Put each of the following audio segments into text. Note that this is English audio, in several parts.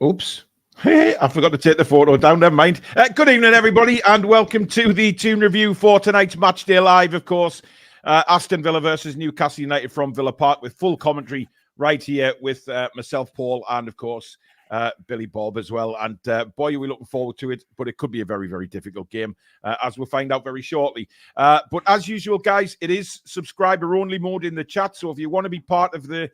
Oops. Hey, I forgot to take the photo down. Never mind. Good evening, everybody, and welcome to the Toon review for tonight's Matchday Live, of course. Aston Villa versus Newcastle United from Villa Park with full commentary right here with myself, Paul, and, of course, Billy Bob as well. And, boy, are we looking forward to it, but it could be a very, very difficult game, as we'll find out very shortly. But as usual, guys, it is subscriber-only mode in the chat, so if you want to be part of the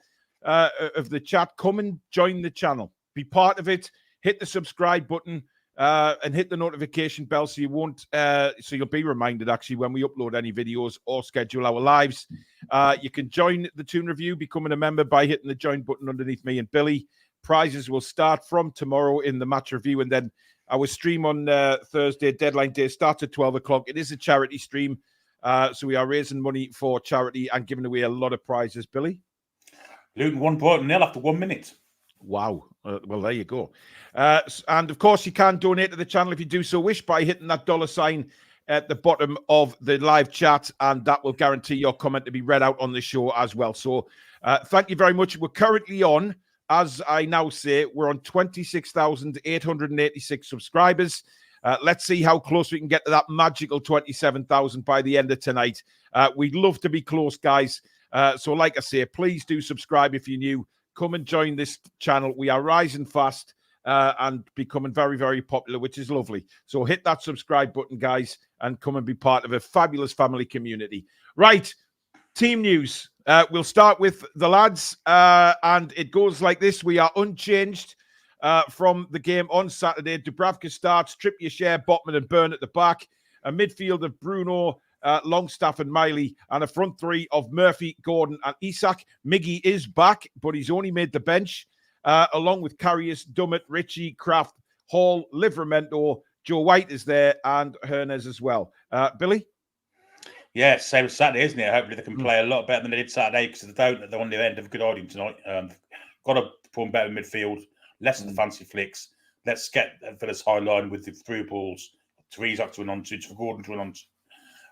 chat, come and join the channel. Be part of it. Hit the subscribe button and hit the notification bell so you won't. So you'll be reminded actually when we upload any videos or schedule our lives. You can join the Toon Review, becoming a member by hitting the join button underneath me and Billy. Prizes will start from tomorrow in the match review, and then our stream on Thursday, deadline day, starts at 12 o'clock. It is a charity stream, so we are raising money for charity and giving away a lot of prizes. Billy, Luton 1-0 after 1 minute. Wow. Well, there you go. And, of course, you can donate to the channel if you do so wish by hitting that $ at the bottom of the live chat, and that will guarantee your comment to be read out on the show as well. So thank you very much. We're currently on, as I now say, we're on 26,886 subscribers. Let's see how close we can get to that magical 27,000 by the end of tonight. We'd love to be close, guys. So like I say, please do subscribe if you're new. Come and join this channel. We are rising fast and becoming very, very popular, which is lovely. So hit that subscribe button, guys, and come and be part of a fabulous family community. Right, team news. We'll start with the lads, and it goes like this. We are unchanged from the game on Saturday. Dubravka starts, Trippier, Share, Botman and Byrne at the back. A midfield of Bruno, Longstaff and Miley, and a front three of Murphy, Gordon and Isak. Miggy is back, but he's only made the bench, along with Carrius, Dummett, Ritchie, Kraft, Hall, Livramento. Joe White is there, and Hernandez as well. Billy? Yeah, same as Saturday, isn't it? Hopefully they can play a lot better than they did Saturday, because if they don't, they're on the end of a good outing tonight. Got to perform better in midfield, less of the fancy flicks. Let's get Villa's high line with the through balls to Isak to an on-to, to Gordon to an on-to.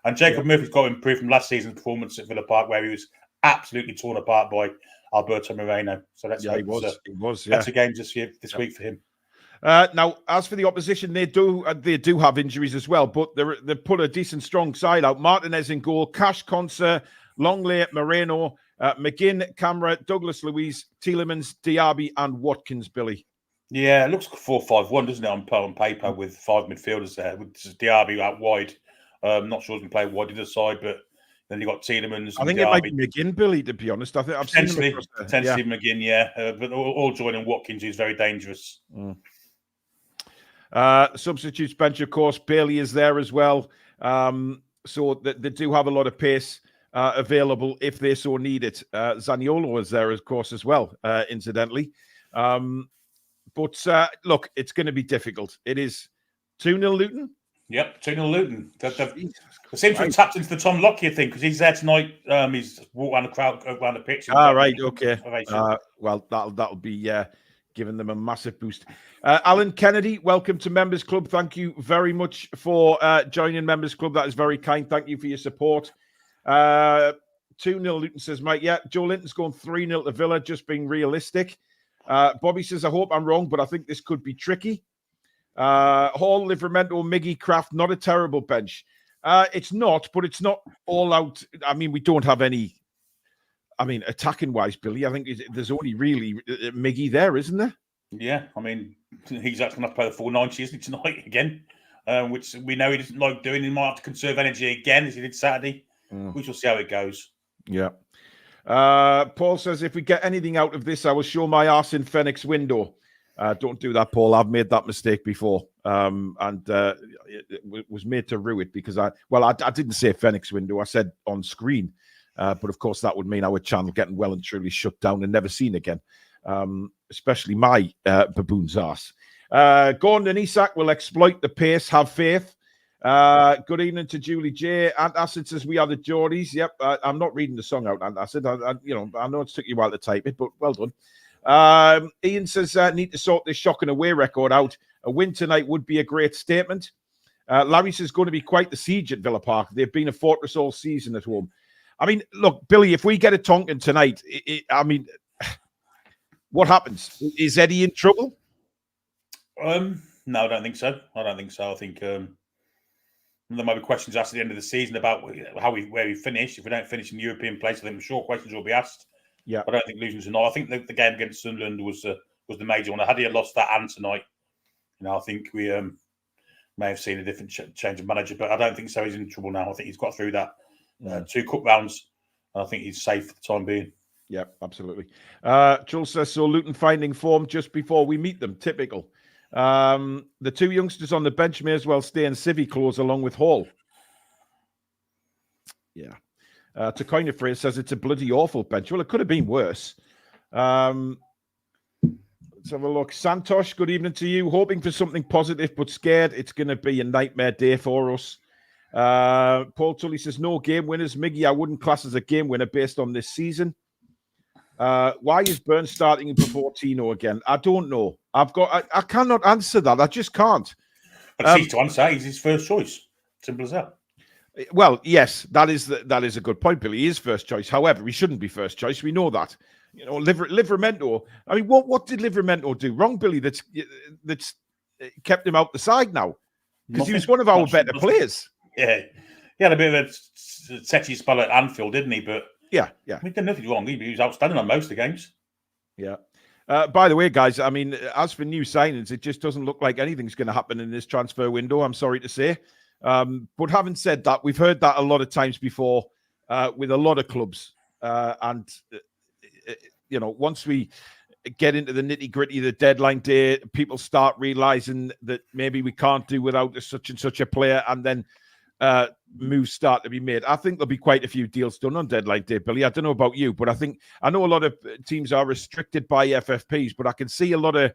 And Jacob Murphy's got to improve from last season's performance at Villa Park, where he was absolutely torn apart by Alberto Moreno. So that's he was. Better games this week for him. Now, as for the opposition, they do have injuries as well, but they put a decent, strong side out. Martinez in goal, Cash, Conser, Longley, Moreno, McGinn, Camara, Douglas Luiz, Tielemans, Diaby, and Watkins. Billy. Yeah, it looks 4-5-1, doesn't it, on paper, with five midfielders there, with Diaby out wide. Not sure he can play wide either side, but then you got Tielemans. I think it might be McGinn, Billy, to be honest. I think I've potentially seen him McGinn, yeah. But all joining Watkins is very dangerous. Substitutes bench, of course. Bailey is there as well. So they do have a lot of pace available if they so need it. Zaniolo is there, of course, as well, incidentally. But look, it's going to be difficult. It is 2-0 Luton. Yep, 2-0 Luton. They seem to have tapped into the Tom Lockyer thing, because he's there tonight. He's walked around the crowd, around the pitch. Right, okay. Well, that'll be giving them a massive boost. Alan Kennedy, welcome to Members Club. Thank you very much for joining Members Club. That is very kind. Thank you for your support. 2-0 Luton, says Mike. Yeah, Joe Linton's going 3-0 to Villa, just being realistic. Bobby says, I hope I'm wrong, but I think this could be tricky. Hall, Livramento, Miggy, Kraft, not a terrible bench. It's not, but it's not all out. I mean, we don't have any. I mean, attacking wise, Billy, I think there's only really Miggy there, isn't there? Yeah, I mean, he's actually going to play the 490, isn't he, tonight again? Which we know he doesn't like doing. He might have to conserve energy again, as he did Saturday. We shall see how it goes. Yeah. Paul says, if we get anything out of this, I will show my arse in Phoenix window. Don't do that, Paul. I've made that mistake before, and it was made to rue it because I didn't say Phoenix window. I said on screen, but of course that would mean our channel getting well and truly shut down and never seen again. Especially my baboon's arse. Gordon and Isak will exploit the pace. Have faith. Good evening to Julie J. Antacid says we are the Geordies. Yep, I'm not reading the song out, Antacid. I know it took you a while to type it, but well done. Ian says, need to sort this shocking away record out. A win tonight would be a great statement. Larry says, going to be quite the siege at Villa Park. They've been a fortress all season at home. I mean, look, Billy, if we get a Tonkin tonight, I mean, what happens? Is Eddie in trouble? No, I don't think so. I think there might be questions asked at the end of the season about where we finish. If we don't finish in the European place, I think I'm sure questions will be asked. Yeah, I don't think losing tonight. I think the game against Sunderland was the major one. Had he lost that and tonight, I think we may have seen a different change of manager. But I don't think so. He's in trouble now. I think he's got through that 2 cup rounds. I think he's safe for the time being. Yeah, absolutely. Jules says, so Luton finding form just before we meet them. Typical. The 2 youngsters on the bench may as well stay in civvy clothes along with Hall. Yeah. To coin a phrase, says it's a bloody awful bench. Well, it could have been worse. Let's have a look. Santosh, good evening to you. Hoping for something positive, but scared it's going to be a nightmare day for us. Paul Tully says, no game winners. Miggy, I wouldn't class as a game winner based on this season. Why is Burns starting before Tino again? I don't know. I cannot answer that. I just can't. But it's easy to answer. He's his first choice. Simple as that. Well, yes, that is a good point, Billy. He is first choice. However, he shouldn't be first choice. We know that. Livramento. I mean, what did Livramento do wrong, Billy? That's kept him out the side now because he was one of our better players. Yeah, he had a bit of a setty spell at Anfield, didn't he? But yeah, he did nothing wrong. He was outstanding on most of the games. Yeah. By the way, guys, I mean, as for new signings, it just doesn't look like anything's going to happen in this transfer window. I'm sorry to say. But having said that, we've heard that a lot of times before with a lot of clubs. Once we get into the nitty gritty of the deadline day, people start realizing that maybe we can't do without such and such a player, and then moves start to be made. I think there'll be quite a few deals done on deadline day, Billy. I don't know about you, but I know a lot of teams are restricted by FFPs, but I can see a lot of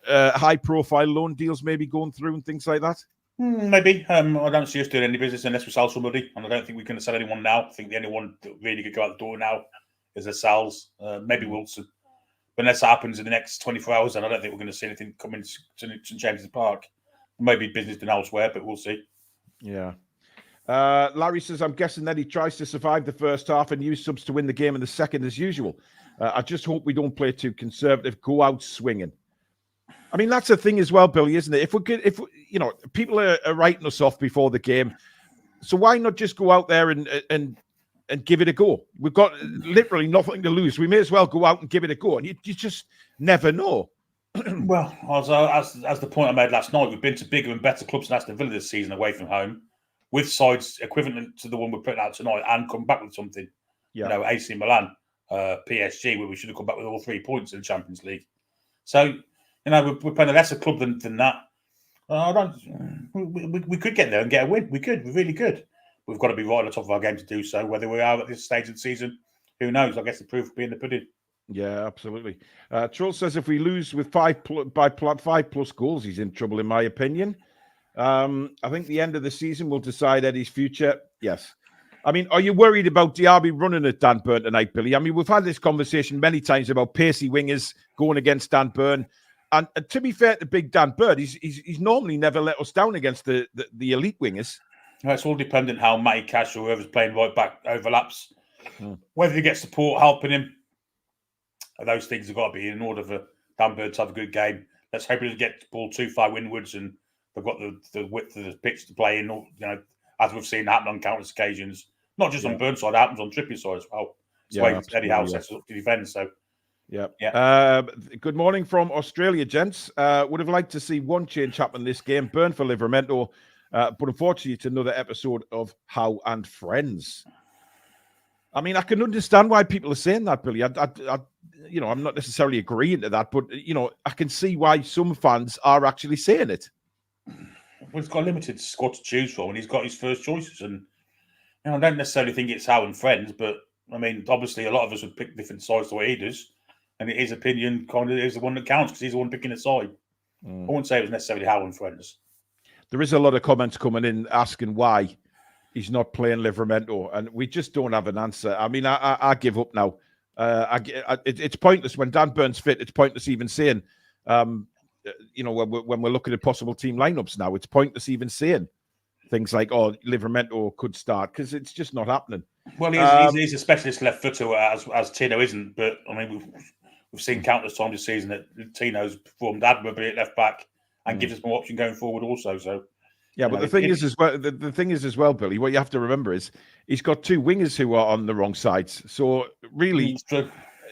high-profile loan deals maybe going through and things like that. Maybe. I don't see us doing any business unless we sell somebody, and I don't think we can sell anyone now. I think the only one that really could go out the door now is Lascelles, maybe Wilson. But unless that happens in the next 24 hours, then I don't think we're going to see anything come into St James's Park. Maybe business done elsewhere, but we'll see. Yeah. Larry says, I'm guessing that he tries to survive the first half and use subs to win the game in the second as usual. I just hope we don't play too conservative, go out swinging. I mean, that's the thing as well, Billy, isn't it? If people are writing us off before the game, so why not just go out there and give it a go? We've got literally nothing to lose. We may as well go out and give it a go, and you just never know. Well, as the point I made last night, we've been to bigger and better clubs than Aston Villa this season away from home, with sides equivalent to the one we're putting out tonight, and come back with something. Yeah. AC Milan, PSG, where we should have come back with all 3 points in the Champions League. So, we're playing a lesser club than that. We could get there and get a win. We really could. We've got to be right on the top of our game to do so. Whether we are at this stage of the season, who knows? I guess the proof will be in the pudding. Yeah, absolutely. Troll says if we lose with 5+ goals, he's in trouble, in my opinion. I think the end of the season will decide Eddie's future. Yes. I mean, are you worried about Diaby running at Dan Burn tonight, Billy? I mean, we've had this conversation many times about pacey wingers going against Dan Burn. And to be fair to big Dan Burn, he's normally never let us down against the elite wingers. It's all dependent how Matty Cash or whoever's playing right back overlaps. Whether he gets support helping him, those things have got to be in order for Dan Burn to have a good game. Let's hope he doesn't get the ball too far windwards and they've got the width of the pitch to play in, as we've seen happen on countless occasions. Not just on Burns side, it happens on Trippier's side as well. It's the way Eddie Howe sets up to defend. So, yeah. Good morning from Australia, gents. Would have liked to see one change happen this game. Burn for Livramento. But unfortunately, it's another episode of Howe and Friends. I mean, I can understand why people are saying that, Billy. I'm not necessarily agreeing to that, but, I can see why some fans are actually saying it. Well, he's got a limited squad to choose from, and he's got his first choices. And I don't necessarily think it's Howe and Friends, but, I mean, obviously a lot of us would pick different sides the way he does. And his opinion kind of is the one that counts because he's the one picking a side. I wouldn't say it was necessarily Howe and Friends. There is a lot of comments coming in asking why he's not playing Livramento, and we just don't have an answer. I mean, I give up now. It's pointless when Dan Burns fit. It's pointless even saying, when we're looking at possible team lineups now, it's pointless even saying things like, "Oh, Livramento could start," because it's just not happening. Well, he's a specialist left footer as Tino isn't. But I mean, we've seen countless times this season that Tino's performed admirably at left back. and gives us more option going forward also. So yeah, but the thing is as well, Billy, what you have to remember is he's got two wingers who are on the wrong sides. So really,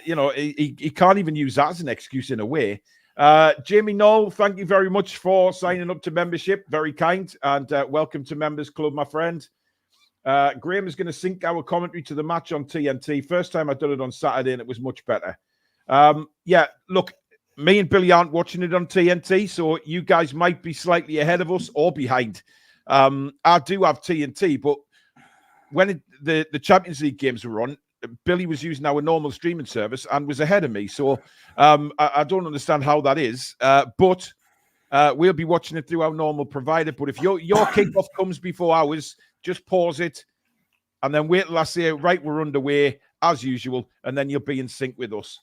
he can't even use that as an excuse in a way. Jamie Knoll, thank you very much for signing up to membership. Very kind. And welcome to Members Club, my friend. Graham is going to sync our commentary to the match on TNT. First time I've done it on Saturday and it was much better. Yeah, look, me and Billy aren't watching it on TNT, so you guys might be slightly ahead of us or behind. I do have TNT, but when the Champions League games were on, Billy was using our normal streaming service and was ahead of me. So I don't understand how that is, but we'll be watching it through our normal provider. But if your kickoff comes before ours, just pause it and then wait till I say, right, we're underway as usual, and then you'll be in sync with us.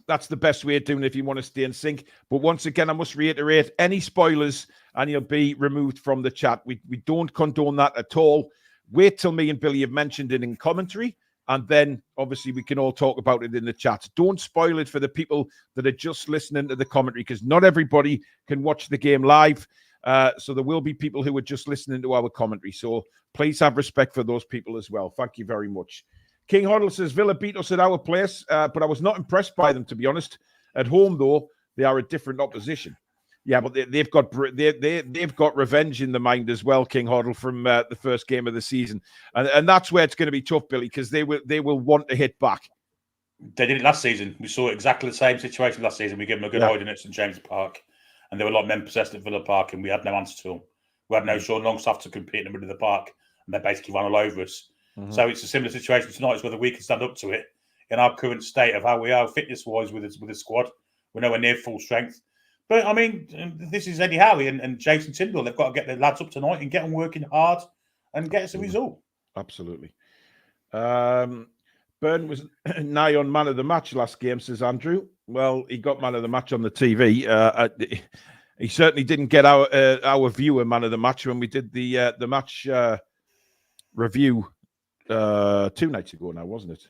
That's the best way of doing it if you want to stay in sync. But once again, I must reiterate, any spoilers and you'll be removed from the chat. We don't condone that at all. Wait till me and Billy have mentioned it in commentary, and then obviously we can all talk about it in the chat. Don't spoil it for the people that are just listening to the commentary, because not everybody can watch the game live. So there will be people who are just listening to our commentary. So please have respect for those people as well. Thank you very much. King Hoddle says, Villa beat us at our place, but I was not impressed by them, to be honest. At home, though, they are a different opposition. Yeah, but they've got revenge in the mind as well, King Hoddle, from the first game of the season. And that's where it's going to be tough, Billy, because they will want to hit back. They did it last season. We saw exactly the same situation last season. We gave them a good hiding at St James Park, and they were like men possessed at Villa Park, and we had no answer to them. We had no Sean Longstaff to compete in the middle of the park, and they basically ran all over us. Mm-hmm. So it's a similar situation tonight, is whether we can stand up to it in our current state of how we are fitness-wise with the squad. We're nowhere near full strength. But, I mean, this is Eddie Howe and Jason Tindall. They've got to get their lads up tonight and get them working hard and get us a result. Absolutely. Burn was nigh on man of the match last game, says Andrew. Well, he got man of the match on the TV. He certainly didn't get our viewer man of the match when we did the match review 2 nights ago now, wasn't it?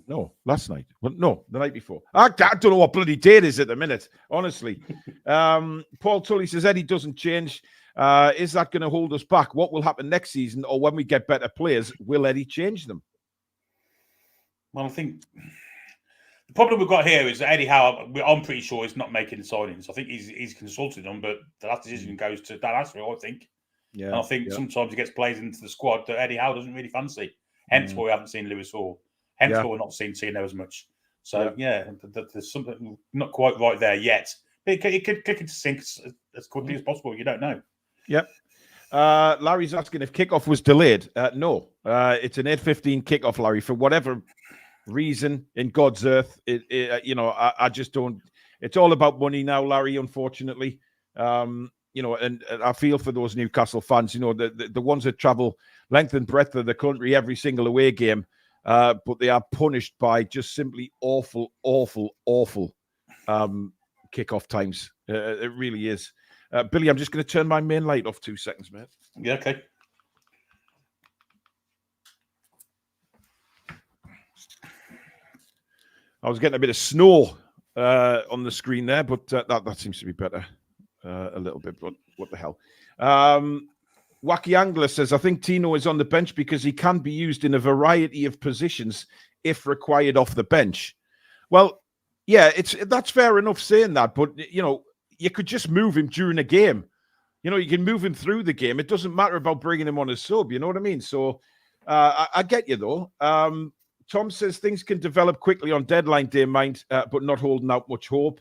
No, last night. Well, no, the night before. I don't know what bloody date is at the minute, honestly. Paul Tully says, Eddie doesn't change. Is that going to hold us back? What will happen next season, or when we get better players, will Eddie change them? Well, I think the problem we've got here is that Eddie Howe, I'm pretty sure, is not making the signings. I think he's consulted them, but the last decision goes to Dan Ashley, I think. Yeah, and I think sometimes he gets players into the squad that Eddie Howe doesn't really fancy. Hence why we haven't seen Lewis Hall. Hence why we're not seeing Tino as much. So, there's something not quite right there yet. It could kick into sync as quickly as possible. You don't know. Yep. Larry's asking if kickoff was delayed. No. It's an 8:15 kickoff, Larry, for whatever reason in God's earth. I just don't. It's all about money now, Larry, unfortunately. And I feel for those Newcastle fans, the ones that travel length and breadth of the country every single away game, but they are punished by just simply awful kickoff times. It really is. Billy, I'm just going to turn my main light off 2 seconds, mate. Yeah, okay. I was getting a bit of snow on the screen there, but that seems to be better. A little bit, but what the hell? Wacky Angler says, I think Tino is on the bench because he can be used in a variety of positions if required off the bench. Well, yeah, that's fair enough saying that, but you could just move him during a game. You can move him through the game. It doesn't matter about bringing him on as sub. You know what I mean? So I get you though. Tom says things can develop quickly on deadline day, mind, but not holding out much hope.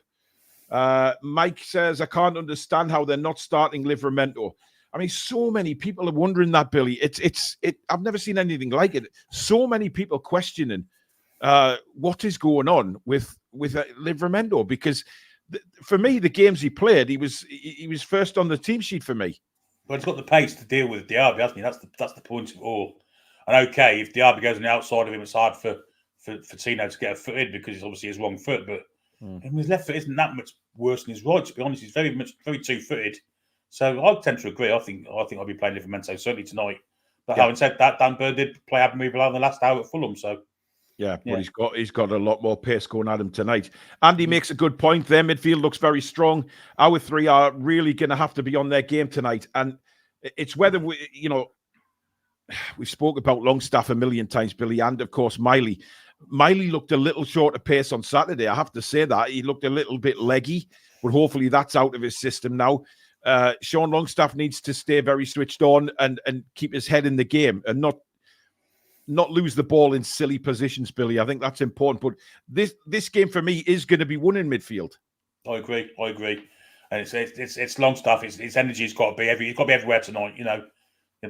Mike says, I can't understand how they're not starting Livramento. I mean, so many people are wondering that, Billy. I've never seen anything like it. So many people questioning what is going on with Livramento, because for me, the games he played, he was first on the team sheet for me. Well, he's got the pace to deal with Diaby, hasn't he? That's the point of it all. And okay, if Diaby goes on the outside of him, it's hard for Tino to get a foot in because it's obviously his wrong foot, but his left foot isn't that much worse than his right, to be honest. He's very 2-footed. So I tend to agree. I think I'll be playing Livramento certainly tonight. But having said that, Dan Burn did play admirably in the last hour at Fulham. So Yeah, but he's got a lot more pace going at him tonight. Andy makes a good point there. Midfield looks very strong. Our three are really going to have to be on their game tonight. And it's whether we've spoke about Longstaff a million times, Billy, and of course Miley. Miley looked a little short of pace on Saturday. I have to say that. He looked a little bit leggy, but hopefully that's out of his system now. Sean Longstaff needs to stay very switched on and keep his head in the game and not lose the ball in silly positions, Billy. I think that's important. But this game for me is going to be won in midfield. I agree. And it's Longstaff. His energy's got to be everywhere tonight.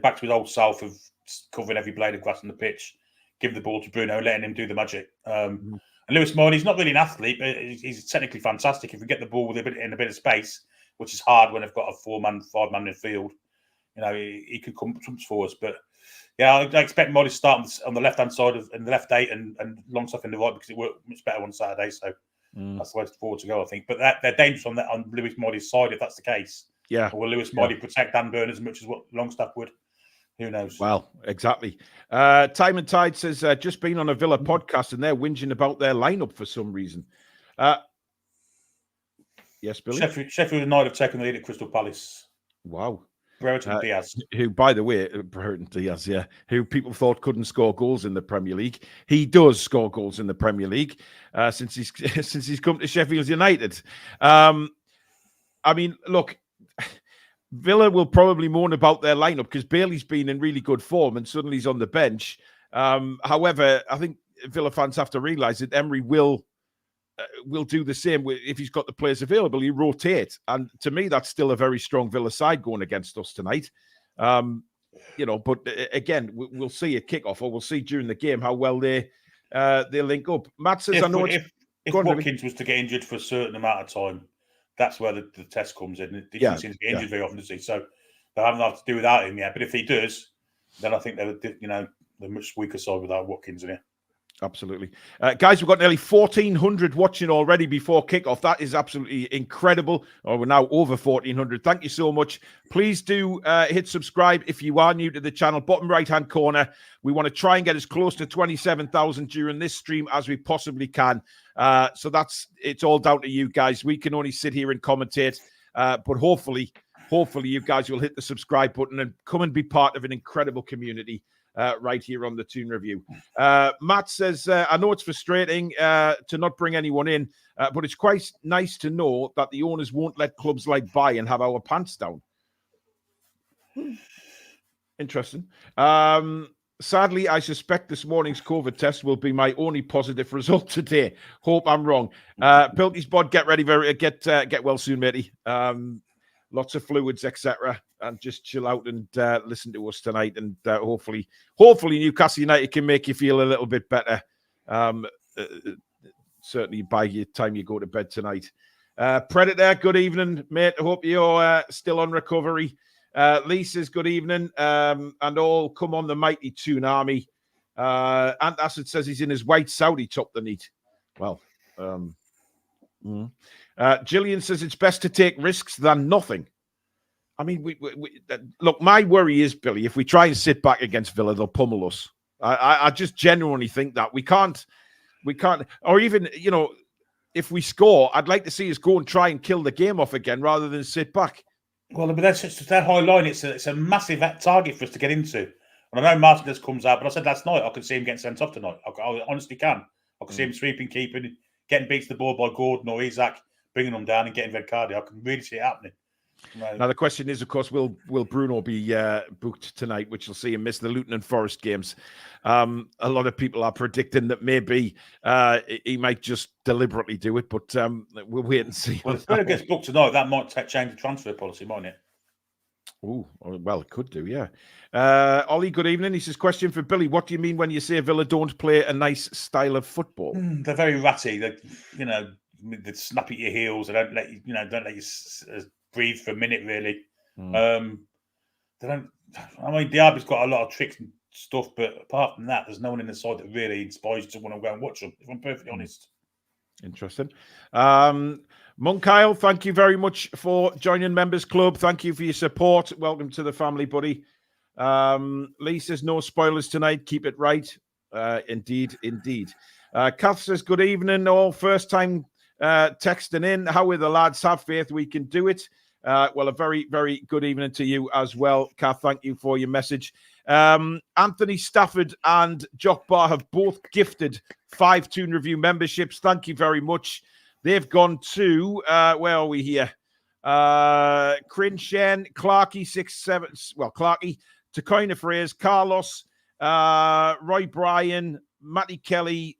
Back to his old self of covering every blade of grass on the pitch, give the ball to Bruno, letting him do the magic. And Lewis Morley's not really an athlete, but he's technically fantastic. If we get the ball in a bit of space, which is hard when they've got a 4-man, 5-man midfield, he could come for us. But yeah, I expect Morley to start on the left-hand side in the left 8 and Longstaff in the right because it worked much better on Saturday. So that's the way forward to go, I think. But they're dangerous on Lewis Morley's side if that's the case. Yeah. Or will Lewis Morley protect Dan Burn as much as what Longstaff would? Who knows? Well, exactly. Time and Tide says, just been on a Villa podcast and they're whinging about their lineup for some reason. Yes, Billy? Sheffield United have taken the lead at Crystal Palace. Wow. Brereton Diaz. Who, by the way, Brereton Diaz, who people thought couldn't score goals in the Premier League. He does score goals in the Premier League since he's come to Sheffield United. I mean, look, Villa will probably moan about their lineup because Bailey's been in really good form and suddenly he's on the bench. However, I think Villa fans have to realise that Emery will do the same if he's got the players available. He rotate, and to me, that's still a very strong Villa side going against us tonight. But again, we'll see at kickoff, or we'll see during the game how well they link up. Matt says, if Watkins was to get injured for a certain amount of time, that's where the test comes in. He doesn't seem to get injured very often, does he? So they haven't had to do without him yet. But if he does, then I think they're much weaker side without Watkins in here. Absolutely. Guys, we've got nearly 1,400 watching already before kickoff. That is absolutely incredible. We're now over 1,400. Thank you so much. Please do hit subscribe if you are new to the channel. Bottom right-hand corner. We want to try and get as close to 27,000 during this stream as we possibly can. So it's all down to you guys. We can only sit here and commentate. But hopefully you guys will hit the subscribe button and come and be part of an incredible community. Right here on the Toon Review. Matt says, I know it's frustrating to not bring anyone in, but it's quite nice to know that the owners won't let clubs like Bayern have our pants down. Interesting. Sadly, I suspect this morning's COVID test will be my only positive result today. Hope I'm wrong. Pilty's bod, get ready, get well soon, matey. Lots of fluids, etc., and just chill out and listen to us tonight. And hopefully, Newcastle United can make you feel a little bit better. Certainly by the time you go to bed tonight. Predator, good evening, mate. I hope you're still on recovery. Lee says good evening, and all come on the mighty Toon army. Antacid says he's in his white Saudi top the neat. Well, Gillian says it's best to take risks than nothing. I mean, look, my worry is, Billy, if we try and sit back against Villa, they'll pummel us. I just genuinely think that we can't, or even, if we score, I'd like to see us go and try and kill the game off again rather than sit back. Well, but that's just that high line. It's a massive target for us to get into. And I know Martinez comes out, but I said last night I could see him getting sent off tonight. I honestly can. I could see him sweeping, keeping, getting beat to the ball by Gordon or Isak, bringing them down and getting red carded. I can really see it happening. Right. Now the question is, of course, will Bruno be booked tonight, which will see him miss the Luton and Forest games? A lot of people are predicting that maybe he might just deliberately do it, but we'll wait and see. Well, if Bruno gets booked tonight, that might change the transfer policy, mightn't it? Oh, well, it could do, yeah. Ollie, good evening. He says, question for Billy. What do you mean when you say Villa don't play a nice style of football? They're very ratty. They snap at your heels. They don't let you, breathe for a minute, really. They don't. I mean, Diaby's got a lot of tricks and stuff, but apart from that, there's no one in the side that really inspires you to want to go and watch them, if I'm perfectly honest. Interesting. Monk Kyle, thank you very much for joining Members Club. Thank you for your support. Welcome to the family, buddy. Lee says, no spoilers tonight. Keep it right. Indeed. Kath says, good evening, all. First time texting in. How are the lads? Have faith we can do it. Well, a very, very good evening to you as well, Kath. Thank you for your message. Anthony Stafford and Jock Bar have both gifted 5 Toon Review memberships. Thank you very much. They've gone to, where are we here? Crinshen, Clarkey, 6-7. Well, Clarkey, Takoina Fraser, Carlos, Roy Bryan, Matty Kelly,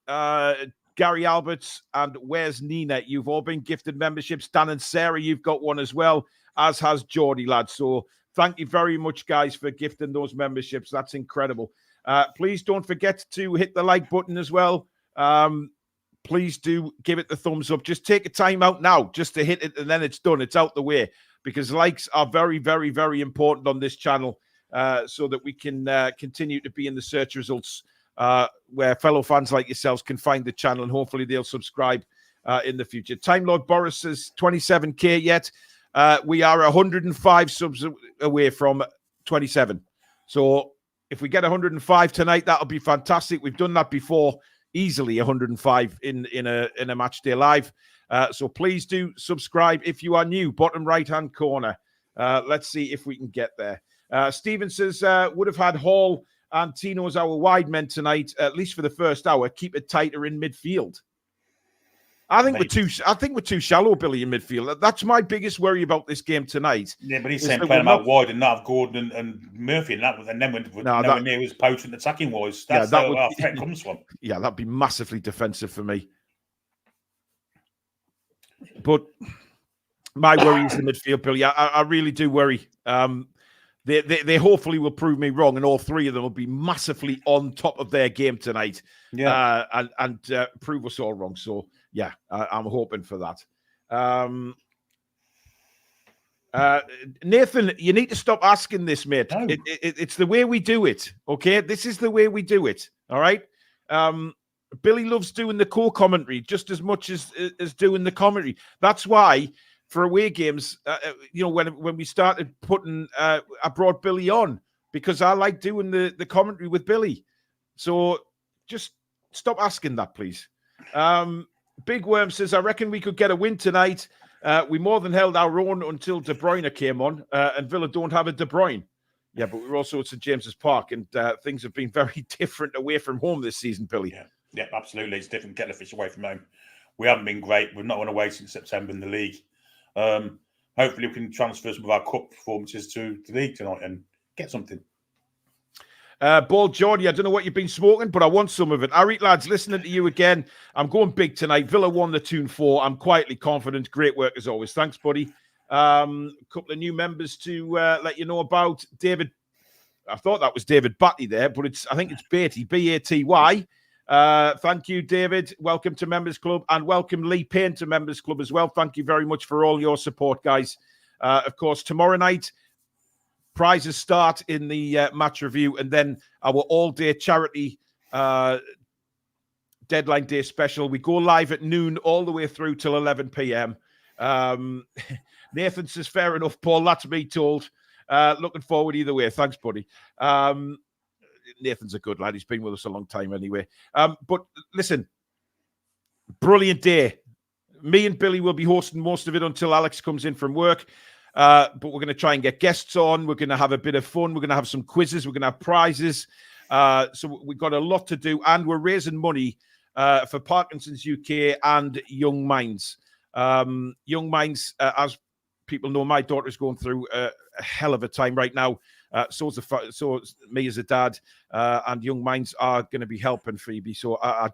Gary Alberts, and Where's Nina? You've all been gifted memberships. Dan and Sarah, you've got one as well, as has Geordie, lads. So thank you very much, guys, for gifting those memberships. That's incredible. Please don't forget to hit the like button as well. Please do give it the thumbs up. Just take a time out now just to hit it, and then it's done. It's out the way, because likes are very, very, very important on this channel, so that we can continue to be in the search results, where fellow fans like yourselves can find the channel, and hopefully they'll subscribe in the future. Time Lord Boris says 27k yet. We are 105 subs away from 27. So if we get 105 tonight, that'll be fantastic. We've done that before, easily 105 in a match day live. So please do subscribe if you are new. Bottom right-hand corner. Let's see if we can get there. Stephen says, would have had Hall and Tino as our wide men tonight, at least for the first hour. Keep it tighter in midfield. I think we're too shallow, Billy, in midfield. That's my biggest worry about this game tonight. Yeah, but he's saying playing out wide and not have Gordon and Murphy, and then when he was potent attacking wise, that's where our threat comes from. Yeah, that'd be massively defensive for me. But my worry is the midfield, Billy. I really do worry. They hopefully will prove me wrong, and all 3 of them will be massively on top of their game tonight. Yeah, and prove us all wrong. So yeah, I'm hoping for that. Nathan, you need to stop asking this, mate. No. It's the way we do it. Okay, this is the way we do it. All right. Billy loves doing the co-commentary just as much as doing the commentary. That's why, for away games, when we started putting, I brought Billy on, because I like doing the commentary with Billy. So just stop asking that, please. Big Worm says, I reckon we could get a win tonight. We more than held our own until De Bruyne came on, and Villa don't have a De Bruyne. Yeah, but we're also at St James's Park, and things have been very different away from home this season, Billy. Yeah, absolutely. It's different getting the fish away from home. We haven't been great. We've not won away since September in the league. Hopefully we can transfer some of our cup performances to the league tonight and get something. Bald Geordie, I don't know what you've been smoking, but I want some of it. Arik, lads, listening to you again. I'm going big tonight. Villa won the Toon 4. I'm quietly confident. Great work as always. Thanks, buddy. Couple of new members to let you know about. David, I thought that was David Batty there, but I think it's Beatty, B-A-T-Y. Thank you, David. Welcome to Members Club, and welcome Lee Payne to Members Club as well. Thank you very much for all your support, guys. Of course, tomorrow night, prizes start in the match review, and then our all-day charity deadline day special. We go live at noon all the way through till 11 p.m. Nathan says, fair enough, Paul. That's me told. Looking forward either way. Thanks, buddy. Nathan's a good lad. He's been with us a long time anyway. But listen, brilliant day. Me and Billy will be hosting most of it until Alex comes in from work. But we're going to try and get guests on. We're going to have a bit of fun. We're going to have some quizzes. We're going to have prizes. So we've got a lot to do. And we're raising money for Parkinson's UK and Young Minds. Young Minds, as people know, my daughter is going through a hell of a time right now. So me as a dad, and Young Minds are going to be helping Phoebe. So I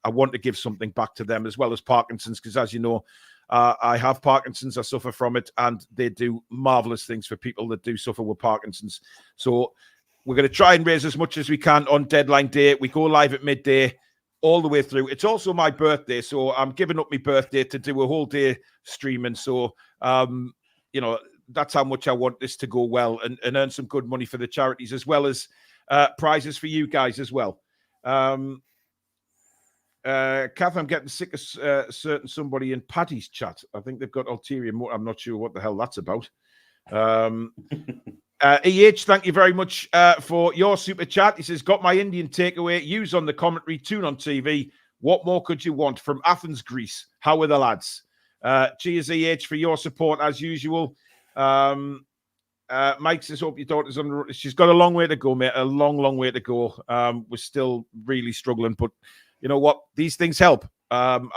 want to give something back to them, as well as Parkinson's, because as you know, I have Parkinson's. I suffer from it, and they do marvelous things for people that do suffer with Parkinson's. So we're going to try and raise as much as we can on deadline day. We go live at midday all the way through. It's also my birthday, so I'm giving up my birthday to do a whole day streaming. So, that's how much I want this to go well and earn some good money for the charities, as well as prizes for you guys as well. Kath, I'm getting sick of certain somebody in Paddy's chat. I think they've got ulterior motive. I'm not sure what the hell that's about. thank you very much for your super chat. He says, got my Indian takeaway, use on the commentary, Toon on TV. What more could you want? From Athens, Greece. How are the lads? Cheers, for your support as usual. Mike says, hope your daughter's on. She's got a long way to go, mate. A long, long way to go. We're still really struggling, but you know what? These things help. You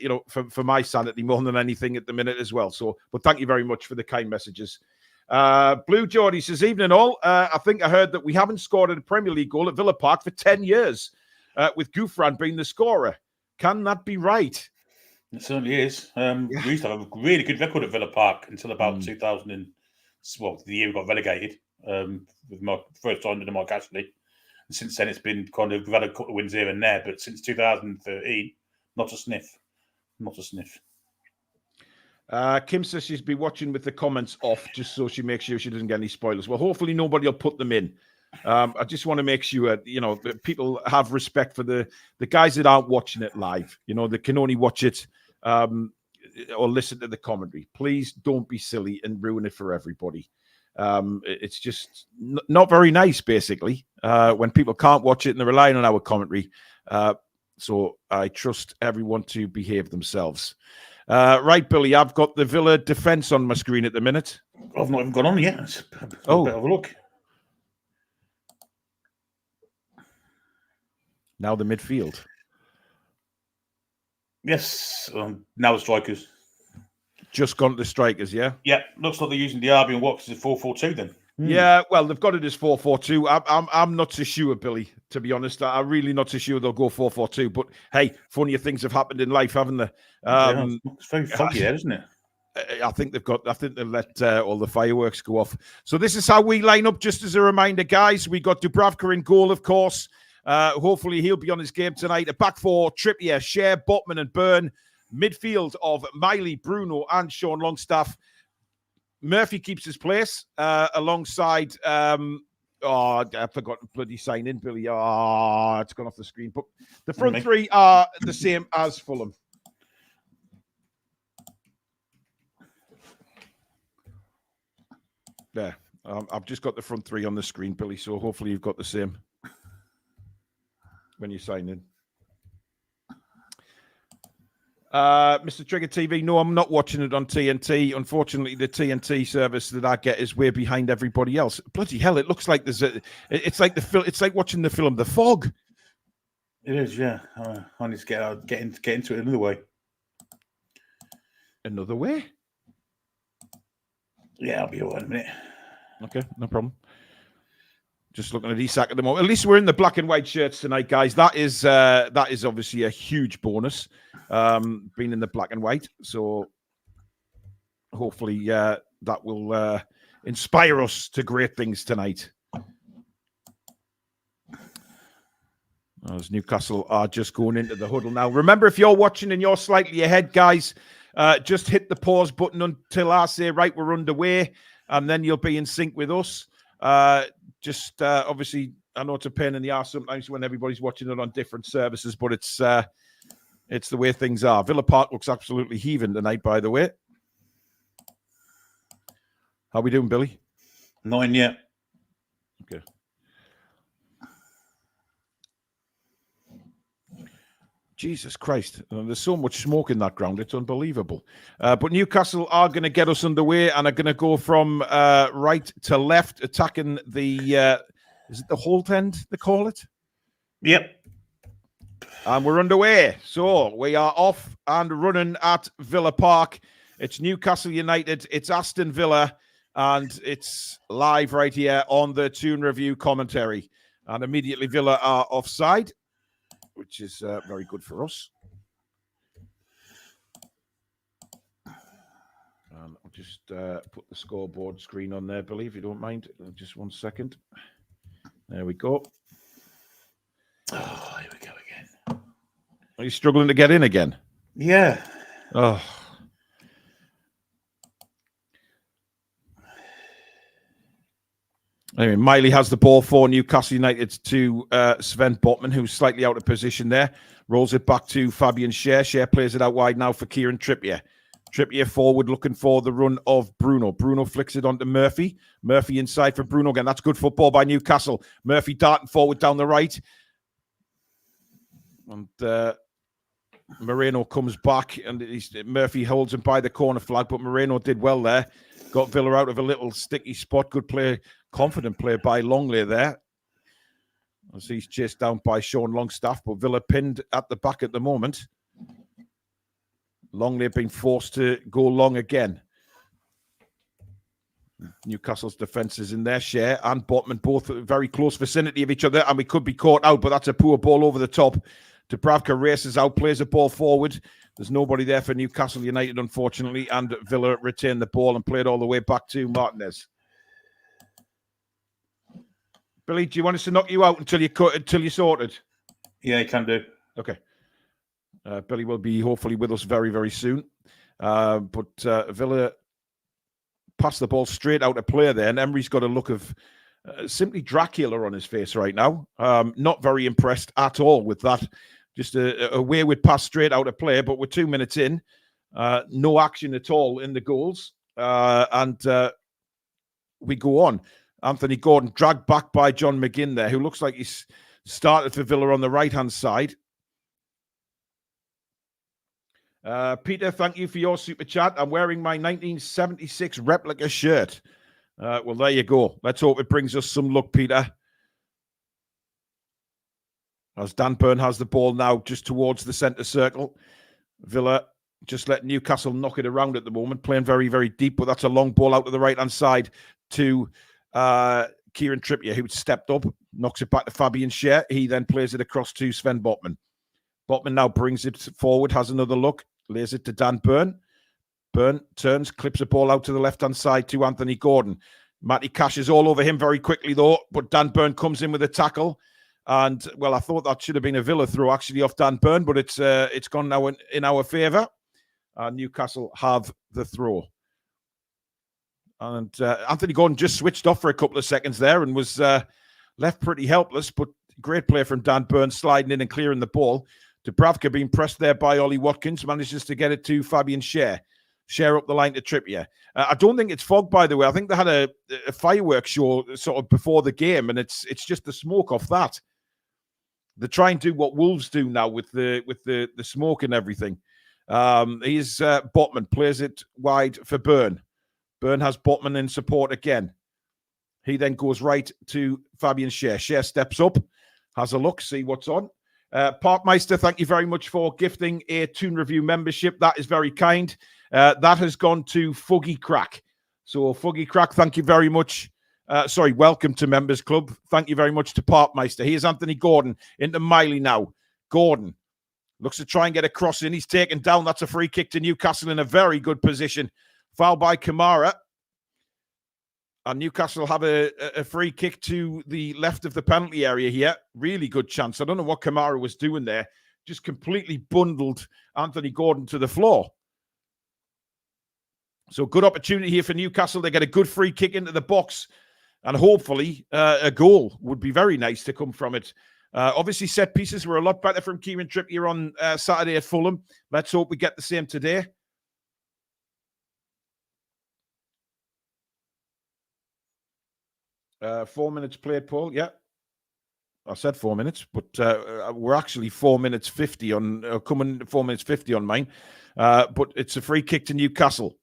know, for my sanity more than anything at the minute as well. So, but thank you very much for the kind messages. Blue Geordie says, evening all. I think I heard that we haven't scored a Premier League goal at Villa Park for 10 years, with Gouffran being the scorer. Can that be right? It certainly is. We used to have a really good record at Villa Park until about 2000 the year we got relegated, with my first time under Mark Ashley. And since then, it's been kind of, we've had a couple of wins here and there, but since 2013, not a sniff. Not a sniff. Kim says she's been watching with the comments off just so she makes sure she doesn't get any spoilers. Well, hopefully nobody will put them in. I just want to make sure, you know, that people have respect for the guys that aren't watching it live. You know, they can only watch it or listen to the commentary. Please don't be silly and ruin it for everybody. It's just not very nice, basically, when people can't watch it and they're relying on our commentary. So I trust everyone to behave themselves. Right, Billy, I've got the Villa defence on my screen at the minute. I've not even gone on yet. Have a look. Now the midfield. Yes, now the strikers. Just gone to the strikers, yeah? Yeah, looks like they're using Diaby and Watts as 4-4-2 then. Yeah, well, they've got it as 4-4-2. I'm not so sure, Billy, to be honest. I'm really not so sure they'll go 4-4-2. But hey, funnier things have happened in life, haven't they? It's very foggy there, isn't it? I think they've let all the fireworks go off. So this is how we line up, just as a reminder, guys. We got Dubravka in goal, of course. Hopefully he'll be on his game tonight. A back four, Trippier, Cher, Botman and Byrne. Midfield of Miley, Bruno and Sean Longstaff. Murphy keeps his place alongside... I forgot to bloody sign in, Billy. It's gone off the screen. But the front three are the same as Fulham. There. I've just got the front three on the screen, Billy, so hopefully you've got the same when you sign in. Mr. Trigger TV, no, I'm not watching it on TNT. Unfortunately, the TNT service that I get is way behind everybody else. Bloody hell, it looks like it's like watching the film The Fog. It is, yeah. I need to get into it another way. Another way? Yeah, I'll be all right in a minute. Okay, no problem. Just looking at Isak at the moment. At least we're in the black and white shirts tonight, guys. That is obviously a huge bonus, being in the black and white. So hopefully that will inspire us to great things tonight. As Newcastle are just going into the huddle now. Remember, if you're watching and you're slightly ahead, guys, just hit the pause button until I say, right, we're underway, and then you'll be in sync with us. Obviously, I know it's a pain in the arse sometimes when everybody's watching it on different services, but it's the way things are. Villa Park looks absolutely heaving tonight, by the way. How we doing, Billy? 9 yet. Okay. Jesus Christ. There's so much smoke in that ground. It's unbelievable. But Newcastle are going to get us underway and are going to go from right to left, attacking the, is it the Holt end, they call it? Yep. And we're underway. So we are off and running at Villa Park. It's Newcastle United. It's Aston Villa. And it's live right here on the Toon Review commentary. And immediately Villa are offside, which is very good for us. I'll just put the scoreboard screen on there, Billy, if you don't mind. Just 1 second. There we go. Oh, here we go again. Are you struggling to get in again? Yeah. Oh. Anyway, Miley has the ball for Newcastle United to Sven Botman, who's slightly out of position there. Rolls it back to Fabian Cher. Cher plays it out wide now for Kieran Trippier. Trippier forward looking for the run of Bruno. Bruno flicks it onto Murphy. Murphy inside for Bruno again. That's good football by Newcastle. Murphy darting forward down the right. And Moreno comes back, and Murphy holds him by the corner flag, but Moreno did well there. Got Villa out of a little sticky spot. Good play, confident play by Longley there. As he's chased down by Sean Longstaff, but Villa pinned at the back at the moment. Longley being forced to go long again. Newcastle's defence is in their share, and Botman both very close vicinity of each other, and we could be caught out, but that's a poor ball over the top. Dubravka races out, plays a ball forward. There's nobody there for Newcastle United, unfortunately, and Villa retained the ball and played all the way back to Martinez. Billy, do you want us to knock you out until you sorted? Yeah, you can do. Okay. Billy will be hopefully with us very, very soon. But Villa passed the ball straight out of play there, and Emery's got a look of simply Dracula on his face right now. Not very impressed at all with that. Just a wayward pass straight out of play, but we're 2 minutes in. No action at all in the goals. And we go on. Anthony Gordon dragged back by John McGinn there, who looks like he's started for Villa on the right-hand side. Peter, thank you for your super chat. I'm wearing my 1976 replica shirt. Well, there you go. Let's hope it brings us some luck, Peter. As Dan Burn has the ball now just towards the centre circle. Villa just let Newcastle knock it around at the moment, playing very, very deep, but that's a long ball out to the right-hand side to Kieran Trippier, who stepped up, knocks it back to Fabian Schär. He then plays it across to Sven Botman. Botman now brings it forward, has another look, lays it to Dan Burn. Burn turns, clips a ball out to the left-hand side to Anthony Gordon. Matty Cash is all over him very quickly, though, but Dan Burn comes in with a tackle. And, well, I thought that should have been a Villa throw, actually, off Dan Burn, but it's gone now in our favour. Newcastle have the throw. And Anthony Gordon just switched off for a couple of seconds there and was left pretty helpless, but great play from Dan Burn, sliding in and clearing the ball. Dubravka being pressed there by Ollie Watkins, manages to get it to Fabian Schär. Schär up the line to Trippier. I don't think it's fog, by the way. I think they had a fireworks show sort of before the game, and it's just the smoke off that. They try and do what Wolves do now with the smoke and everything. He's Botman, plays it wide for Burn. Burn has Botman in support again. He then goes right to Fabian Schär. Schär steps up, has a look, see what's on. Parkmeister, thank you very much for gifting a Toon Review membership. That is very kind. That has gone to Fuggy Crack. So, Fuggy Crack, thank you very much. Welcome to Members Club. Thank you very much to Parkmeister. Here's Anthony Gordon into Miley now. Gordon looks to try and get a cross in. He's taken down. That's a free kick to Newcastle in a very good position. Foul by Kamara. And Newcastle have a free kick to the left of the penalty area here. Really good chance. I don't know what Kamara was doing there. Just completely bundled Anthony Gordon to the floor. So good opportunity here for Newcastle. They get a good free kick into the box. And hopefully a goal would be very nice to come from it. Obviously, set pieces were a lot better from Kieran Trippier on Saturday at Fulham. Let's hope we get the same today. Uh, 4 minutes played, Paul. Yeah. I said 4 minutes, but we're actually 4 minutes 50 on, coming 4 minutes 50 on mine. But it's a free kick to Newcastle.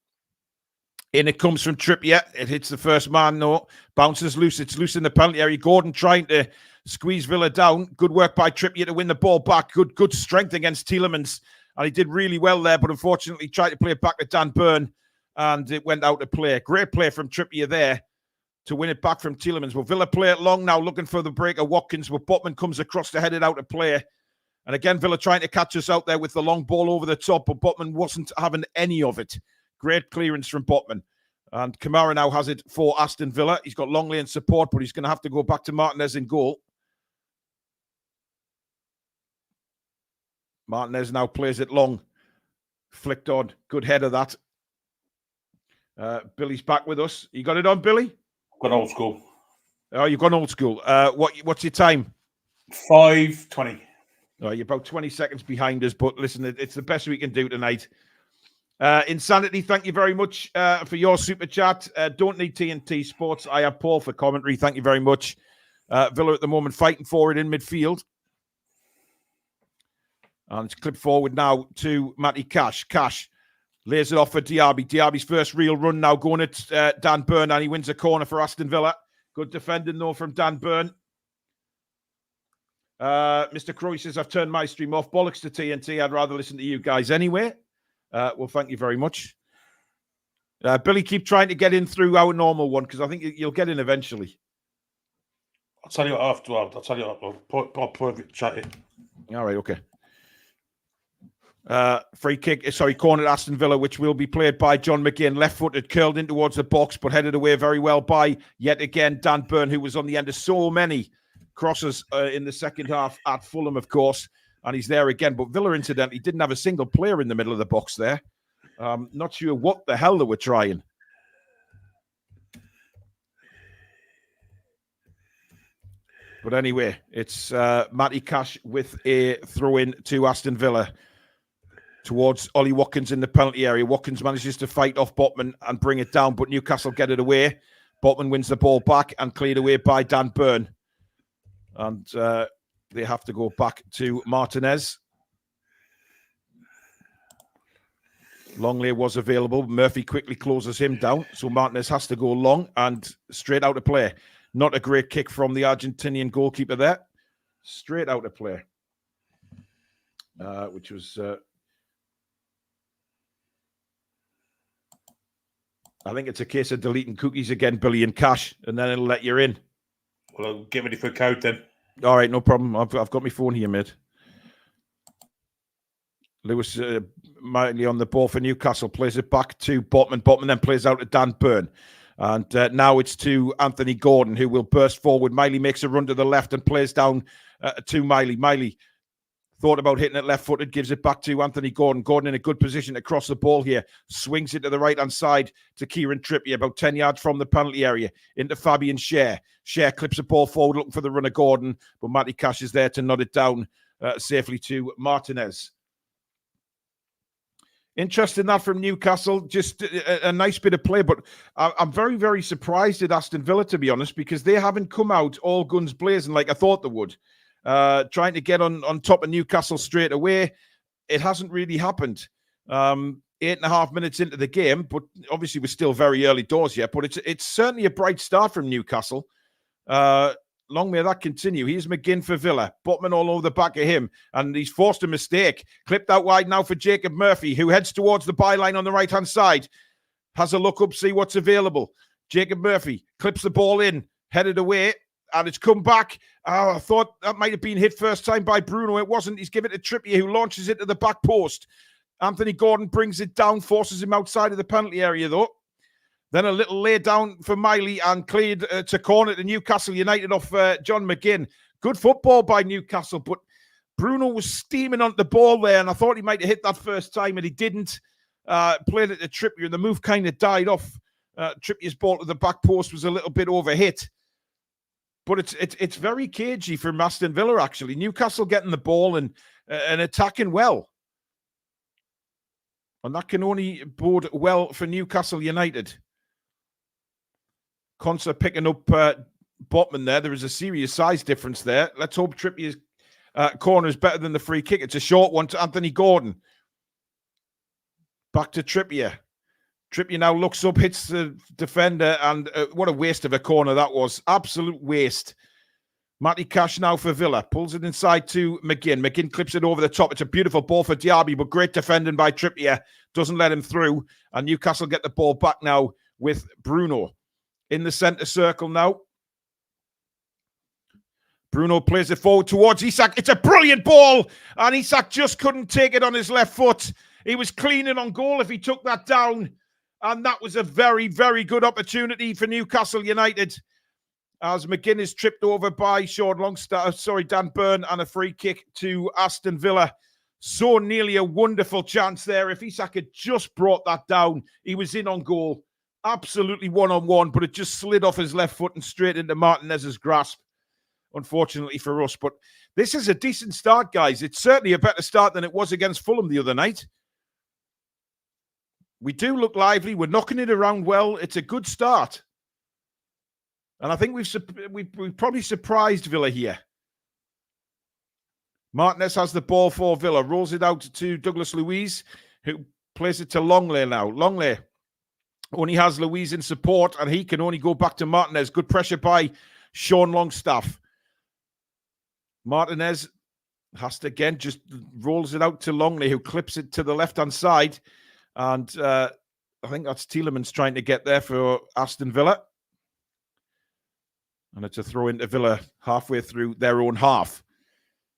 In it comes from Trippier. It hits the first man. No, bounces loose. It's loose in the penalty area. Gordon trying to squeeze Villa down. Good work by Trippier to win the ball back. Good strength against Tielemans. And he did really well there, but unfortunately tried to play it back to Dan Burn. And it went out of play. Great play from Trippier there to win it back from Tielemans. Well, Villa play it long now, looking for the break of Watkins, but Botman comes across to head it out of play. And again, Villa trying to catch us out there with the long ball over the top, but Botman wasn't having any of it. Great clearance from Botman. And Kamara now has it for Aston Villa. He's got Longley in support, but he's going to have to go back to Martinez in goal. Martinez now plays it long. Flicked on. Good header, that. Billy's back with us. You got it on, Billy? Got old school. Oh, you've gone old school. What's your time? 5:20. Oh, you're about 20 seconds behind us, but listen, it's the best we can do tonight. Insanity, thank you very much for your super chat. Don't need TNT Sports. I have Paul for commentary. Thank you very much. Villa at the moment fighting for it in midfield. And it's clipped forward now to Matty Cash. Cash lays it off for Diaby. Diaby's first real run now going at Dan Burn, and he wins a corner for Aston Villa. Good defending, though, from Dan Burn. Mr. Croy says, I've turned my stream off. Bollocks to TNT. I'd rather listen to you guys anyway. Well, thank you very much. Billy, keep trying to get in through our normal one, because I think you'll get in eventually. I'll tell you what after. I'll tell you what. I'll put it chat it. All right, okay. Free kick, corner at Aston Villa, which will be played by John McGinn. Left-footed, curled in towards the box, but headed away very well by, yet again, Dan Burn, who was on the end of so many crosses in the second half at Fulham, of course. And he's there again. But Villa, incidentally, didn't have a single player in the middle of the box there. Not sure what the hell they were trying. But anyway, it's Matty Cash with a throw-in to Aston Villa towards Ollie Watkins in the penalty area. Watkins manages to fight off Botman and bring it down, but Newcastle get it away. Botman wins the ball back and cleared away by Dan Burn. And they have to go back to Martinez. Longley was available. Murphy quickly closes him down. So Martinez has to go long and straight out of play. Not a great kick from the Argentinian goalkeeper there. Straight out of play. Which was... I think it's a case of deleting cookies again, Billy and Cash, and then it'll let you in. Well, I'll get ready for a code then. All right, no problem. I've got my phone here, mate. Lewis mightily on the ball for Newcastle, plays it back to Botman. Botman then plays out to Dan Burn. And now it's to Anthony Gordon, who will burst forward. Miley makes a run to the left and plays down to Miley. Miley thought about hitting it left-footed, gives it back to Anthony Gordon. Gordon in a good position to cross the ball here. Swings it to the right-hand side to Kieran Trippier, about 10 yards from the penalty area, into Fabian Schär. Schär clips the ball forward, looking for the runner Gordon, but Matty Cash is there to nod it down safely to Martinez. Interesting that from Newcastle. Just a nice bit of play, but I'm very, very surprised at Aston Villa, to be honest, because they haven't come out all guns blazing like I thought they would. Trying to get on top of Newcastle straight away. It hasn't really happened. 8.5 minutes into the game, but obviously we're still very early doors yet, but it's certainly a bright start from Newcastle. Long may that continue. Here's McGinn for Villa. Botman all over the back of him, and he's forced a mistake. Clipped out wide now for Jacob Murphy, who heads towards the byline on the right-hand side. Has a look up, see what's available. Jacob Murphy clips the ball in, headed away, and it's come back. Oh, I thought that might have been hit first time by Bruno. It wasn't. He's given it to Trippier, who launches it to the back post. Anthony Gordon brings it down, forces him outside of the penalty area, though. Then a little lay down for Miley and cleared to corner to Newcastle United off John McGinn. Good football by Newcastle, but Bruno was steaming on the ball there, and I thought he might have hit that first time, and he didn't. Played it to Trippier, and the move kind of died off. Trippier's ball to the back post was a little bit overhit. But it's very cagey from Aston Villa, actually. Newcastle getting the ball and attacking well. And that can only bode well for Newcastle United. Conser picking up Botman there. There is a serious size difference there. Let's hope Trippier's corner is better than the free kick. It's a short one to Anthony Gordon. Back to Trippier. Trippier now looks up, hits the defender, and what a waste of a corner that was. Absolute waste. Matty Cash now for Villa. Pulls it inside to McGinn. McGinn clips it over the top. It's a beautiful ball for Diaby, but great defending by Trippier. Doesn't let him through. And Newcastle get the ball back now with Bruno. In the centre circle now. Bruno plays it forward towards Isak. It's a brilliant ball. And Isak just couldn't take it on his left foot. He was cleaning on goal if he took that down. And that was a very, very good opportunity for Newcastle United. As McGinn is tripped over by Dan Burn, and a free kick to Aston Villa. So nearly a wonderful chance there. If Isak had just brought that down, he was in on goal. Absolutely one-on-one, but it just slid off his left foot and straight into Martinez's grasp, unfortunately for us. But this is a decent start, guys. It's certainly a better start than it was against Fulham the other night. We do look lively. We're knocking it around well. It's a good start. And I think we've probably surprised Villa here. Martinez has the ball for Villa. Rolls it out to Douglas Luiz, who plays it to Longley now. Longley only has Luiz in support, and he can only go back to Martinez. Good pressure by Sean Longstaff. Martinez has to, again, just rolls it out to Longley, who clips it to the left-hand side. And I think that's Tielemans trying to get there for Aston Villa. And it's a throw into Villa halfway through their own half.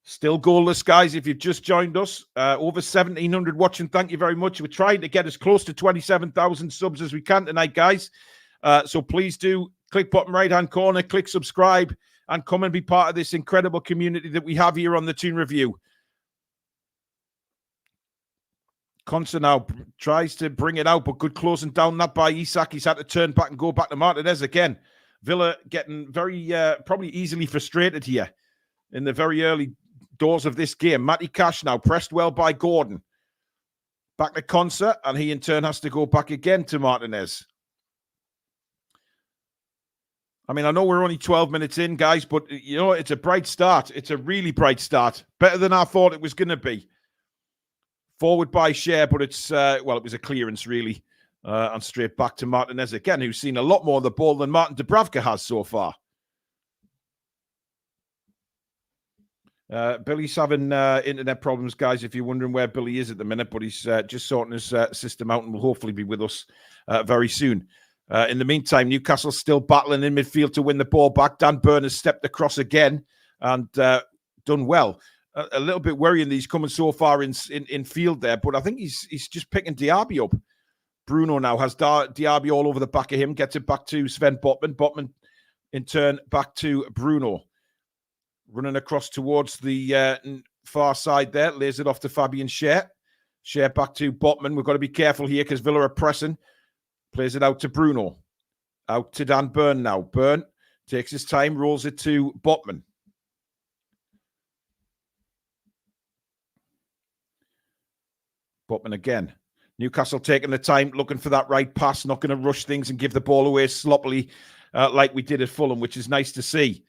Still goalless, guys, if you've just joined us. Over 1,700 watching. Thank you very much. We're trying to get as close to 27,000 subs as we can tonight, guys. So please do click bottom right-hand corner, click subscribe, and come and be part of this incredible community that we have here on the Toon Review. Conser now tries to bring it out, but good closing down that by Isak. He's had to turn back and go back to Martinez again. Villa getting very, probably easily frustrated here in the very early doors of this game. Matty Cash now pressed well by Gordon. Back to Conser, and he in turn has to go back again to Martinez. I mean, I know we're only 12 minutes in, guys, but, you know, it's a bright start. It's a really bright start. Better than I thought it was going to be. Forward by Share, but it's, well, it was a clearance, really. And straight back to Martinez again, who's seen a lot more of the ball than Martin Dubravka has so far. Billy's having internet problems, guys, if you're wondering where Billy is at the minute, but he's just sorting his system out and will hopefully be with us very soon. In the meantime, Newcastle's still battling in midfield to win the ball back. Dan Burn has stepped across again and done well. A little bit worrying that he's coming so far in field there, but I think he's just picking Diaby up. Bruno now has Diaby all over the back of him, gets it back to Sven Botman. Botman, in turn, back to Bruno. Running across towards the far side there, lays it off to Fabian Schär. Schär back to Botman. We've got to be careful here because Villa are pressing. Plays it out to Bruno. Out to Dan Burn now. Burn takes his time, rolls it to Botman. Botman again. Newcastle taking the time, looking for that right pass, not going to rush things and give the ball away sloppily like we did at Fulham, which is nice to see.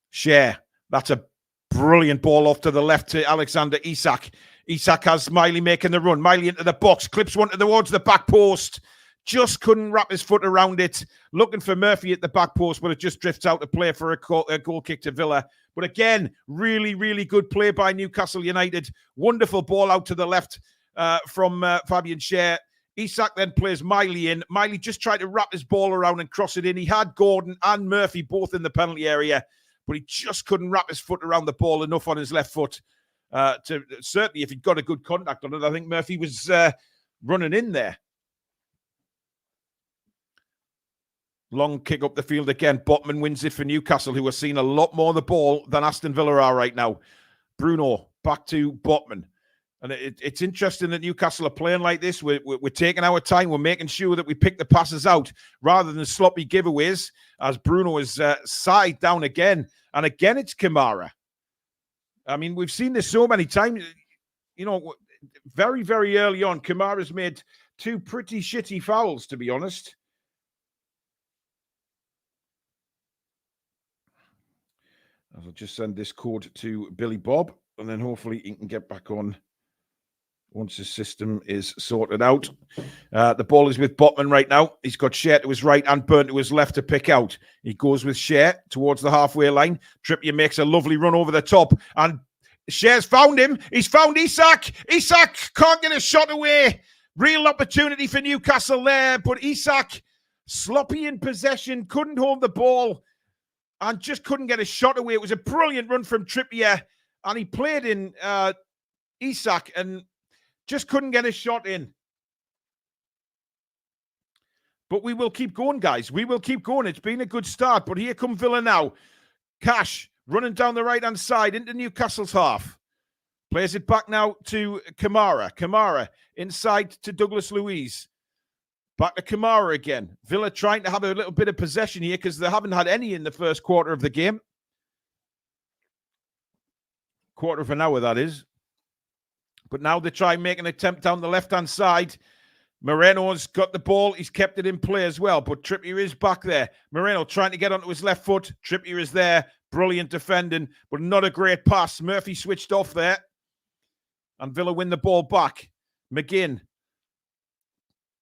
Share. That's a brilliant ball off to the left to Alexander Isak. Isak has Miley making the run. Miley into the box, clips one towards the back post. Just couldn't wrap his foot around it. Looking for Murphy at the back post, but it just drifts out to play for a goal kick to Villa. But again, really, really good play by Newcastle United. Wonderful ball out to the left from Fabian Schär. Isak then plays Miley in. Miley just tried to wrap his ball around and cross it in. He had Gordon and Murphy both in the penalty area, but he just couldn't wrap his foot around the ball enough on his left foot. To certainly, if he'd got a good contact on it, I think Murphy was running in there. Long kick up the field again. Botman wins it for Newcastle, who are seeing a lot more of the ball than Aston Villa are right now. Bruno back to Botman. And it's interesting that Newcastle are playing like this. We're taking our time. We're making sure that we pick the passes out rather than sloppy giveaways, as Bruno is side down again. And again, it's Kamara. I mean, we've seen this so many times. You know, very, very early on, Kamara's made two pretty shitty fouls, to be honest. I'll just send this code to Billy Bob, and then hopefully he can get back on once his system is sorted out. The ball is with Botman right now. He's got Schär to his right and Burn to his left to pick out. He goes with Schär towards the halfway line. Trippier makes a lovely run over the top, and Schär's found him. He's found Isak. Isak can't get a shot away. Real opportunity for Newcastle there, but Isak, sloppy in possession, couldn't hold the ball and just couldn't get a shot away. It was a brilliant run from Trippier, and he played in Isak and just couldn't get a shot in. But we will keep going, guys. We will keep going. It's been a good start, but here come Villa now. Cash running down the right-hand side into Newcastle's half. Plays it back now to Kamara. Kamara inside to Douglas Luiz. Back to Kamara again. Villa trying to have a little bit of possession here because they haven't had any in the first quarter of the game. Quarter of an hour, that is. But now they try and make an attempt down the left-hand side. Moreno's got the ball. He's kept it in play as well, but Trippier is back there. Moreno trying to get onto his left foot. Trippier is there. Brilliant defending, but not a great pass. Murphy switched off there. And Villa win the ball back. McGinn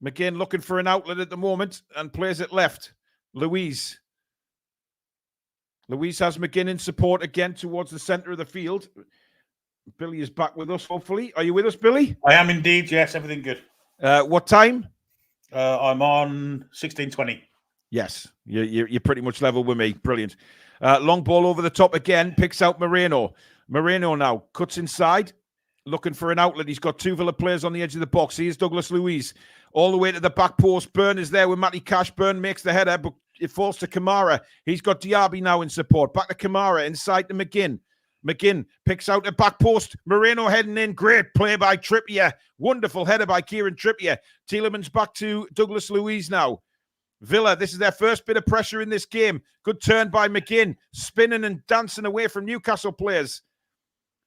looking for an outlet at the moment and plays it left. Louise has McGinn in support again towards the centre of the field. Billy is back with us, hopefully. Are you with us, Billy? I am indeed, yes. Everything good. What time? I'm on 16:20. Yes, you're pretty much level with me. Brilliant. Long ball over the top again. Picks out Moreno. Moreno now cuts inside, looking for an outlet. He's got 2 Villa players on the edge of the box. Here's Douglas Luiz. All the way to the back post. Byrne is there with Matty Cash. Byrne makes the header, but it falls to Kamara. He's got Diaby now in support. Back to Kamara, inside to McGinn. McGinn picks out the back post. Moreno heading in. Great play by Trippier. Wonderful header by Kieran Trippier. Tielemans back to Douglas Luiz now. Villa, this is their first bit of pressure in this game. Good turn by McGinn. Spinning and dancing away from Newcastle players.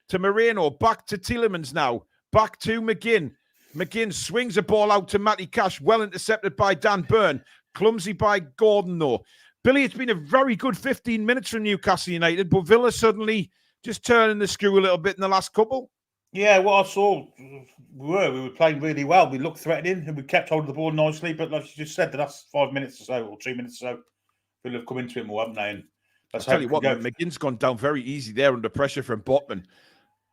To Moreno. Back to Tielemans now. Back to McGinn. McGinn swings a ball out to Matty Cash. Well intercepted by Dan Byrne. Clumsy by Gordon, though. Billy, it's been a very good 15 minutes from Newcastle United, but Villa suddenly just turning the screw a little bit in the last couple. Yeah, what I saw, we were playing really well. We looked threatening and we kept hold of the ball nicely. But like you just said, the last 5 minutes or so, or 2 minutes or so, Villa have come into it more, haven't they? And I'll tell you what, McGinn's gone down very easy there under pressure from Botman.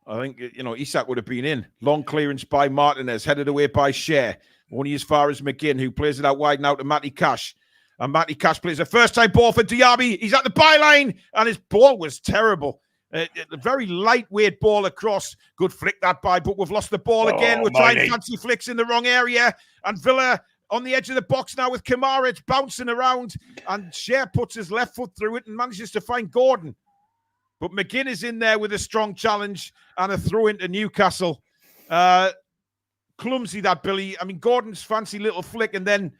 I think, Isak would have been in. Long clearance by Martinez, headed away by Shea. Only as far as McGinn, who plays it out wide now to Matty Cash. And Matty Cash plays a first-time ball for Diaby. He's at the byline, and his ball was terrible. A very lightweight ball across. Good flick that by, but we've lost the ball again. We're trying fancy flicks in the wrong area. And Villa on the edge of the box now with Kamara. It's bouncing around. And Shea puts his left foot through it and manages to find Gordon. But McGinn is in there with a strong challenge and a throw into Newcastle. Clumsy that, Billy. I mean, Gordon's fancy little flick and then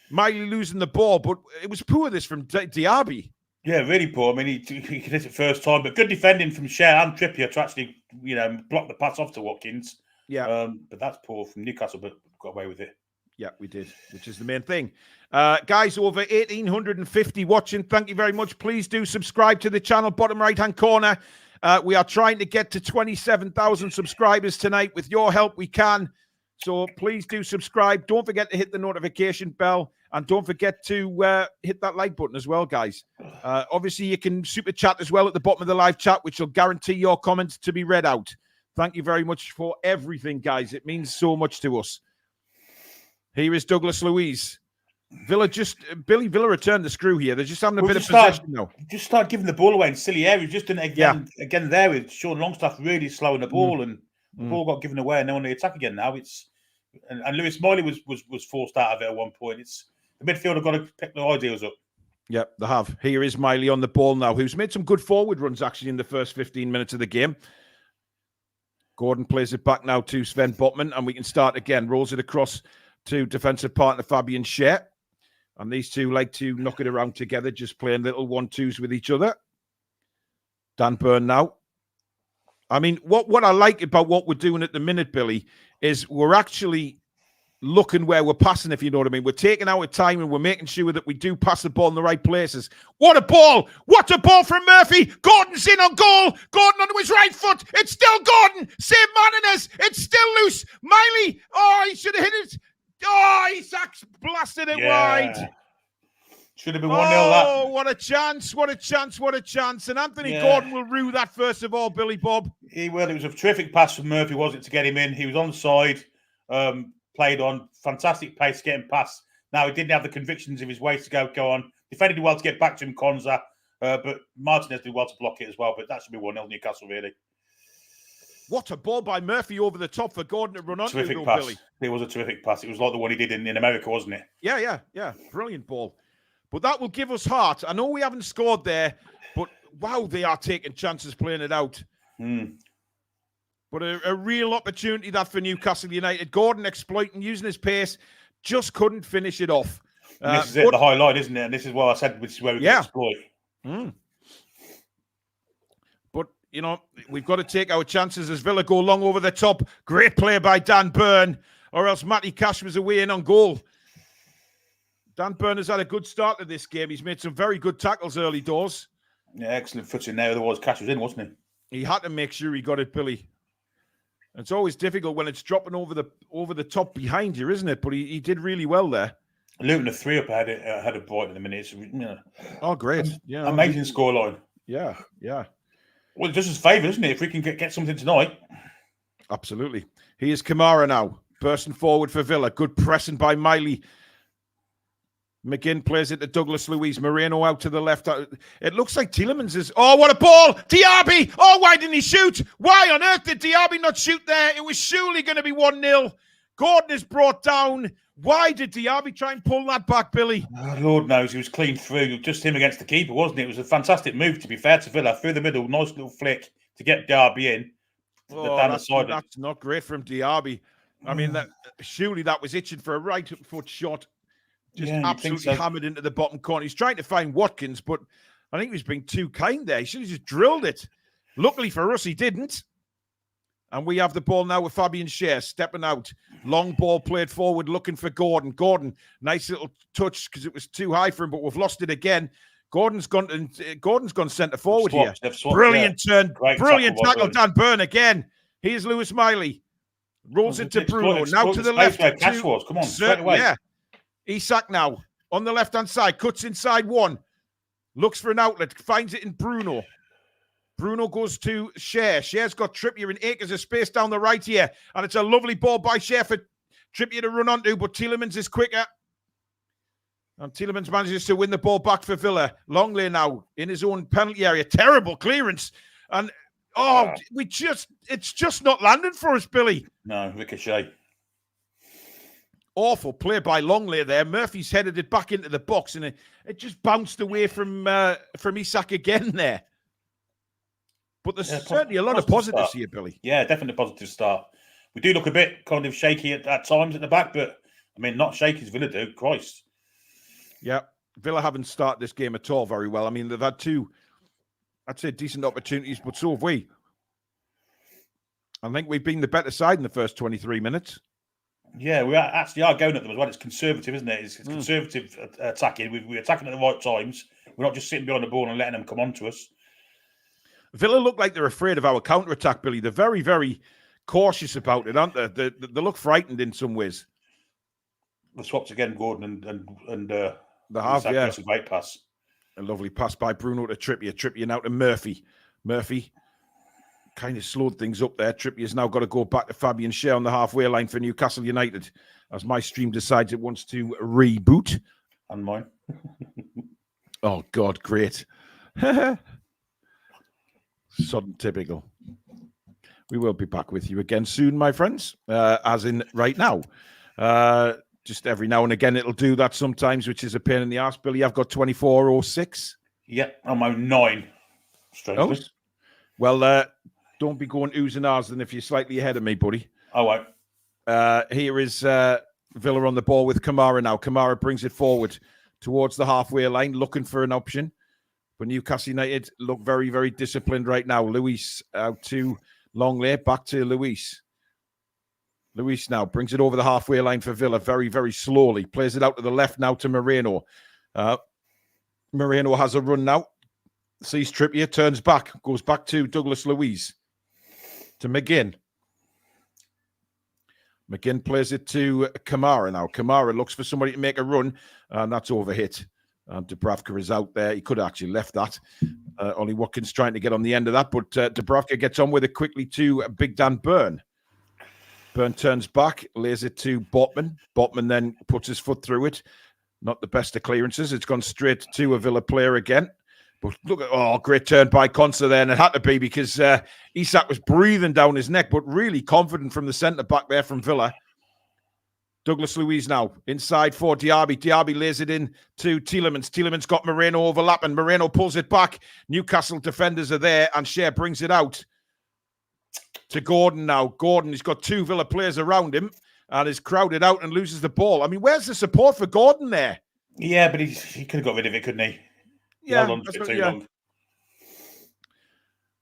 Miley losing the ball. But it was poor, this from Diaby. Yeah, really poor. I mean, he hit it first time, but good defending from Shea and Trippier to actually, block the pass off to Watkins. Yeah. But that's poor from Newcastle, but got away with it. Yeah, we did, which is the main thing. Guys, over 1,850 watching. Thank you very much. Please do subscribe to the channel, bottom right-hand corner. We are trying to get to 27,000 subscribers tonight. With your help, we can. So please do subscribe. Don't forget to hit the notification bell. And don't forget to hit that like button as well, guys. Obviously, you can super chat as well at the bottom of the live chat, which will guarantee your comments to be read out. Thank you very much for everything, guys. It means so much to us. Here is Douglas Luiz. Villa returned the screw here. They're just having a bit of possession now. Just start giving the ball away in silly areas. Just done it again there with Sean Longstaff really slowing the ball and the ball got given away and they're on the attack again now. And Lewis Miley was forced out of it at one point. The midfield have got to pick the ideas up. Yep, they have. Here is Miley on the ball now, who's made some good forward runs actually in the first 15 minutes of the game. Gordon plays it back now to Sven Botman, and we can start again. Rolls it across to defensive partner Fabian Schär. And these two like to knock it around together, just playing little 1-2s with each other. Dan Byrne now. I mean, what I like about what we're doing at the minute, Billy, is we're actually looking where we're passing, if you know what I mean. We're taking our time and we're making sure that we do pass the ball in the right places. What a ball! What a ball from Murphy! Gordon's in on goal! Gordon onto his right foot! It's still Gordon! Save Martinez! It's still loose! Miley! Oh, he should have hit it! Oh, Isak's blasted it wide! Should have been 1-0 that. Oh, what a chance, what a chance, what a chance. And Anthony Gordon will rue that first of all, Billy Bob. He will. It was a terrific pass from Murphy, wasn't it, to get him in. He was on the side, played on, fantastic pace getting past. Now, he didn't have the convictions of his way to go on. Defended well to get back to him, Konza. But Martinez did well to block it as well. But that should be 1-0 Newcastle, really. What a ball by Murphy over the top for Gordon to run onto. Terrific pass. Billy. It was a terrific pass. It was like the one he did in America, wasn't it? Yeah. Brilliant ball. But that will give us heart. I know we haven't scored there, but wow, they are taking chances playing it out. But a real opportunity that for Newcastle United. Gordon exploiting, using his pace, just couldn't finish it off. This is the highlight, isn't it? And this is what I said, this is where we can exploit. But, we've got to take our chances as Villa go long over the top. Great play by Dan Byrne. or else Matty Cash was away in on goal. Dan Burn has had a good start to this game. He's made some very good tackles early doors. Yeah, excellent footing there. Otherwise, Cash was in, wasn't he? He had to make sure he got it, Billy. It's always difficult when it's dropping over the top behind you, isn't it? But he did really well there. Luton the 3 up had a Brighton in the minutes. Oh, great! Yeah, amazing scoreline. Yeah. Well, it does us a favour, isn't it? If we can get something tonight. Absolutely. He is Kamara now, bursting forward for Villa. Good pressing by Miley. McGinn plays it to Douglas Luiz. Moreno out to the left. It looks like Tielemans is... Oh, what a ball! Diaby! Oh, why didn't he shoot? Why on earth did Diaby not shoot there? It was surely going to be 1-0. Gordon is brought down. Why did Diaby try and pull that back, Billy? Oh, Lord knows, he was clean through. Just him against the keeper, wasn't it? It was a fantastic move, to be fair to Villa. Through the middle, nice little flick to get Diaby in. Down the side. That's not great from Diaby. I mean, surely that was itching for a right foot shot. Just absolutely hammered into the bottom corner. He's trying to find Watkins, but I think he was being too kind there. He should have just drilled it. Luckily for us, he didn't. And we have the ball now with Fabian Schär stepping out. Long ball played forward, looking for Gordon. Gordon, nice little touch because it was too high for him, but we've lost it again. Gordon's gone centre forward here. Brilliant turn. Brilliant tackle. Dan Burn again. Here's Lewis Miley. Rolls it to Bruno. Now to the left. Cash was. Come on, straight away. Yeah. Isak now on the left-hand side. Cuts inside one. Looks for an outlet. Finds it in Bruno. Bruno goes to Schär. Schär's got Trippier in acres of space down the right here. And it's a lovely ball by Schär for Trippier to run onto, but Tielemans is quicker. And Tielemans manages to win the ball back for Villa. Longley now in his own penalty area. Terrible clearance. And, it's just not landing for us, Billy. No, ricochet. Awful play by Longley there. Murphy's headed it back into the box, and it just bounced away from Isak again there. But there's certainly a lot of positives here, Billy. Yeah, definitely a positive start. We do look a bit kind of shaky at times at the back, but, I mean, not shaky as Villa do. Christ. Yeah, Villa haven't started this game at all very well. I mean, they've had two, I'd say, decent opportunities, but so have we. I think we've been the better side in the first 23 minutes. Yeah, we actually are going at them as well. It's conservative, isn't it? It's conservative attacking. We're attacking at the right times. We're not just sitting behind the ball and letting them come on to us. Villa look like they're afraid of our counter-attack, Billy. They're very, very cautious about it, aren't they? They look frightened in some ways. The swaps again, Gordon and the half, yeah. That's a great pass. A lovely pass by Bruno to Trippier. Trippier now to Murphy. Murphy kind of slowed things up there. Trippier's now got to go back to Fabian Schär on the halfway line for Newcastle United as my stream decides it wants to reboot. And mine. Oh, God, great. Sudden typical. We will be back with you again soon, my friends, as in right now. Just every now and again it'll do that sometimes, which is a pain in the arse. Billy, I've got 24:06. Yeah, I'm on 9. Strangely. Oh. Well, don't be going oohs and ahs then if you're slightly ahead of me, buddy. I won't. Here is Villa on the ball with Kamara now. Kamara brings it forward towards the halfway line, looking for an option. But Newcastle United look very, very disciplined right now. Luis out to Longley, back to Luis. Luis now brings it over the halfway line for Villa very, very slowly. Plays it out to the left now to Moreno. Moreno has a run now. Sees Trippier, turns back, goes back to Douglas Luiz. To McGinn. McGinn plays it to Kamara now. Kamara looks for somebody to make a run, and that's overhit. Dubravka is out there. He could have actually left that. Only Watkins trying to get on the end of that, but Dubravka gets on with it quickly to Big Dan Burn. Burn turns back, lays it to Botman. Botman then puts his foot through it. Not the best of clearances. It's gone straight to a Villa player again. But look at, great turn by Conser there, and it had to be because Isak was breathing down his neck, but really confident from the centre-back there from Villa. Douglas Luiz now, inside for Diaby. Diaby lays it in to Tielemans. Tielemans got Moreno overlapping. Moreno pulls it back. Newcastle defenders are there, and Schär brings it out to Gordon now. Gordon, he's got 2 Villa players around him, and is crowded out and loses the ball. I mean, where's the support for Gordon there? Yeah, but he could have got rid of it, couldn't he? Yeah, long.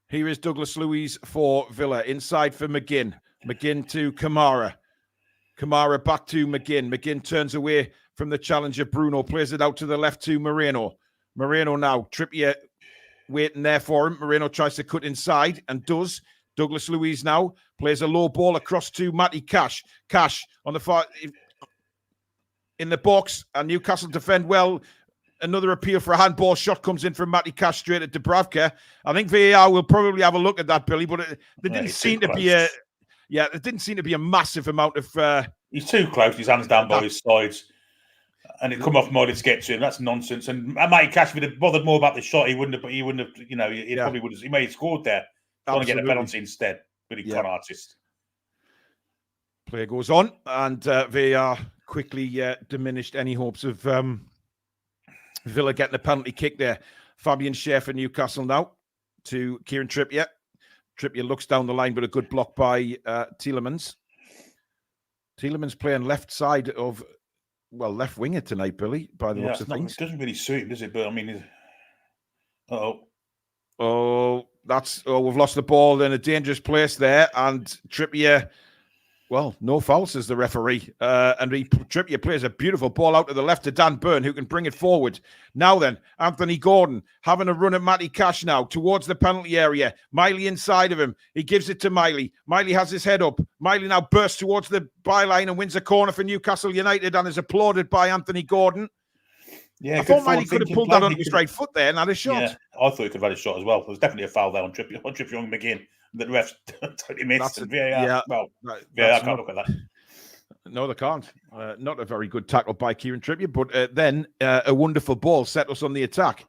Here is Douglas Luiz for Villa. Inside for McGinn. McGinn to Kamara. Kamara back to McGinn. McGinn turns away from the challenger. Bruno plays it out to the left to Moreno. Moreno now. Trippier waiting there for him. Moreno tries to cut inside and does. Douglas Luiz now plays a low ball across to Matty Cash. Cash on the far in the box, and Newcastle defend well. Another appeal for a handball shot comes in from Matty Cash straight at Dubravka. I think VAR will probably have a look at that, Billy, but there didn't seem to be a there didn't seem to be a massive amount of. He's too close. His hands down by his sides, and it come off Molly to get to him. That's nonsense. And Matty Cash would have bothered more about the shot. He wouldn't have. You know, he probably would have. He may have scored there. Trying to get a penalty instead. But he's con artist. Play goes on, and VAR quickly diminished any hopes of Villa getting a penalty kick there. Fabian Schär for Newcastle now to Kieran Trippier. Trippier looks down the line, but a good block by Tielemans. Tielemans playing left side of, left winger tonight, Billy, by the looks of things. It doesn't really suit him, does it? But I mean, we've lost the ball in a dangerous place there, and Trippier, no foul, says the referee. And Trippier plays a beautiful ball out to the left to Dan Burn, who can bring it forward. Now then, Anthony Gordon having a run at Matty Cash now towards the penalty area. Miley inside of him. He gives it to Miley. Miley has his head up. Miley now bursts towards the byline and wins a corner for Newcastle United and is applauded by Anthony Gordon. Yeah, I thought Miley could have pulled that on his right foot there and had a shot. Yeah, I thought he could have had a shot as well. There was definitely a foul there on Trippier and McGinn that the refs totally missed. VAR, VAR can't look at that. No, they can't. Not a very good tackle by Kieran Trippier, but then a wonderful ball set us on the attack.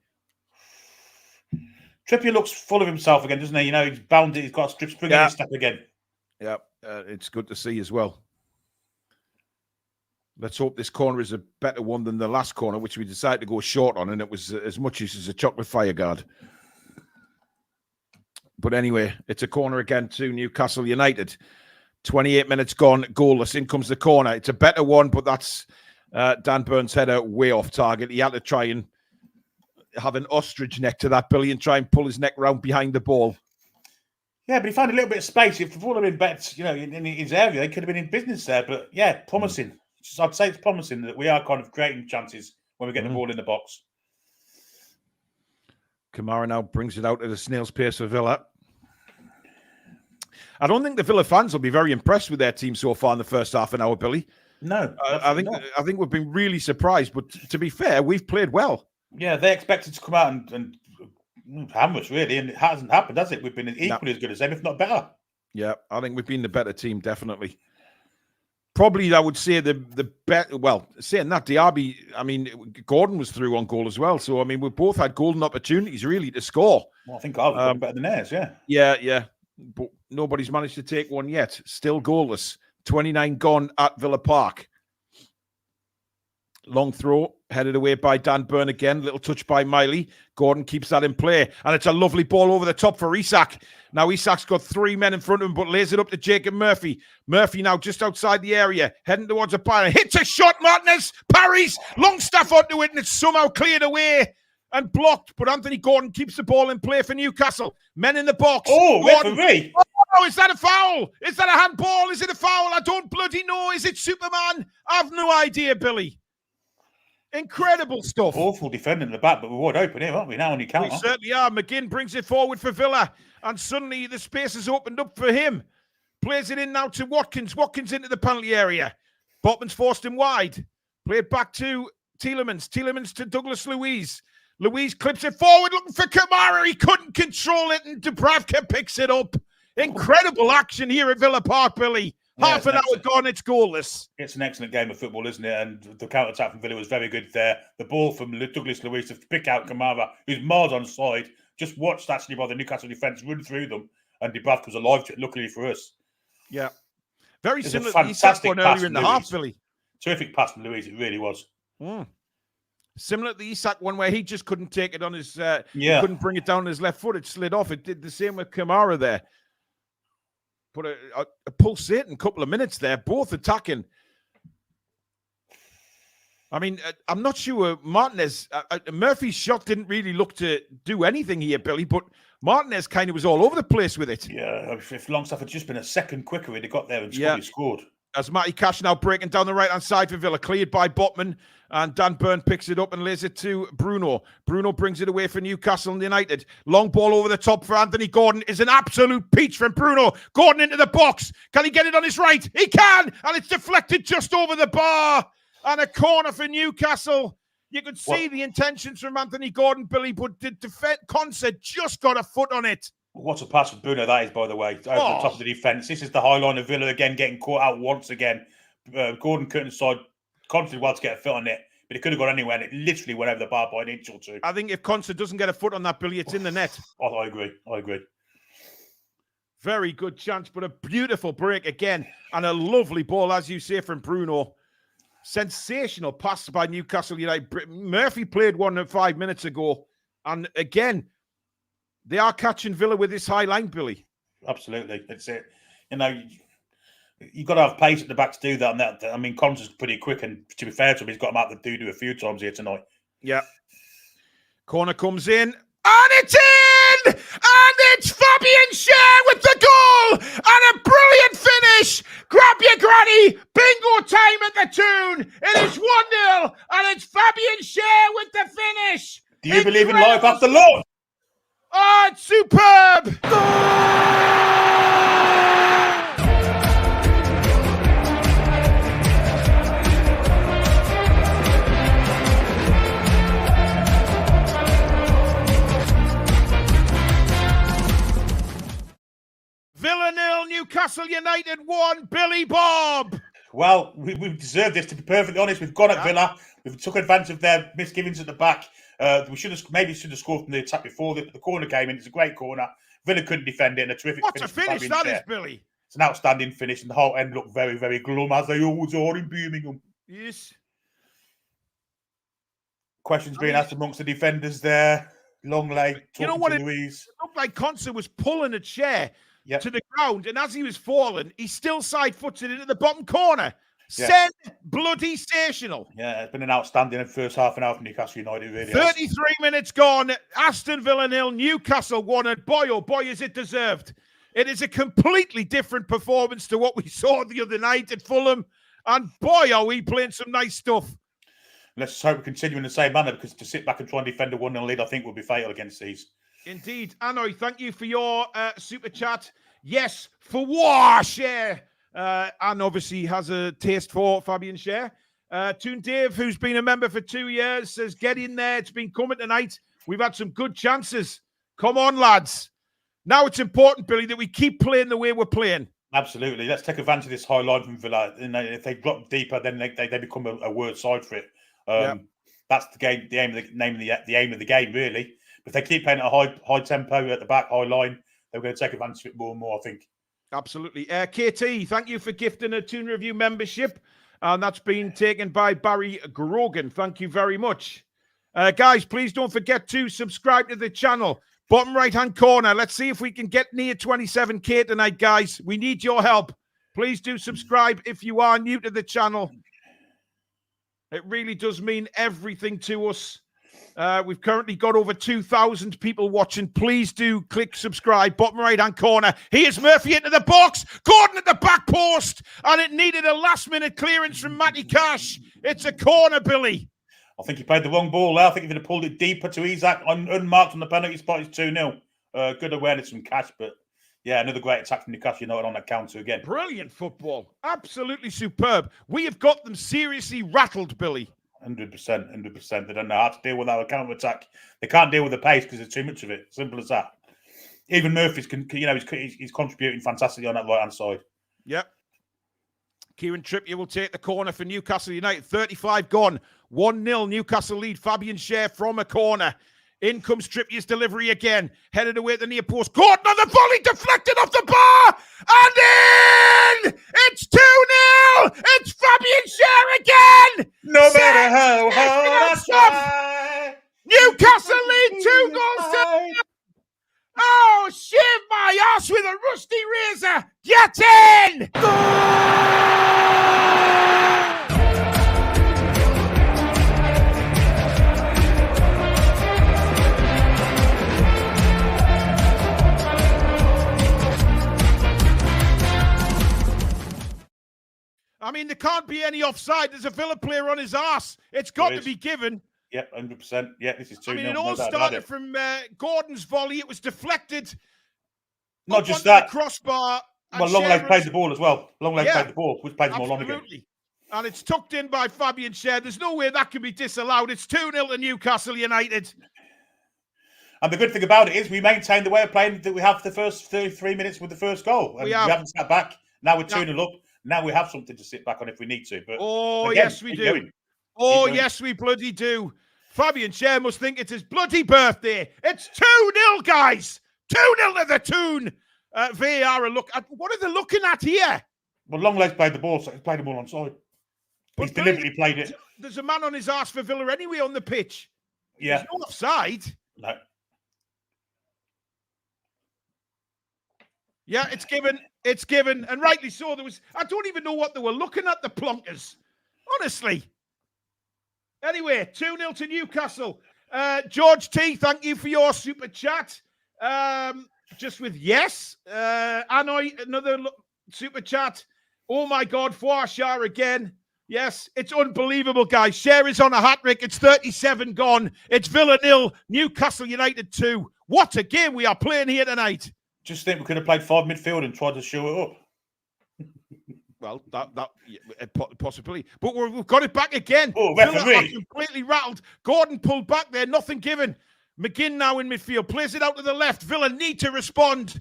Trippier looks full of himself again, doesn't he? You know, he's bounded, he's got a strip spring in his step again. Yeah, it's good to see as well. Let's hope this corner is a better one than the last corner, which we decided to go short on, and it was as much use as a chocolate fire guard. But anyway, it's a corner again to Newcastle United. 28 minutes gone, goalless. In comes the corner. It's a better one, but that's Dan Burns' header way off target. He had to try and have an ostrich neck to that, Billy, and try and pull his neck round behind the ball. Yeah, but he found a little bit of space. If the ball had been better, in his area, they could have been in business there. But yeah, promising. I'd say it's promising that we are kind of creating chances when we get the ball in the box. Kamara now brings it out at a snail's pace for Villa. I don't think the Villa fans will be very impressed with their team so far in the first half an hour, Billy. No, I think we've been really surprised. But to be fair, we've played well. Yeah, they expected to come out and hammer really, and it hasn't happened, has it? We've been equally as good as them, if not better. Yeah, I think we've been the better team, definitely. Probably, I would say the bet. Well, saying that, Diaby, I mean, Gordon was through on goal as well. So I mean, we both had golden opportunities really to score. Well, I think I was better than theirs. Yeah. Yeah. But nobody's managed to take one yet. Still goalless. 29 gone at Villa Park. Long throw, headed away by Dan Burn again. Little touch by Miley. Gordon keeps that in play. And it's a lovely ball over the top for Isak. Now Isak's got three men in front of him, but lays it up to Jacob Murphy. Murphy now just outside the area, heading towards a byline. Hits a shot, Martinez. Parries. Longstaff onto it, and it's somehow cleared away and blocked. But Anthony Gordon keeps the ball in play for Newcastle. Men in the box. Oh, referee. Oh, is that a foul? Is that a handball? Is it a foul? I don't bloody know. Is it Superman? I've no idea, Billy. Incredible stuff. Awful defending in the back, but we're wide open here, aren't we? Now on your counter. We certainly are. McGinn brings it forward for Villa, and suddenly the space is opened up for him. Plays it in now to Watkins. Watkins into the penalty area. Botman's forced him wide. Played back to Tielemans. Tielemans to Douglas Luiz. Luiz clips it forward, looking for Kamara. He couldn't control it, and Dubravka picks it up. Incredible action here at Villa Park, Billy. Half an hour gone, it's goalless. It's an excellent game of football, isn't it? And the counter-attack from Villa was very good there. The ball from Douglas Luiz to pick out Kamara, who's miles on side, just watched actually by the Newcastle defence run through them, and Dubravka was alive to it, luckily for us. Yeah. Very It's similar a to Isak one earlier in the Luiz. half, Billy. Terrific pass from Luiz, it really was. Similar to the Isak one where he just couldn't take it on his, couldn't bring it down on his left foot. It slid off. It did the same with Kamara there. Put a pulsating couple of minutes there, both attacking. I mean, I'm not sure Martinez, Murphy's shot didn't really look to do anything here, Billy, but Martinez kind of was all over the place with it. Yeah, if Longstaff had just been a second quicker, he'd have got there and scored. As Matty Cash now breaking down the right-hand side for Villa, cleared by Botman, and Dan Burn picks it up and lays it to Bruno. Bruno brings it away for Newcastle United. Long ball over the top for Anthony Gordon is an absolute peach from Bruno. Gordon into the box. Can he get it on his right? He can, and it's deflected just over the bar. And a corner for Newcastle. You could see the intentions from Anthony Gordon, Billy, but the Concert just got a foot on it. What a pass from Bruno that is, by the way, over the top of the defence. This is the high line of Villa again, getting caught out once again. Gordon couldn't decide constantly well to get a foot on it, but it could have gone anywhere, and it literally went over the bar by an inch or two. I think if Concert doesn't get a foot on that, Billy, it's in the net. I agree. Very good chance, but a beautiful break again, and a lovely ball, as you say, from Bruno. Sensational pass by Newcastle United. Murphy played one 5 minutes ago, and again, they are catching Villa with this high line, Billy. Absolutely. It's it. You know, you've got to have pace at the back to do that. And that, I mean, Connor's pretty quick, and to be fair to him, he's got him out the doo-doo a few times here tonight. Yeah. Corner comes in, and it's in! And it's Fabian Schär with the goal! And a brilliant finish! Grab your granny! Bingo time at the Toon! It is 1-0, and it's Fabian Schär with the finish! Do you believe in life after love? Oh, it's superb! Villa 0, Newcastle United 1, Billy Bob. Well, we've deserved this, to be perfectly honest. We've gone at Villa. We've took advantage of their misgivings at the back. We should have scored from the attack before the corner came in. It's a great corner. Villa couldn't defend it, and a terrific finish. What a finish that is, Billy. It's an outstanding finish, and the whole end looked very, very glum, as they always are in Birmingham. Yes. Questions being asked amongst the defenders there. Longley, you know what? Louise. It looked like Concert was pulling a chair to the ground, and as he was falling, he still side-footed it into the bottom corner. Bloody sensational. Yeah, it's been an outstanding first half an hour for Newcastle United, really. 33 minutes gone. Aston Villa 0, Newcastle 1, and boy, oh boy, is it deserved. It is a completely different performance to what we saw the other night at Fulham, and boy, are we playing some nice stuff. Let's hope we continue in the same manner, because to sit back and try and defend a 1-0 lead, I think, will be fatal against these. Indeed. Anoy, thank you for your super chat. Yes, for Schär. And obviously has a taste for Fabian Schär. Toon Dave, who's been a member for 2 years, says, get in there. It's been coming tonight. We've had some good chances. Come on, lads. Now it's important, Billy, that we keep playing the way we're playing. Absolutely. Let's take advantage of this high line from Villa. And if they drop deeper, then they become a word side for it. That's the game, the aim of the game, really. But if they keep playing at a high tempo at the back, high line, they're going to take advantage of it more and more, I think. Absolutely. KT, thank you for gifting a Toon Review membership. And that's been taken by Barry Grogan. Thank you very much. Guys, please don't forget to subscribe to the channel. Bottom right-hand corner. Let's see if we can get near 27K tonight, guys. We need your help. Please do subscribe if you are new to the channel. It really does mean everything to us. We've currently got over 2,000 people watching. Please do click subscribe. Bottom right-hand corner. Here's Murphy into the box. Gordon at the back post. And it needed a last-minute clearance from Matty Cash. It's a corner, Billy. I think he played the wrong ball there. I think if he'd have pulled it deeper to Isak, unmarked on the penalty spot, it's 2-0. Good awareness from Cash, but yeah, another great attack from Newcastle United on that counter again. Brilliant football. Absolutely superb. We have got them seriously rattled, Billy. 100%. They don't know how to deal with our counter-attack. They can't deal with the pace because there's too much of it. Simple as that. Even Murphy's, he's contributing fantastically on that right-hand side. Yep. Kieran Trippier will take the corner for Newcastle United. 35 gone. 1-0 Newcastle lead. Fabian Schär from a corner. In comes Trippier's delivery again. Headed away at the near post. Gordon on the volley, deflected off the bar. And in! It's 2-0! It's Fabian Schär again! No matter how hard I try. Newcastle lead 2 goals to... Oh, shave my ass with a rusty razor. Get in! I mean, there can't be any offside. There's a Villa player on his arse. It's got to be given. Yep, 100%. Yeah, this is 2-0. I mean, it all started from Gordon's volley. It was deflected. Not just that. The crossbar. Well, Longlay's played the ball as well. Longlay's played the ball, which plays more long again. And it's tucked in by Fabian Schär. There's no way that can be disallowed. It's 2-0 to Newcastle United. And the good thing about it is we maintained the way of playing that we have the first 33 minutes with the first goal. And we haven't sat back. Now we're 2-0 up. Now we have something to sit back on if we need to. But again, yes, we do. Yes, we bloody do. Fabian Schär must think it's his bloody birthday. It's 2-0, guys. 2-0 to the Toon. VAR look at what are they looking at here? Well, Longlay's played the ball, so he's played the ball onside. He's deliberately played it. There's a man on his arse for Villa anyway on the pitch. Yeah. There's no offside. No. Yeah, it's given. It's given. And rightly so. I don't even know what they were looking at, the plonkers. Honestly. Anyway, 2-0 to Newcastle. George T, thank you for your super chat. Just with yes. Anoy, another super chat. Oh my God, Schär again. Yes, it's unbelievable, guys. Schär is on a hat-trick. It's 37 gone. It's Villa 0, Newcastle United 2. What a game we are playing here tonight. Just think we could have played 5 midfield and tried to show it up. Well, that possibly. But we've got it back again. Oh, referee. Completely rattled. Gordon pulled back there. Nothing given. McGinn now in midfield. Plays it out to the left. Villa need to respond.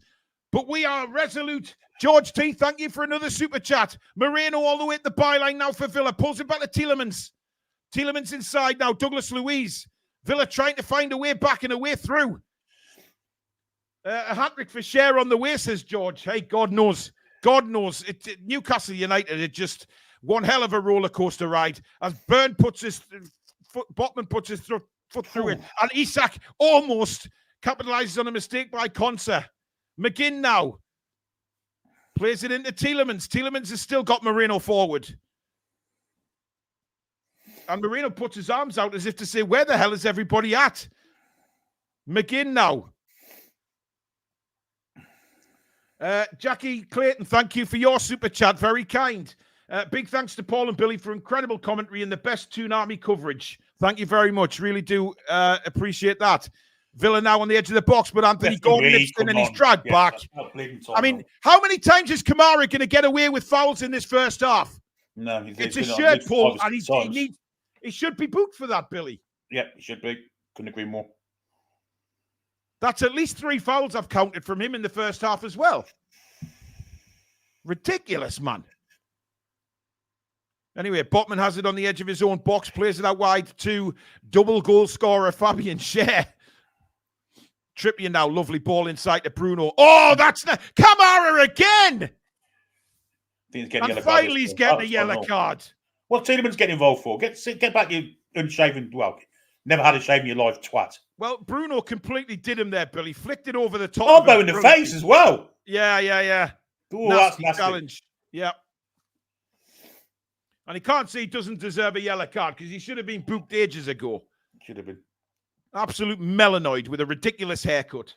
But we are resolute. George T, thank you for another super chat. Moreno all the way at the byline now for Villa. Pulls it back to Tielemans. Tielemans inside now. Douglas Luiz. Villa trying to find a way back and a way through. A hat-trick for Schär on the way, says George. Hey, God knows. God knows. Newcastle United are just one hell of a roller coaster ride. As Botman puts his foot through it. And Isak almost capitalizes on a mistake by Konsa. McGinn now plays it into Tielemans. Tielemans has still got Moreno forward. And Moreno puts his arms out as if to say, where the hell is everybody at? McGinn now. Jackie Clayton, thank you for your super chat. Very kind. Big thanks to Paul and Billy for incredible commentary and the best Toon Army coverage. Thank you very much. Really do appreciate that. Villa now on the edge of the box, but Anthony Gordon nips in and he's dragged back. I mean, how many times is Kamara going to get away with fouls in this first half? No, it's a shirt pull, and he should be booked for that, Billy. Yeah, he should be. Couldn't agree more. That's at least 3 fouls I've counted from him in the first half as well. Ridiculous, man. Anyway, Botman has it on the edge of his own box, plays it out wide to double goal scorer Fabian Schär. Trippier now, lovely ball inside to Bruno. Oh, that's Kamara again! And finally he's getting a yellow card. What Tielemans getting involved for? Get back, you unshaven, well, never had a shave in your life, twat. Well, Bruno completely did him there, Billy. Flicked it over the top. Elbow in the face as well. Yeah. Oh, that's nasty. Challenge. Yeah. And he can't say he doesn't deserve a yellow card because he should have been booked ages ago. Should have been. Absolute melanoid with a ridiculous haircut.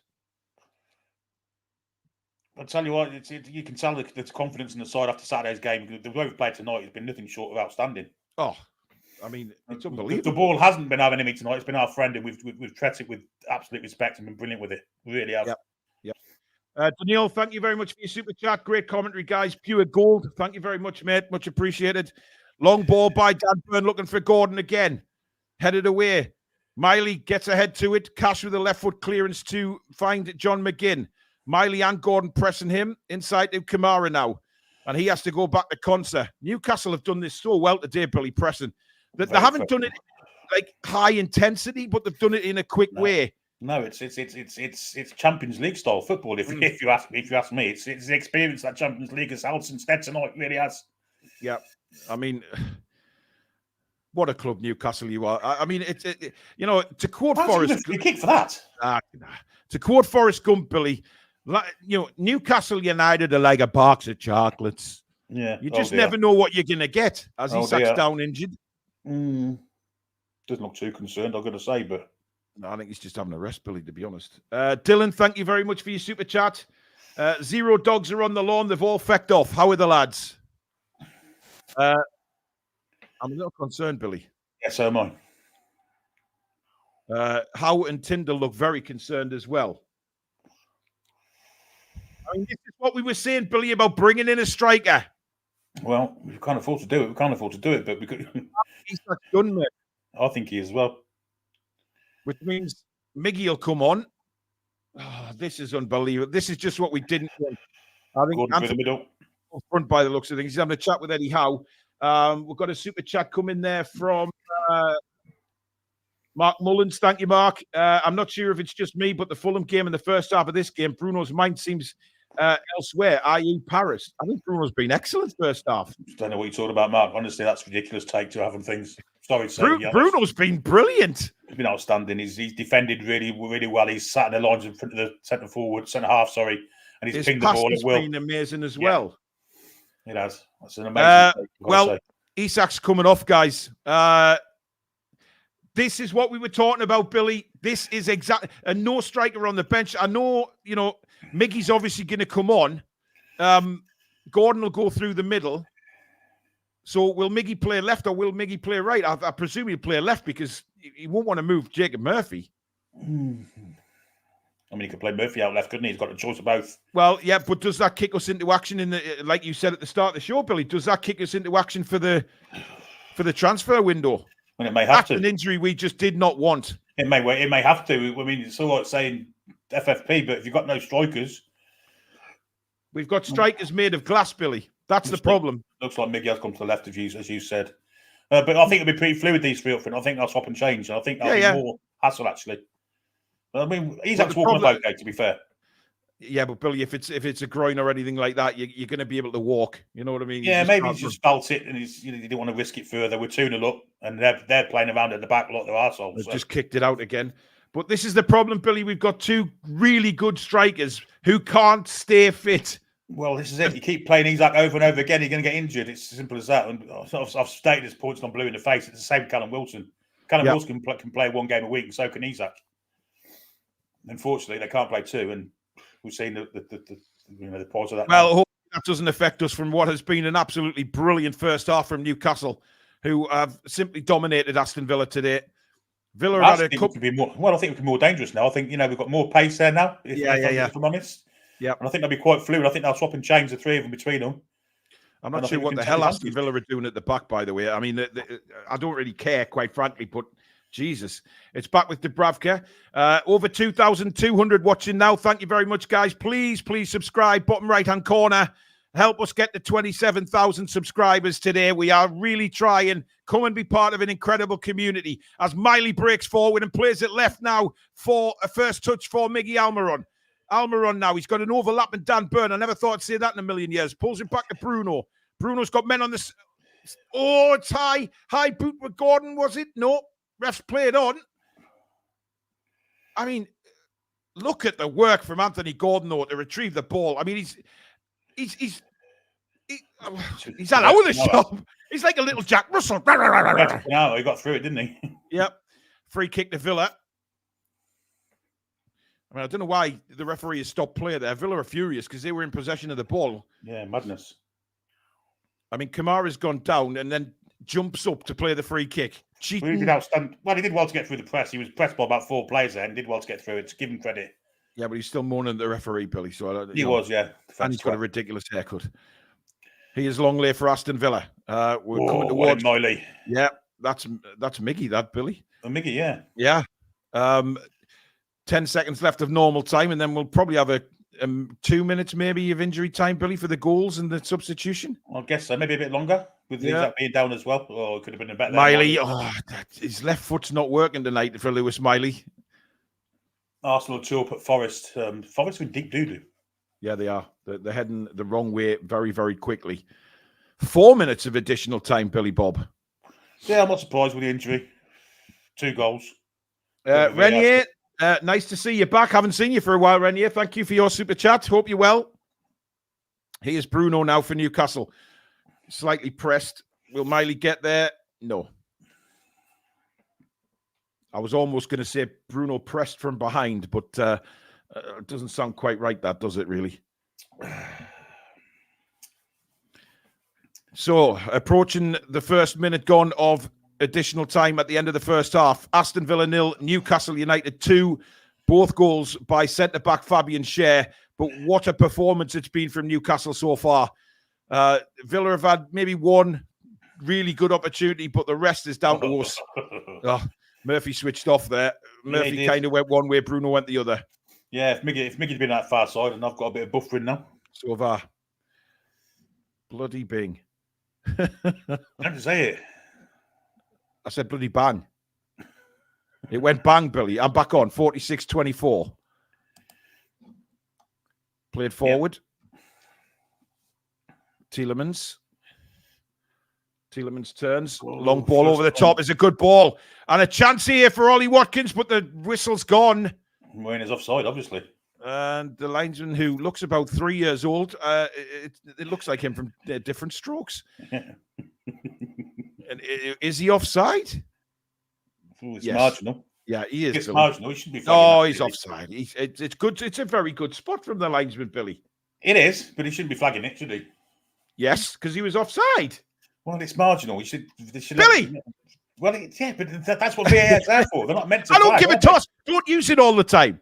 I'll tell you what, you can tell the confidence in the side after Saturday's game. The way we've played tonight has been nothing short of outstanding. Oh, I mean, it's unbelievable. The ball hasn't been having me tonight. It's been our friend, and we've treated it with absolute respect and been brilliant with it. We really have. Yep. Daniel, thank you very much for your super chat. Great commentary, guys. Pure gold. Thank you very much, mate. Much appreciated. Long ball by Dan Burn looking for Gordon again. Headed away. Miley gets ahead to it. Cash with a left foot clearance to find John McGinn. Miley and Gordon pressing him inside to Kamara now. And he has to go back to Konsa. Newcastle have done this so well today, Billy, pressing. They haven't done it like high intensity, but they've done it in a quick way. No, it's Champions League style football. If you ask me, it's the experience that Champions League has held since then tonight. Really has. Yeah, I mean, what a club Newcastle you are. I mean, to quote Forrest, you kick for that. To quote Forrest Gump, Billy, Newcastle United are like a box of chocolates. Yeah, you just never know what you're gonna get as he sacks down injured. Doesn't look too concerned, I've got to say, but no, I think he's just having a rest, Billy, to be honest. Dylan, thank you very much for your super chat. 0 dogs are on the lawn. They've all fecked off. How are the lads? I'm a little concerned, Billy. Yeah, so am I. Howe and Tyndall look very concerned as well. I mean, this is what we were saying, Billy, about bringing in a striker. Well, we can't afford to do it. We can't afford to do it, but we could. He's done it. I think he is as well. Which means Miggy will come on. Oh, this is unbelievable. This is just what we didn't want. I think Gordon through the middle. Front by the looks of things. He's having a chat with Eddie Howe. We've got a super chat coming there from Mark Mullins. Thank you, Mark. I'm not sure if it's just me, but the Fulham game in the first half of this game, Bruno's mind seems elsewhere, i.e. Paris. I think Bruno's been excellent first half. I don't know what you're talking about, Mark. Honestly, that's a ridiculous take to have him things. Sorry to say. Bruno's been brilliant. He's been outstanding. He's defended really, really well. He's sat in the lines in front of the centre half, and he's His pinged the ball at will. It's been amazing as well. It has. That's an amazing take, well, Isak's coming off, guys. This is what we were talking about, Billy. This is exactly and no striker on the bench. I know, Miggy's obviously going to come on. Gordon will go through the middle. So will Miggy play left or will Miggy play right? I presume he'll play left because he won't want to move Jacob Murphy. I mean, he could play Murphy out left, couldn't he? He's got a choice of both. Well, yeah, but does that kick us into action like you said at the start of the show, Billy? Does that kick us into action for the transfer window? And it may have to. An injury we just did not want. It may have to. I mean, it's all like saying FFP, but if you've got no strikers, we've got strikers made of glass, Billy. That's the problem. Looks like Miggy has come to the left of you, as you said. But I think it'll be pretty fluid, these three up front. I think they'll swap and change. And I think that'll be more hassle, actually. I mean, Isak's walking okay, to be fair. Yeah, but Billy, if it's a groin or anything like that, you're going to be able to walk. You know what I mean? Yeah, maybe he's just felt it and he didn't want to risk it further. We're 2-0 up and they're playing around at the back like they're arseholes. They've just kicked it out again. But this is the problem, Billy. We've got two really good strikers who can't stay fit. Well, this is it. You keep playing Isak over and over again, you're going to get injured. It's as simple as that. And I've stated this points on blue in the face. It's the same with Callum Wilson. Callum Wilson can play one game a week, and so can Isak. Unfortunately, they can't play two, and we've seen the pause of that. Well, hopefully that doesn't affect us from what has been an absolutely brilliant first half from Newcastle, who have simply dominated Aston Villa today. Villa had a couple. I think we can be more dangerous now. I think we've got more pace there now. If I'm honest. Yeah, and I think they'll be quite fluid. I think they'll swap and change the three of them between them. I'm not sure what the hell Aston Villa are doing at the back, by the way. I mean, I don't really care, quite frankly, but Jesus. It's back with Dubravka. Over 2,200 watching now. Thank you very much, guys. Please subscribe. Bottom right-hand corner. Help us get to 27,000 subscribers today. We are really trying. Come and be part of an incredible community. As Miley breaks forward and plays it left now for a first touch for Miggy Almiron. Almiron now, he's got an overlap and Dan Burn. I never thought I'd say that in a million years. Pulls it back to Bruno. Bruno's got men on this. Oh, it's high. High boot with Gordon, was it? No. Refs played on. I mean, look at the work from Anthony Gordon, though, to retrieve the ball. I mean, he's all over the shop. He's like a little Jack Russell. No, he got through it, didn't he? Yep. Free kick to Villa. I mean, I don't know why the referee has stopped play there. Villa are furious because they were in possession of the ball. Yeah, madness. I mean, Kamara's gone down and then jumps up to play the free kick. Well, he did well to get through the press. He was pressed by about 4 players there and did well to get through it. To give him credit. Yeah, but he's still mourning the referee, Billy. So he was, yeah. And he's got a ridiculous haircut. He is long lay for Aston Villa. We're coming towards Miley. Yeah, that's Miggy, that Billy. Miggy, yeah. Yeah. 10 seconds left of normal time, and then we'll probably have a 2 minutes maybe of injury time, Billy, for the goals and the substitution. I guess so. Maybe a bit longer with that being down as well. Or it could have been a better. Miley, his left foot's not working tonight for Lewis Miley. Arsenal 2 up at Forest. Forest in deep doo-doo. Yeah, they are. They're heading the wrong way very, very quickly. 4 minutes of additional time, Billy Bob. Yeah, I'm not surprised with the injury. 2 goals. Renier, nice to see you back. Haven't seen you for a while, Renier. Thank you for your super chat. Hope you're well. Here's Bruno now for Newcastle. Slightly pressed. Will Miley get there? No. I was almost going to say Bruno pressed from behind, but it doesn't sound quite right, that, does it, really? So, approaching the first minute gone of additional time at the end of the first half. Aston Villa 0, Newcastle United 2. Both goals by centre-back Fabian Schär. But what a performance it's been from Newcastle so far. Villa have had maybe one really good opportunity, but the rest is down to us. Oh, Murphy switched off there. Murphy kind of went one way, Bruno went the other. Yeah, if Miggy'd been that far side, and I've got a bit of buffering now. So have I. Bloody bing. Don't say it. I said bloody bang. It went bang, Billy. I'm back on. 46-24. Played forward. Yep. Tielemans turns. Whoa, long ball over the top is a good ball. And a chance here for Ollie Watkins, but the whistle's gone. Moynihan's offside, obviously. And the linesman, who looks about 3 years old, it looks like him from different strokes. And is he offside? Ooh, it's marginal. Yeah, he is. It's marginal. He should be. Oh, he's offside. It's good. It's a very good spot from the linesman, Billy. It is, but he shouldn't be flagging it, should he? Yes, because he was offside. Well, it's marginal. They should Billy! Well, yeah, but that's what VAR's there for. They're not meant to. I don't give a toss. Don't use it all the time.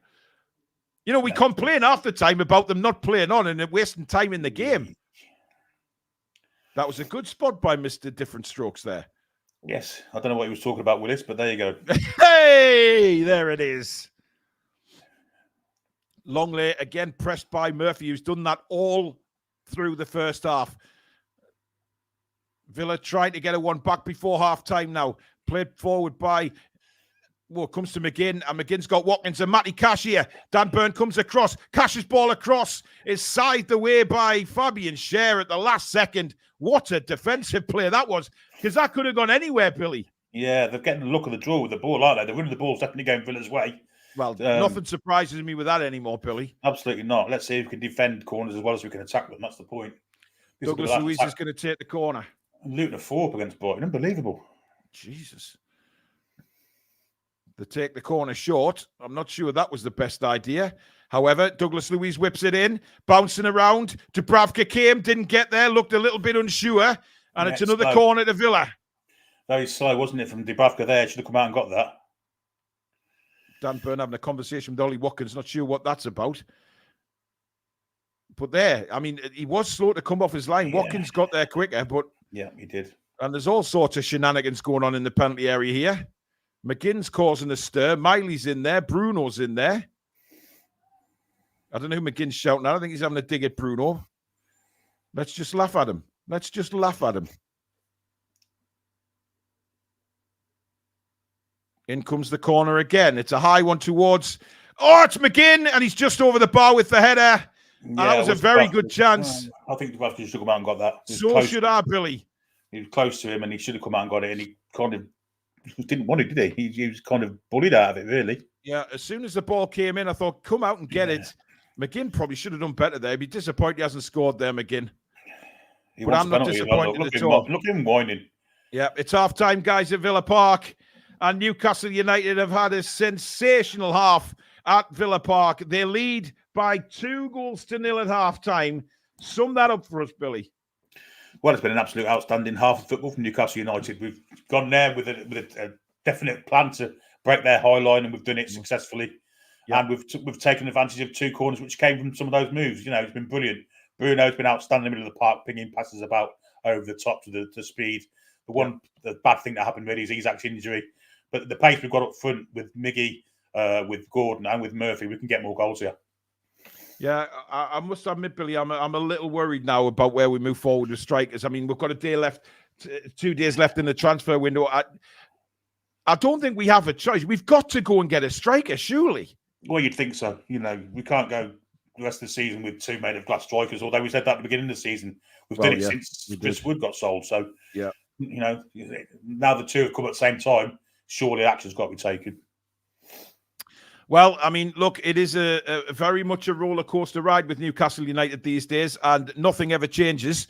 You know, we complain half the time about them not playing on and wasting time in the game. That was a good spot by Mr. Different Strokes there. Yes. I don't know what he was talking about, Willis, but there you go. Hey, there it is. Longley again pressed by Murphy, who's done that all through the first half. Villa trying to get a one back before half-time now. Played forward by, comes to McGinn, and McGinn's got Watkins and Matty Cash here. Dan Burn comes across. Cash's ball across is scythed away by Fabian Schär at the last second. What a defensive play that was, because that could have gone anywhere, Billy. Yeah, they're getting the look of the draw with the ball, aren't they? The winning the ball's definitely going Villa's way. Well, nothing surprises me with that anymore, Billy. Absolutely not. Let's see if we can defend corners as well as we can attack them. That's the point. Douglas Luiz is going to take the corner. And Luton a 4 against Brighton. Unbelievable. Jesus. They take the corner short. I'm not sure that was the best idea. However, Douglas Luiz whips it in, bouncing around. Dubravka came, didn't get there, looked a little bit unsure. And it's another corner to Villa. Very slow, wasn't it, from Dubravka there? Should have come out and got that. Dan Burn having a conversation with Ollie Watkins. Not sure what that's about. But there, I mean, he was slow to come off his line. Yeah. Watkins got there quicker, but... Yeah, he did. And there's all sorts of shenanigans going on in the penalty area here. McGinn's causing a stir. Miley's in there. Bruno's in there. I don't know who McGinn's shouting at. I think he's having a dig at Bruno. Let's just laugh at him. Let's just laugh at him. In comes the corner again. It's a high one towards... Oh, it's McGinn, and he's just over the bar with the header. Yeah, that was a very good chance. I think Dubravka should come out and got that. So should I, Billy. He was close to him, and he should have come out and got it, and he kind of didn't want it, did he? He was kind of bullied out of it, really. Yeah, as soon as the ball came in, I thought, come out and get it. McGinn probably should have done better there. He'd be disappointed he hasn't scored there, McGinn. But I'm not disappointed at all. Look at him whining. Yeah, it's half-time, guys, at Villa Park. And Newcastle United have had a sensational half at Villa Park. They lead by 2-0 at half-time. Sum that up for us, Billy. Well, it's been an absolute outstanding half of football from Newcastle United. We've gone there with a definite plan to break their high line, and we've done it successfully. Yeah. And we've taken advantage of 2 corners, which came from some of those moves. You know, it's been brilliant. Bruno's been outstanding in the middle of the park, pinging passes about over the top to the speed. The bad thing that happened really is Isak's injury. But the pace we've got up front with Miggy, with Gordon, and with Murphy, we can get more goals here. Yeah, I must admit, Billy, I'm a little worried now about where we move forward with strikers. I mean, we've got a day left, 2 days left in the transfer window. I don't think we have a choice. We've got to go and get a striker, surely. Well, you'd think so. You know, we can't go the rest of the season with 2 made-of-glass strikers, although we said that at the beginning of the season. We've done it since Chris Wood got sold. So, yeah, you know, now the 2 have come at the same time, surely action's got to be taken. Well, I mean, look, it is a very much a roller coaster ride with Newcastle United these days, and nothing ever changes.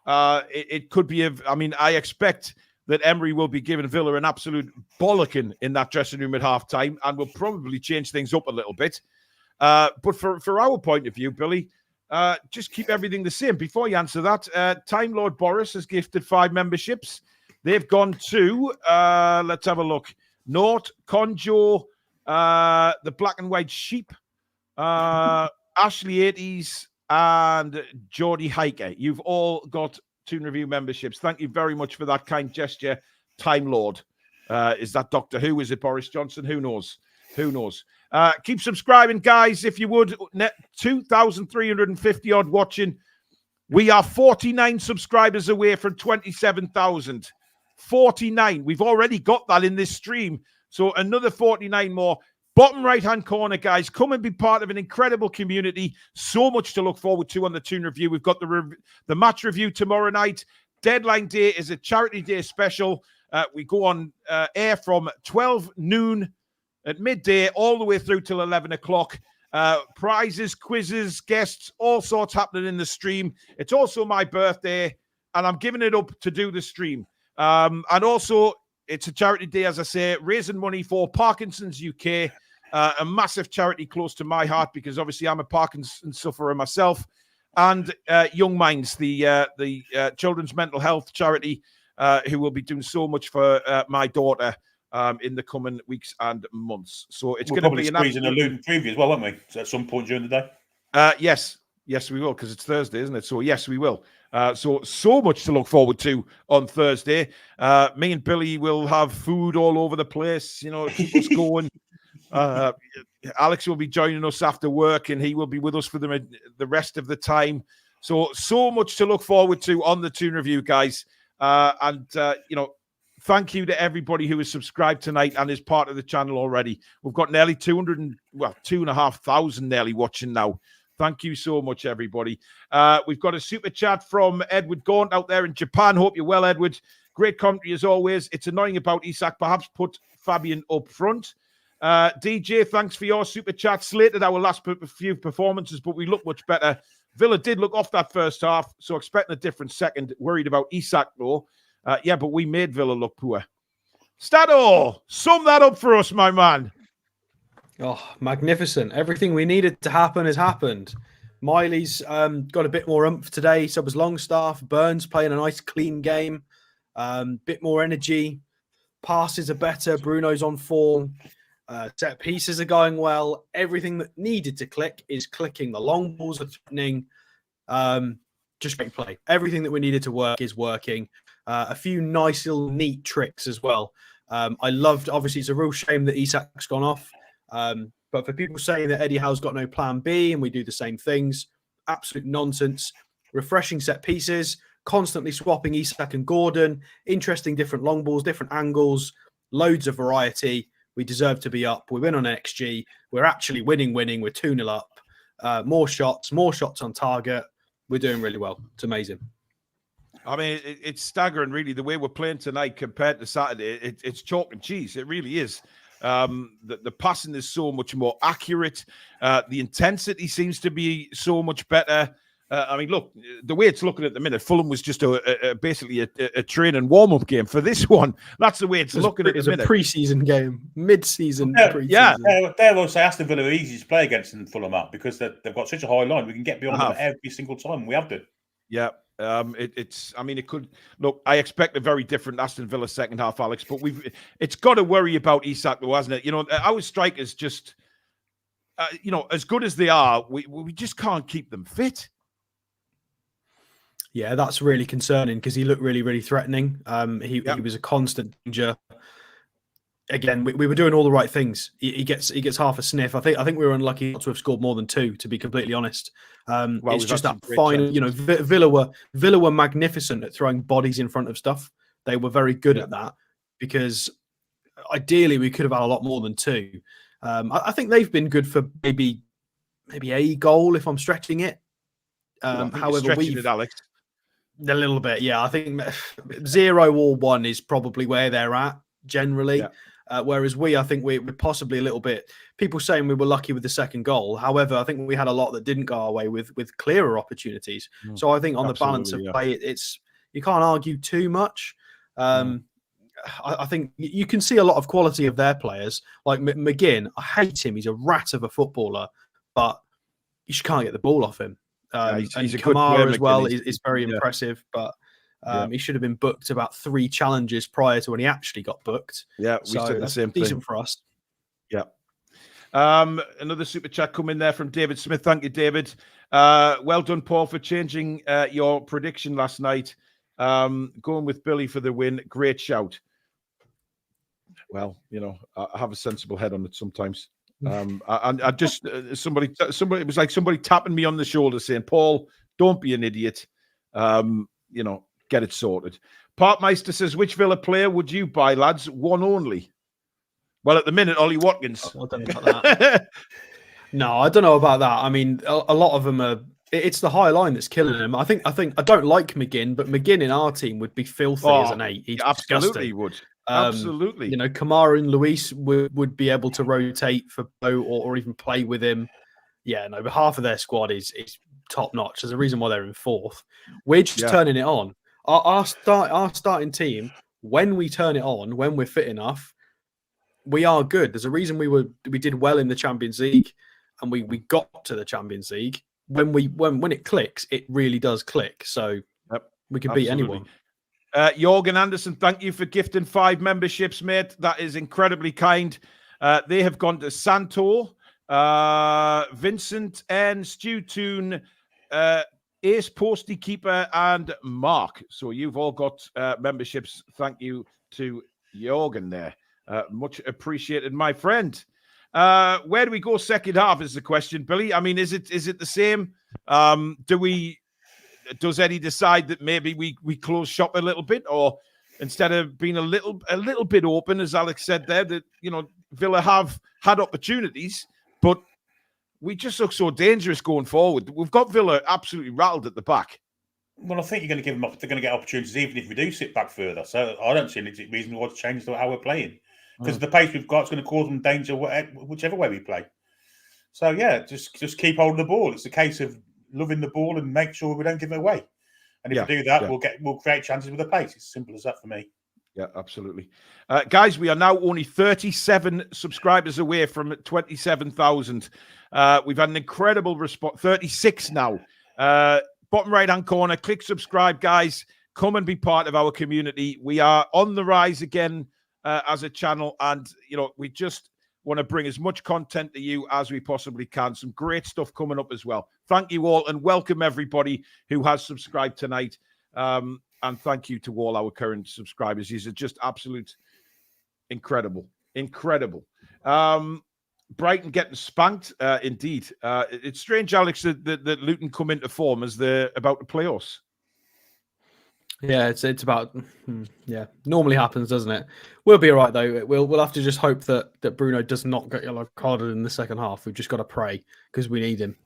It could be I expect that Emery will be giving Villa an absolute bollocking in that dressing room at half-time, and will probably change things up a little bit. But for our point of view, Billy, just keep everything the same. Before you answer that, Time Lord Boris has gifted 5 memberships. They've gone to, let's have a look, Nort, Conjo, the Black and White Sheep, Ashley 80s, and Geordie Hiker. You've all got Toon Review memberships. Thank you very much for that kind gesture, Time Lord. Is that Doctor Who? Is it Boris Johnson? Who knows? Who knows? Keep subscribing, guys, if you would. 2,350 odd watching. We are 49 subscribers away from 27,000. 49. We've already got that in this stream. So another 49 more. Bottom right-hand corner, guys. Come and be part of an incredible community. So much to look forward to on the Toon Review. We've got the match review tomorrow night. Deadline day is a charity day special. We go on air from 12 noon at midday all the way through till 11 o'clock. Prizes, quizzes, guests, all sorts happening in the stream. It's also my birthday, and I'm giving it up to do the stream. And also, it's a charity day, as I say, raising money for Parkinson's UK, a massive charity close to my heart because obviously I'm a Parkinson's sufferer myself. And Young Minds, the children's mental health charity, who will be doing so much for my daughter in the coming weeks and months. So it's going to be an absolute... a Luton preview as well, won't we? So at some point during the day? Yes, we will, because it's Thursday, isn't it? So yes, we will. So much to look forward to on Thursday. Me and Billy will have food all over the place. You know, keep us going. Alex will be joining us after work, and he will be with us for the rest of the time. So much to look forward to on the Toon Review, guys. Thank you to everybody who has subscribed tonight and is part of the channel already. We've got nearly 2,500 nearly watching now. Thank you so much, everybody. We've got a super chat from Edward Gaunt out there in Japan. Hope you're well, Edward. Great commentary as always. It's annoying about Isak. Perhaps put Fabian up front. DJ, thanks for your super chat. Slated our last few performances, but we look much better. Villa did look off that first half, so expecting a different second. Worried about Isak, though. Yeah, but we made Villa look poor. Stato, sum that up for us, my man. Oh, magnificent. Everything we needed to happen has happened. Miley's got a bit more oomph today. So was Longstaff. Burns playing a nice, clean game. Bit more energy. Passes are better. Bruno's on form. Set pieces are going well. Everything that needed to click is clicking. The long balls are threatening. Just great play. Everything that we needed to work is working. A few nice little neat tricks as well. I loved, obviously, it's a real shame that Isak's gone off. But for people saying that Eddie Howe's got no plan B and we do the same things, absolute nonsense. Refreshing set pieces, constantly swapping Isak and Gordon, interesting different long balls, different angles, loads of variety. We deserve to be up. We win on XG. We're actually winning. We're 2-0 up. More shots on target. We're doing really well. It's amazing. I mean, it's staggering, really, the way we're playing tonight compared to Saturday. It's chalk and cheese. It really is. The passing is so much more accurate. The intensity seems to be so much better. I mean, look, the way it's looking at the minute, Fulham was just basically a training warm-up game for this one. That's the way it's looking at the minute. It's a pre-season game, mid-season. Yeah. There will say Aston Villa are easy to play against in Fulham up because they've got such a high line. We can get beyond them every single time. We have to. Yeah. It could look. I expect a very different Aston Villa second half, Alex. But it's got to worry about Isak, though, hasn't it? You know, our strikers just, as good as they are, we just can't keep them fit. Yeah, that's really concerning because he looked really, really threatening. He was a constant danger. Again, we were doing all the right things. He gets half a sniff. I think we were unlucky not to have scored more than 2, to be completely honest. It's just that final, Villa were magnificent at throwing bodies in front of stuff. They were very good at that because ideally we could have had a lot more than 2. I think they've been good for maybe a goal if I'm stretching it. However, we've Alex. A little bit, yeah. I think 0 or 1 is probably where they're at generally. Yeah. Whereas I think we're possibly a little bit. People saying we were lucky with the second goal. However, I think we had a lot that didn't go our way with clearer opportunities. So I think on the balance of play, it's you can't argue too much. I think you can see a lot of quality of their players. Like McGinn, I hate him. He's a rat of a footballer, but you just can't get the ball off him. He's and a good player, Kamara as well McGinn. is very impressive, but he should have been booked about 3 challenges prior to when he actually got booked. Yeah, we said the same decent thing for us. Yeah. Another super chat coming there from David Smith. Thank you, David. Well done, Paul, for changing your prediction last night. Going with Billy for the win. Great shout. Well, I have a sensible head on it sometimes. I just somebody it was like somebody tapping me on the shoulder saying, Paul, don't be an idiot. Get it sorted. Parkmeister says, which Villa player would you buy, lads? One only. Well, at the minute, Ollie Watkins. I don't know about that. No, I don't know about that. I mean, a lot of them are. It's the high line that's killing them. I think I don't like McGinn, but McGinn in our team would be filthy as an 8. He's absolutely disgusting. Would. Absolutely. Kamara and Luis would be able to rotate for Bo or even play with him. Yeah, no, but half of their squad is top notch. There's a reason why they're in 4th. We're just turning it on. Our starting team, when we turn it on, when we're fit enough, we are good. There's a reason we did well in the Champions League, and we got to the Champions League. When it clicks, it really does click. So we can beat anyone. Jorgen Anderson, thank you for gifting 5 memberships, mate. That is incredibly kind. They have gone to Santor, Vincent, and Stu Toon, Ace Posty Keeper, and Mark. So you've all got memberships. Thank you to Jorgen there. Much appreciated, my friend. Where do we go second half is the question, Billy. I mean, is it the same? Does Eddie decide that maybe we close shop a little bit, or instead of being a little bit open, as Alex said there, that Villa have had opportunities, but we just look so dangerous going forward. We've got Villa absolutely rattled at the back. Well, I think you're going to give them. They're going to get opportunities even if we do sit back further. So I don't see any reason why to change how we're playing. Because the pace we've got is going to cause them danger whichever way we play. So, yeah, just keep holding the ball. It's a case of loving the ball and make sure we don't give it away. And if we do that, we'll create chances with the pace. It's as simple as that for me. Yeah, absolutely. Guys, we are now only 37 subscribers away from 27,000. We've had an incredible response. 36 now. Bottom right-hand corner, click subscribe, guys. Come and be part of our community. We are on the rise again as a channel, and we just want to bring as much content to you as we possibly can. Some great stuff coming up as well. Thank you all, and welcome everybody who has subscribed tonight. And thank you to all our current subscribers. These are just absolute incredible. Brighton getting spanked, indeed. It's strange, Alex, that Luton come into form as they're about to play us. Yeah, it's about normally happens, doesn't it? We'll be all right though. We'll have to just hope that Bruno does not get yellow carded in the second half. We've just got to pray because we need him.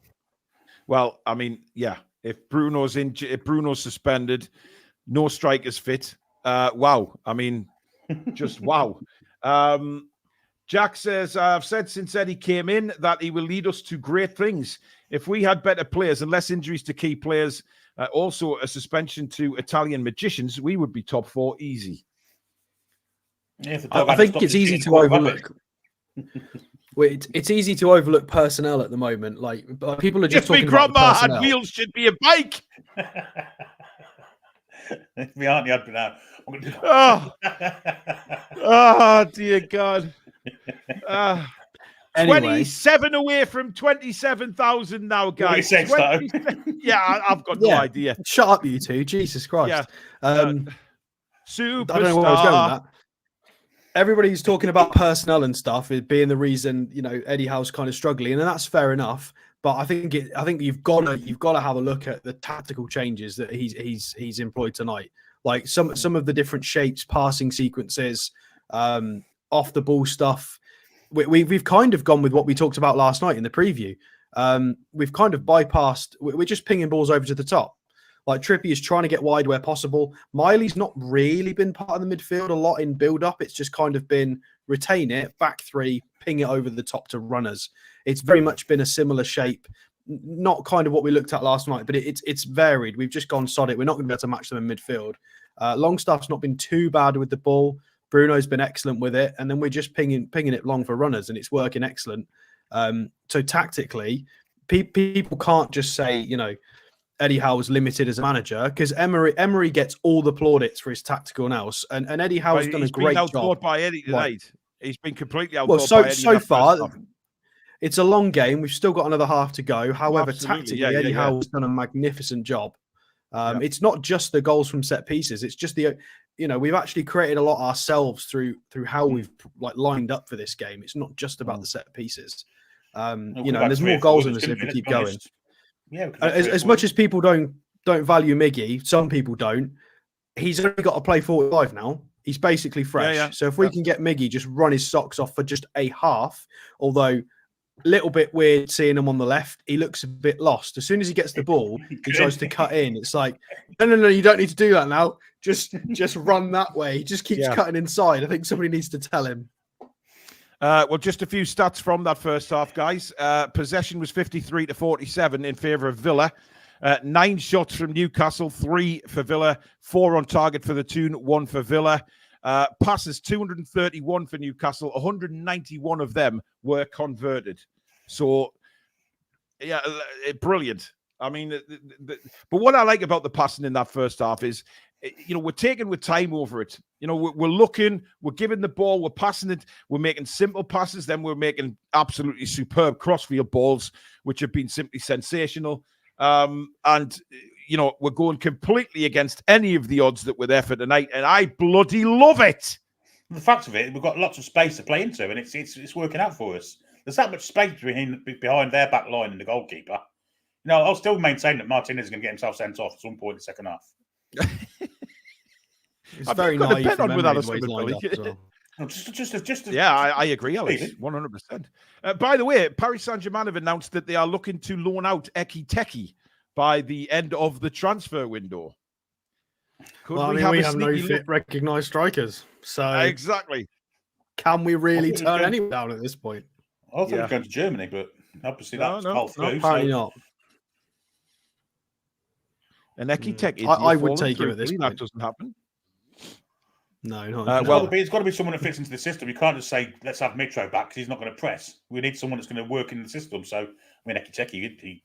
Well, I mean, yeah. If Bruno's suspended, no strikers fit. Wow. I mean, just wow. Jack says, I've said since Eddie came in that he will lead us to great things. If we had better players and less injuries to key players, also a suspension to Italian magicians, we would be top 4 easy. Yeah, I think it's easy to overlook. It's easy to overlook personnel at the moment. Like people are just talking about personnel. If my grandma had wheels, she'd be a bike. If we aren't, you'd be now. Oh, dear God. Anyway. 27 away from 27,000 now, guys. Yeah, I've got no idea. Shut up, you two. Jesus Christ. Yeah. Superstar. I don't know where I was going with that. Everybody's talking about personnel and stuff, it being the reason, Eddie Howe's kind of struggling, and that's fair enough. But I think you've got to have a look at the tactical changes that he's employed tonight. Like some of the different shapes, passing sequences, off the ball stuff. We've kind of gone with what we talked about last night in the preview. We've kind of bypassed. We're just pinging balls over to the top. Like Trippy is trying to get wide where possible. Miley's not really been part of the midfield a lot in build-up. It's just kind of been retain it, back 3, ping it over the top to runners. It's very much been a similar shape. Not kind of what we looked at last night, but it's varied. We've just gone sod it. We're not going to be able to match them in midfield. Longstaff's not been too bad with the ball. Bruno's been excellent with it, and then we're just pinging it long for runners, and it's working excellent. So tactically, people can't just say, Eddie Howe was limited as a manager, because Emery gets all the plaudits for his tactical nous, and Eddie Howe's done a great job. He's been outthought by Eddie tonight. Right. He's been completely outthought by Eddie. So far, it's a long game. We've still got another half to go. However, tactically, Eddie Howe has done a magnificent job. It's not just the goals from set pieces. It's just we've actually created a lot ourselves through how we've lined up for this game. It's not just about the set pieces. And there's more goals in this if we keep going. Yeah, as much as people don't value Miggy, some people don't. He's only got to play 45 now. He's basically fresh. Yeah. So if we can get Miggy just run his socks off for just a half, although a little bit weird seeing him on the left, he looks a bit lost. As soon as he gets the ball, he tries to cut in. It's like, no, you don't need to do that now. Just run that way. He just keeps cutting inside. I think somebody needs to tell him. Well, just a few stats from that first half, guys. Possession was 53-47 in favour of Villa. 9 shots from Newcastle, 3 for Villa, 4 on target for the Toon, 1 for Villa. Passes 231 for Newcastle, 191 of them were converted. So, brilliant. I mean, but what I like about the passing in that first half is, we're taking with time over it. We're looking, we're giving the ball, we're passing it, we're making simple passes, then we're making absolutely superb crossfield balls, which have been simply sensational. And we're going completely against any of the odds that were there for tonight, and I bloody love it. The fact of it, we've got lots of space to play into, and it's working out for us. There's that much space behind their back line and the goalkeeper. I'll still maintain that Martinez is going to get himself sent off at some point in the second half. It's very naive from Emery the way he's lined up as well. I agree, Alex, 100%. By the way, Paris Saint-Germain have announced that they are looking to loan out Eki Teki by the end of the transfer window. We have no fit recognised strikers, so exactly. Can we really turn anyone down at this point? I thought we were going to Germany, but obviously that's fell through. Apparently not. And Eki Teki, I would take him at this point. That doesn't happen. No, not it's got to be someone that fits into the system. You can't just say, let's have Mitro back because he's not going to press. We need someone that's going to work in the system. So, Eki Teki,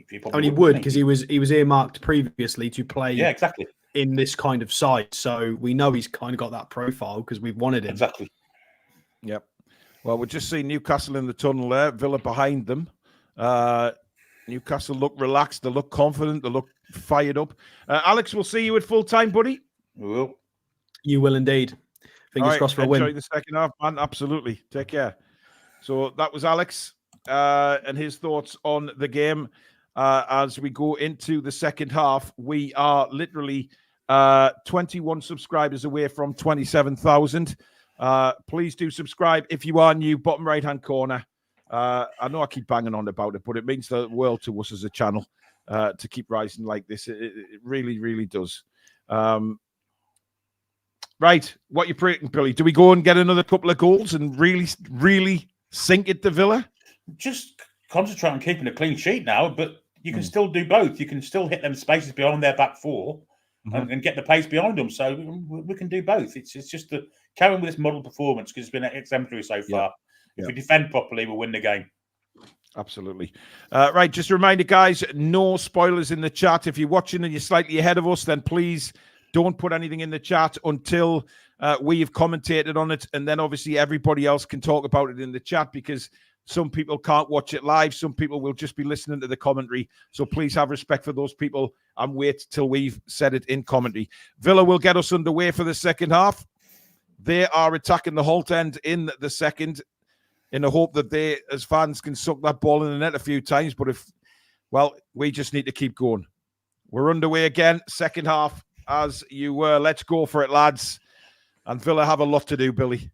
he would, because he was earmarked previously to play exactly in this kind of side. So we know he's kind of got that profile because we've wanted him. Exactly. Yep. Well, we're just seeing Newcastle in the tunnel there, Villa behind them. Newcastle look relaxed, they look confident, they look fired up. Alex, we'll see you at full time, buddy. We will. You will indeed. Fingers crossed for a win. Enjoy the second half, man. Absolutely. Take care. So that was Alex and his thoughts on the game. As we go into the second half, we are literally 21 subscribers away from 27,000. Please do subscribe if you are new, bottom right-hand corner. I know I keep banging on about it, but it means the world to us as a channel to keep rising like this. It really, really does. Right, what you predicting, Billy? Do we go and get another couple of goals and really, really sink it to Villa? Just concentrate on keeping a clean sheet now, but you can still do both. You can still hit them spaces behind their back four and get the pace behind them. So we can do both. It's just the carrying with this model performance because it's been exemplary so far. If we defend properly, we'll win the game. Absolutely. Right, just a reminder, guys, no spoilers in the chat. If you're watching and you're slightly ahead of us, then please don't put anything in the chat until we have commentated on it. And then obviously everybody else can talk about it in the chat because some people can't watch it live. Some people will just be listening to the commentary. So please have respect for those people and wait till we've said it in commentary. Villa will get us underway for the second half. They are attacking the Holt end in the second in the hope that they, as fans, can suck that ball in the net a few times. But we just need to keep going. We're underway again, second half. As you were, let's go for it, lads. And Villa have a lot to do, Billy.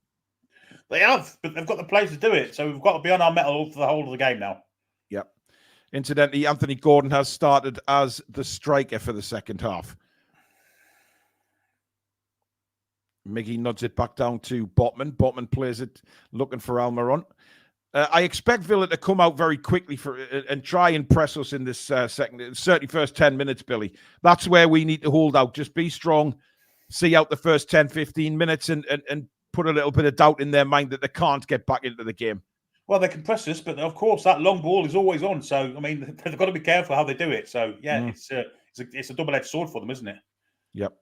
They have, but they've got the players to do it. So we've got to be on our mettle for the whole of the game now. Yep. Incidentally, Anthony Gordon has started as the striker for the second half. Miggy nods it back down to Botman. Botman plays it, looking for Almiron. I expect Villa to come out very quickly and try and press us in this certainly first 10 minutes, Billy. That's where we need to hold out. Just be strong, see out the first 10, 15 minutes and put a little bit of doubt in their mind that they can't get back into the game. Well, they can press us, but of course that long ball is always on. So I mean, they've got to be careful how they do it. So yeah, it's a double-edged sword for them, isn't it? Yep.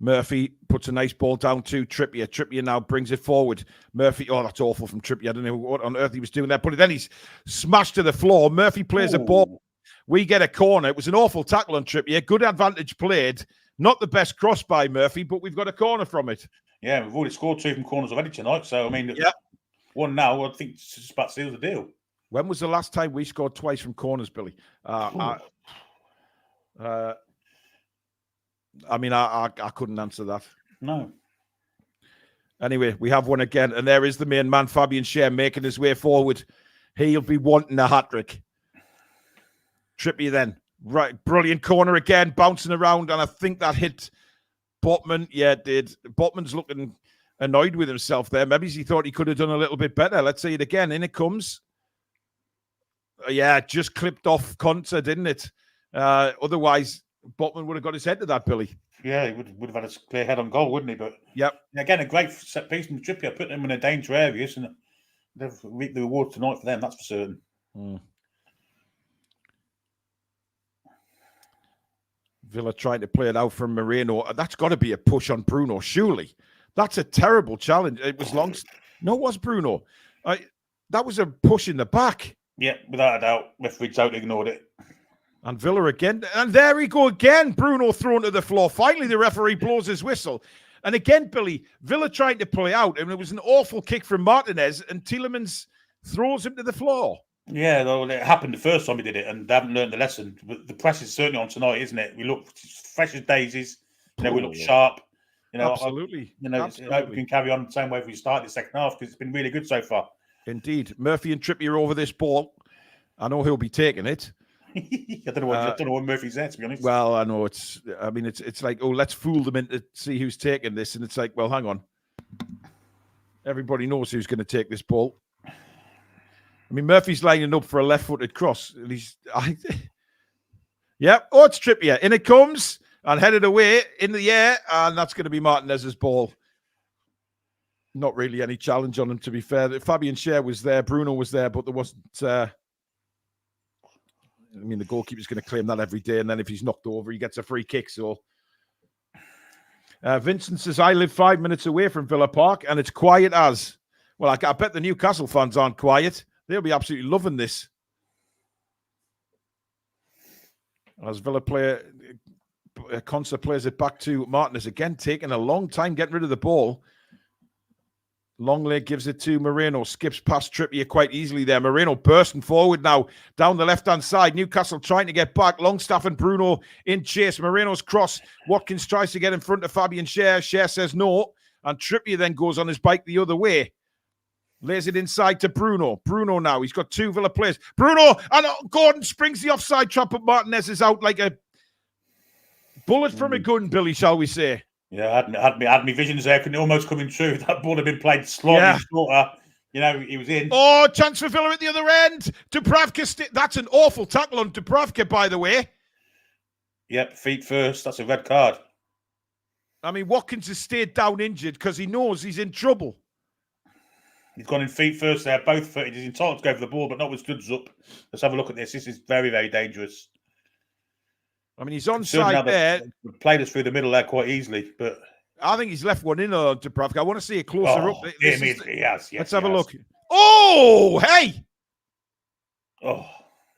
Murphy puts a nice ball down to Trippier. Trippier now brings it forward. Murphy, oh, that's awful from Trippier. I don't know what on earth he was doing there, but then he's smashed to the floor. Murphy plays a ball. We get a corner. It was an awful tackle on Trippier. Good advantage played. Not the best cross by Murphy, but we've got a corner from it. Yeah, we've already scored 2 from corners already tonight. So, I mean, one now, I think it's just about seals the deal. When was the last time we scored twice from corners, Billy? I couldn't answer that. No. Anyway, we have one again, and there is the main man, Fabian Schär, making his way forward. He'll be wanting a hat-trick. Trippier then. Right, brilliant corner again, bouncing around, and I think that hit Botman. Yeah, it did. Botman's looking annoyed with himself there. Maybe he thought he could have done a little bit better. Let's see it again. In it comes. Yeah, just clipped off Conte, didn't it? Otherwise, Botman would have got his head to that, Billy. Yeah, he would have had a clear head on goal, wouldn't he? But again, a great set piece from Trippier, putting them in a danger areas, and they've reaped the reward tonight for them, that's for certain. Villa trying to play it out from Moreno. That's got to be a push on Bruno, surely. That's a terrible challenge. It was long. No, it was Bruno. That was a push in the back. Yeah, without a doubt. Referee totally ignored it. And Villa again. And there we go again. Bruno thrown to the floor. Finally, the referee blows his whistle. And again, Billy, Villa trying to play out. And it was an awful kick from Martinez. And Tielemans throws him to the floor. Yeah, well, it happened the first time he did it, and they haven't learned the lesson. But the press is certainly on tonight, isn't it? We look fresh as daisies. We look sharp. Absolutely. I hope we can carry on the same way if we start the second half, because it's been really good so far. Indeed. Murphy and Trippier over this ball. I know he'll be taking it. I don't know what Murphy's there, to be honest. Well, I know it's like, oh, let's fool them into see who's taking this. And it's like, well, hang on. Everybody knows who's going to take this ball. I mean, Murphy's lining up for a left-footed cross. And it's Trippier. In it comes and headed away in the air. And that's going to be Martinez's ball. Not really any challenge on him, to be fair. Fabian Schär was there. Bruno was there, but there wasn't... the goalkeeper's going to claim that every day. And then if he's knocked over, he gets a free kick. So Vincent says, I live 5 minutes away from Villa Park and it's quiet as... Well, I bet the Newcastle fans aren't quiet. They'll be absolutely loving this. As Villa player, Consa plays it back to Martinez again, taking a long time getting rid of the ball. Longley gives it to Moreno, skips past Trippier quite easily there. Moreno bursting forward now down the left-hand side. Newcastle trying to get back. Longstaff and Bruno in chase. Moreno's cross. Watkins tries to get in front of Fabian Schär. Schär says no. And Trippier then goes on his bike the other way. Lays it inside to Bruno. Bruno now. He's got 2 Villa players. Bruno! And Gordon springs the offside trap, but Martinez is out like a bullet from a gun, Billy, shall we say. Yeah, had me visions there. Couldn't almost coming true. That ball had been played slightly shorter. He was in. Oh, chance for Villa at the other end. Dubravka. That's an awful tackle on Dubravka, by the way. Yep, feet first. That's a red card. I mean, Watkins has stayed down injured because he knows he's in trouble. He's gone in feet first there, both footed. He's entitled to go for the ball, but not with studs up. Let's have a look at this. This is very, very dangerous. I mean, he's onside there. Played us through the middle there quite easily, but I think he's left one in on Dubravka. I want to see it closer up. He has. Let's have a look. Oh, hey! Oh,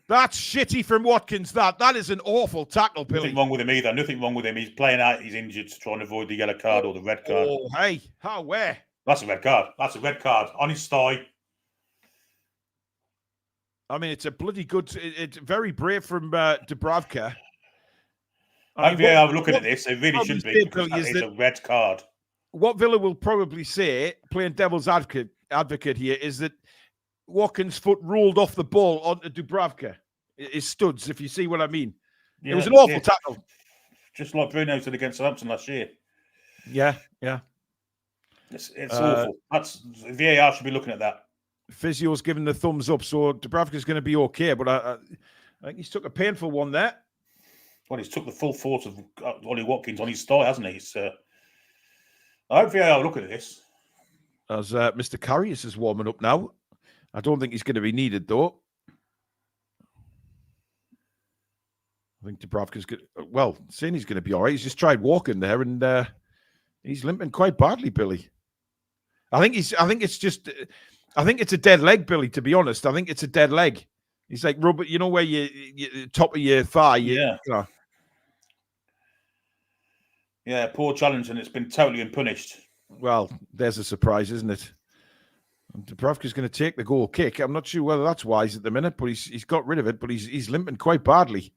that's shitty from Watkins. That is an awful tackle, Billy. Nothing wrong with him either. Nothing wrong with him. He's playing out. He's injured to try and avoid the yellow card or the red card. Oh, hey! How? Where? That's a red card. That's a red card on his thigh. I mean, it's a bloody good. It's very brave from Dubravka. I'm looking at this. It really should be because that is a red card. What Villa will probably say, playing devil's advocate here, is that Watkins' foot rolled off the ball onto Dubravka. His studs, if you see what I mean. Yeah, it was an awful tackle. Just like Bruno did against Southampton last year. Yeah. It's awful. That's VAR should be looking at that. Physio's giving the thumbs up, so Dubravka's going to be okay. But I think he's took a painful one there. Well, he's took the full force of Ollie Watkins on his thigh, hasn't he? I hope VAR look at this. As Mr. Karius is warming up now. I don't think he's going to be needed, though. I think Dubravka's good. Well, saying he's going to be all right. He's just tried walking there, and he's limping quite badly, Billy. I think it's a dead leg, Billy. To be honest, I think it's a dead leg. He's like rubber. You know where you top of your thigh. Yeah. Yeah, poor challenge, and it's been totally unpunished. Well, there's a surprise, isn't it? And Dubravka's going to take the goal kick. I'm not sure whether that's wise at the minute, but he's got rid of it. But he's limping quite badly.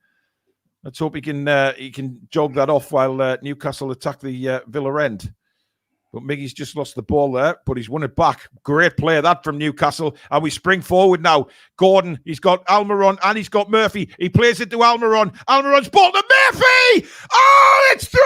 Let's hope he can jog that off while Newcastle attack the Villa end. But Miggy's just lost the ball there, but he's won it back. Great play that from Newcastle. And we spring forward now. Gordon, he's got Almiron and he's got Murphy. He plays it to Almiron. Almiron's ball to Murphy! Oh, it's 3-0!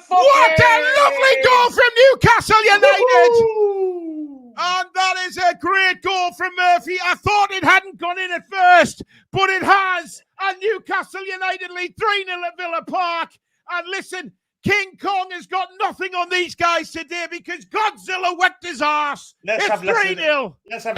What a lovely goal from Newcastle United! Woo-hoo! And that is a great goal from Murphy. I thought it hadn't gone in at first, but it has. And Newcastle United lead 3-0 at Villa Park. And listen, King Kong has got nothing on these guys today because Godzilla wet his arse. It's 3-0. Let's have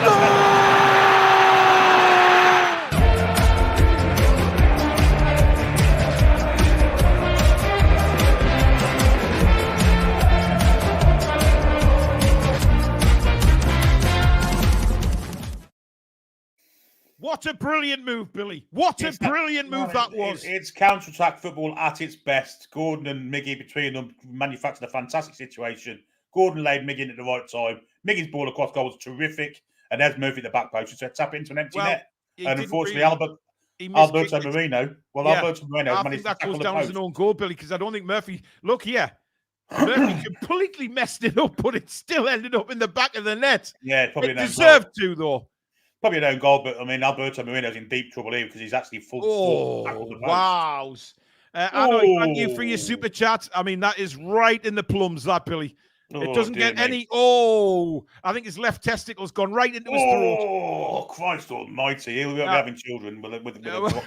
What a brilliant move, Billy. What a brilliant move that was. It's counter-attack football at its best. Gordon and Miggy between them manufactured a fantastic situation. Gordon laid Miggy in at the right time. Miggy's ball across goal was terrific. And there's Murphy at the back post to tap into an empty net. And unfortunately, Alberto Moreno. Well, yeah, Alberto Moreno I think that goes down as an own goal, Billy, because I don't think Murphy... Look here. Murphy completely messed it up, but it still ended up in the back of the net. Yeah, probably it deserved to, though. Probably an own goal, but I mean, Alberto Moreno's in deep trouble here because he's actually full tackle the post. Wow. Thank you for your super chat. I mean, that is right in the plums, that, Billy. It doesn't get any... I think his left testicle's gone right into his throat. Oh, Christ almighty. He'll be having children with absolutely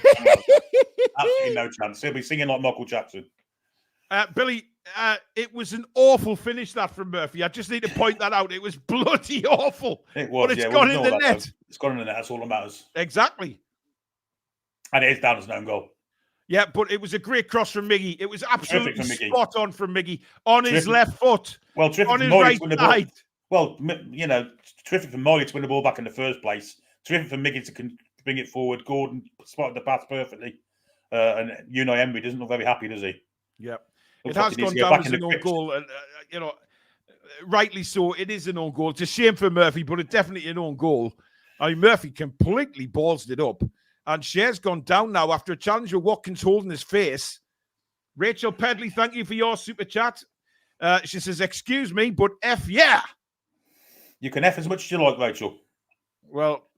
no chance. He'll be singing like Michael Jackson. Billy, it was an awful finish, that, from Murphy. I just need to point that out. It was bloody awful. It was, but it's gone in the net. It's gone in the net. That's all that matters. Exactly. And it is down as an own goal. Yeah, but it was a great cross from Miggy. It was absolutely spot on from Miggy on his left foot. Well, terrific on his right side. Well, you know, terrific for Molly to win the ball back in the first place. Terrific for Miggy to bring it forward. Gordon spotted the pass perfectly. And Unai Emery doesn't look very happy, does he? Yeah. It has gone down as an own goal. And, rightly so. It is an own goal. It's a shame for Murphy, but it's definitely an own goal. I mean, Murphy completely ballsed it up. And Cher's gone down now after a challenge with Watkins holding his face. Rachel Pedley, thank you for your super chat. She says, excuse me, but F yeah. You can F as much as you like, Rachel. Well,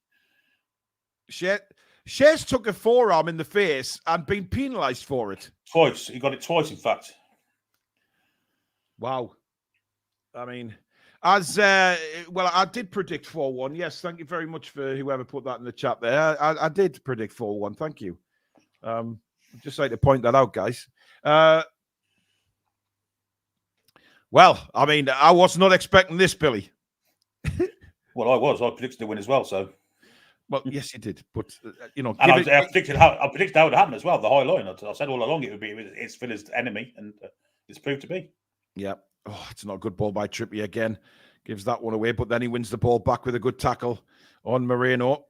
Cher's took a forearm in the face and been penalised for it. Twice. He got it twice, in fact. Wow. I mean... I did predict 4-1. Yes, thank you very much for whoever put that in the chat there. I did predict 4-1. Thank you. Just like to point that out, guys. Well, I mean, I was not expecting this, Billy. Well, I was. I predicted the win as well, so... Well, yes, you did. But, And I predicted how it would happen as well, the high line. I said all along it's Villa's enemy, and it's proved to be. Yeah. Oh, it's not a good ball by Trippier again. Gives that one away, but then he wins the ball back with a good tackle on Moreno.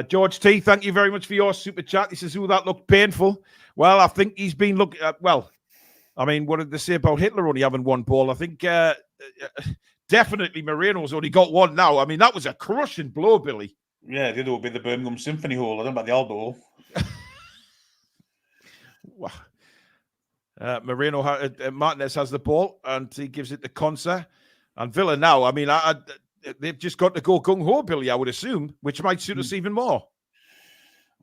George T, thank you very much for your super chat. He says, that looked painful. Well, I think he's been looking... I mean, what did they say about Hitler only having one ball? I think definitely Moreno's only got one now. I mean, that was a crushing blow, Billy. Yeah, the other will be the Birmingham Symphony Hall. I don't know about the Albert Hall. Wow. Martinez has the ball and he gives it to Konsa. And Villa now, I mean, they've just got to go gung-ho, Billy, I would assume, which might suit us even more.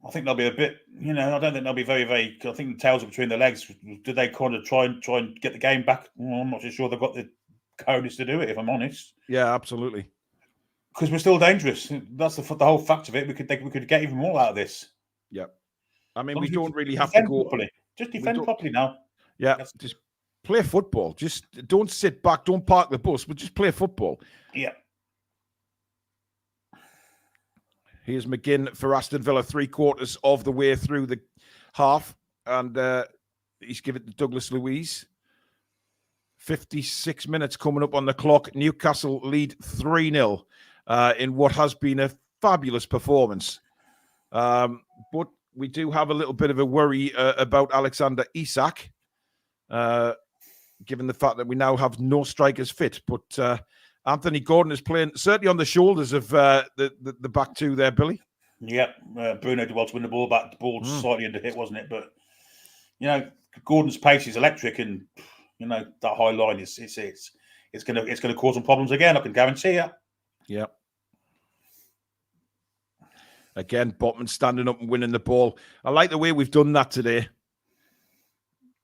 I think they'll be a bit, I don't think they'll be very, very, I think the tails are between their legs. Did they kind of try and get the game back? Well, I'm not too sure they've got the cojones to do it, if I'm honest. Yeah, absolutely. Because we're still dangerous. That's the whole fact of it. We could get even more out of this. Yeah. I mean, we don't really have to go... properly. Just defend properly now. Yeah, just play football. Just don't sit back. Don't park the bus, but just play football. Yeah. Here's McGinn for Aston Villa, 3/4 of the way through the half. And he's given it to Douglas Luiz. 56 minutes coming up on the clock. Newcastle lead 3-0 in what has been a fabulous performance. But we do have a little bit of a worry about Alexander Isak, given the fact that we now have no strikers fit. But Anthony Gordon is playing certainly on the shoulders of the back two there, Billy. Yeah, Bruno did well to win the ball back. The ball slightly under hit, wasn't it? But, Gordon's pace is electric, and, that high line is it's going to cause some problems again, I can guarantee you. Yeah. Again, Botman standing up and winning the ball. I like the way we've done that today.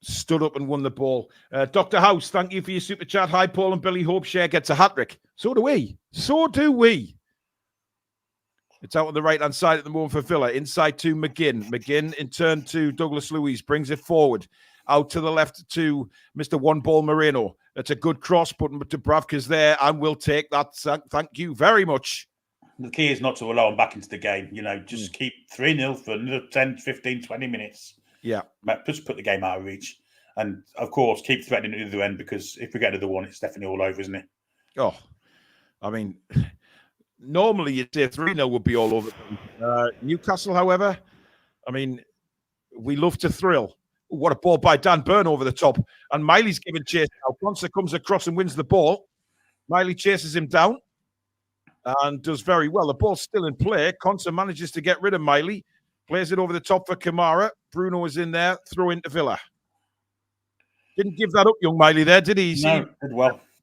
Stood up and won the ball. Dr. House, thank you for your super chat. Hi, Paul and Billy. Hope Share gets a hat-trick. So do we. It's out on the right-hand side at the moment for Villa. Inside to McGinn. McGinn in turn to Douglas Luiz. Brings it forward. Out to the left to Mr. One Ball Moreno. That's a good cross, but Dubravka's there and will take that. Thank you very much. The key is not to allow them back into the game. Just keep 3-0 for another 10, 15, 20 minutes. Yeah. Just put the game out of reach. And, of course, keep threatening at the other end, because if we get to the one, it's definitely all over, isn't it? Oh, I mean, normally you'd say 3-0 would be all over. Newcastle, however, I mean, we love to thrill. What a ball by Dan Burn over the top. And Miley's giving chase now. Conser comes across and wins the ball. Miley chases him down and does very well. The ball's still in play. Conser manages to get rid of Miley. Plays it over the top for Kamara. Bruno is in there. Throw into Villa. Didn't give that up, young Miley, there, did he? No,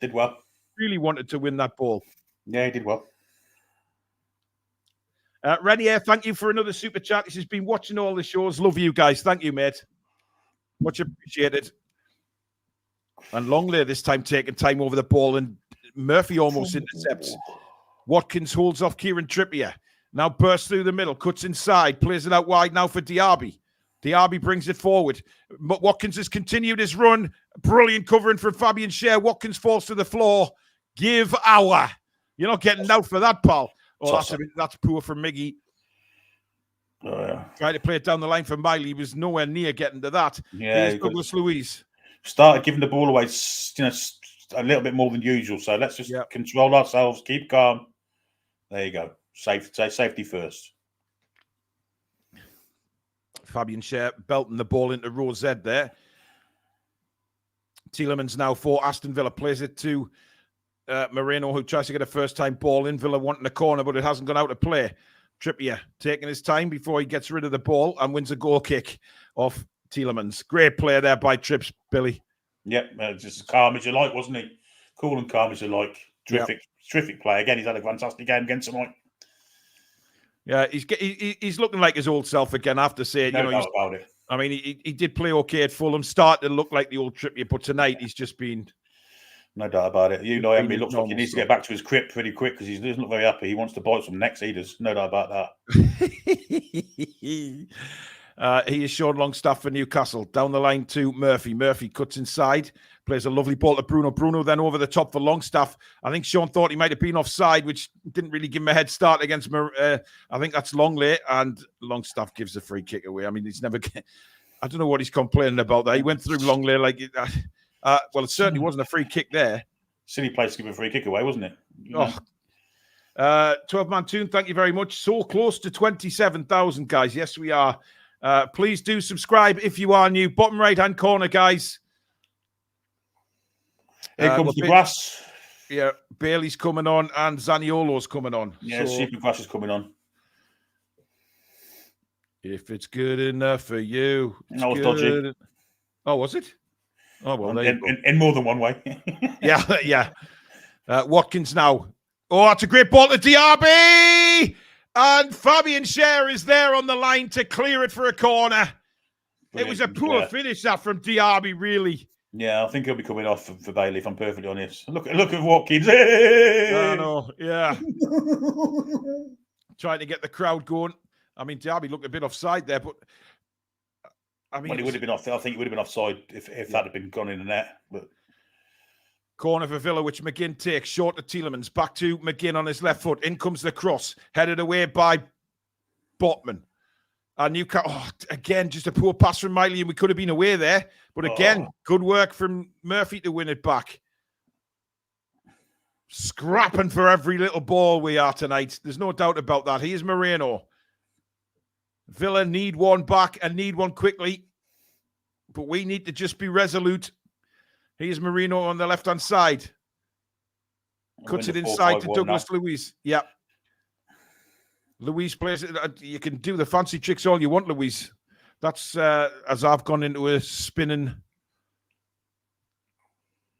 did well. Really wanted to win that ball. Yeah, he did well. Renier, thank you for another super chat. He's been watching all the shows. Love you guys. Thank you, mate. Much appreciated. And Longley this time taking time over the ball, and Murphy almost intercepts. Watkins holds off Kieran Trippier. Now bursts through the middle, cuts inside, plays it out wide now for Diaby. Diaby brings it forward. Watkins has continued his run. Brilliant covering from Fabian Schär. Watkins falls to the floor. Give hour. You're not getting out for that, pal. Oh, that's poor from Miggy. Oh, yeah. Tried to play it down the line for Miley. He was nowhere near getting to that. Yeah, here's Douglas Luiz. Started giving the ball away, a little bit more than usual. So let's just control ourselves, keep calm. There you go. Safety first. Fabian Schär belting the ball into row Z there. Tielemans now for Aston Villa. Plays it to Moreno, who tries to get a first-time ball in. Villa wanting a corner, but it hasn't gone out of play. Trippier taking his time before he gets rid of the ball and wins a goal kick off Tielemans. Great player there by Trips, Billy. Yep, just as calm as you like, wasn't he? Cool and calm as you like. Terrific player. Again, he's had a fantastic game against tonight. Yeah, he's looking like his old self again, I have to say. No doubt about it. I mean, he did play okay at Fulham, started to look like the old Trippier, but tonight he's just been... No doubt about it. Emily looks like he needs to get back to his crypt pretty quick, because he doesn't look very happy. He wants to bite some necks. He does. No doubt about that. He is Sean Longstaff for Newcastle. Down the line to Murphy. Murphy cuts inside. Plays a lovely ball to Bruno. Bruno then over the top for Longstaff. I think Sean thought he might have been offside, which didn't really give him a head start against I think that's Longley. And Longstaff gives the free kick away. I mean, he's never... I don't know what he's complaining about there. He went through Longley like... well, it certainly wasn't a free kick there. Silly place to give a free kick away, wasn't it? 12-man Toon, thank you very much. So close to 27,000, guys. Yes, we are. Please do subscribe if you are new. Bottom right-hand corner, guys. Here comes the grass. Yeah, Bailey's coming on and Zaniolo's coming on. Yeah, Super Grass is coming on. If it's good enough for you. That was dodgy. Oh, was it? Oh, well, in more than one way. yeah. Watkins now. Oh, that's a great ball to Diaby! And Fabian Schär is there on the line to clear it for a corner. Brilliant. It was a poor finish that from Diaby, really. Yeah, I think he'll be coming off for Bailey, if I'm perfectly honest. Look at Watkins. Hey! I know, yeah. Trying to get the crowd going. I mean, Diaby looked a bit offside there, but... I mean, he would have been off. I think he would have been offside if that had been gone in the net. But corner for Villa, which McGinn takes short to Tielemans. Back to McGinn on his left foot. In comes the cross, headed away by Botman. And Newcastle, again, just a poor pass from Miley, and we could have been away there. But again, good work from Murphy to win it back. Scrapping for every little ball we are tonight. There's no doubt about that. Here's Moreno. Villa need one back and need one quickly. But we need to just be resolute. Here's Moreno on the left-hand side. Cuts it inside to Douglas Luiz. Yep. Luiz plays it. You can do the fancy tricks all you want, Luiz. That's as I've gone into a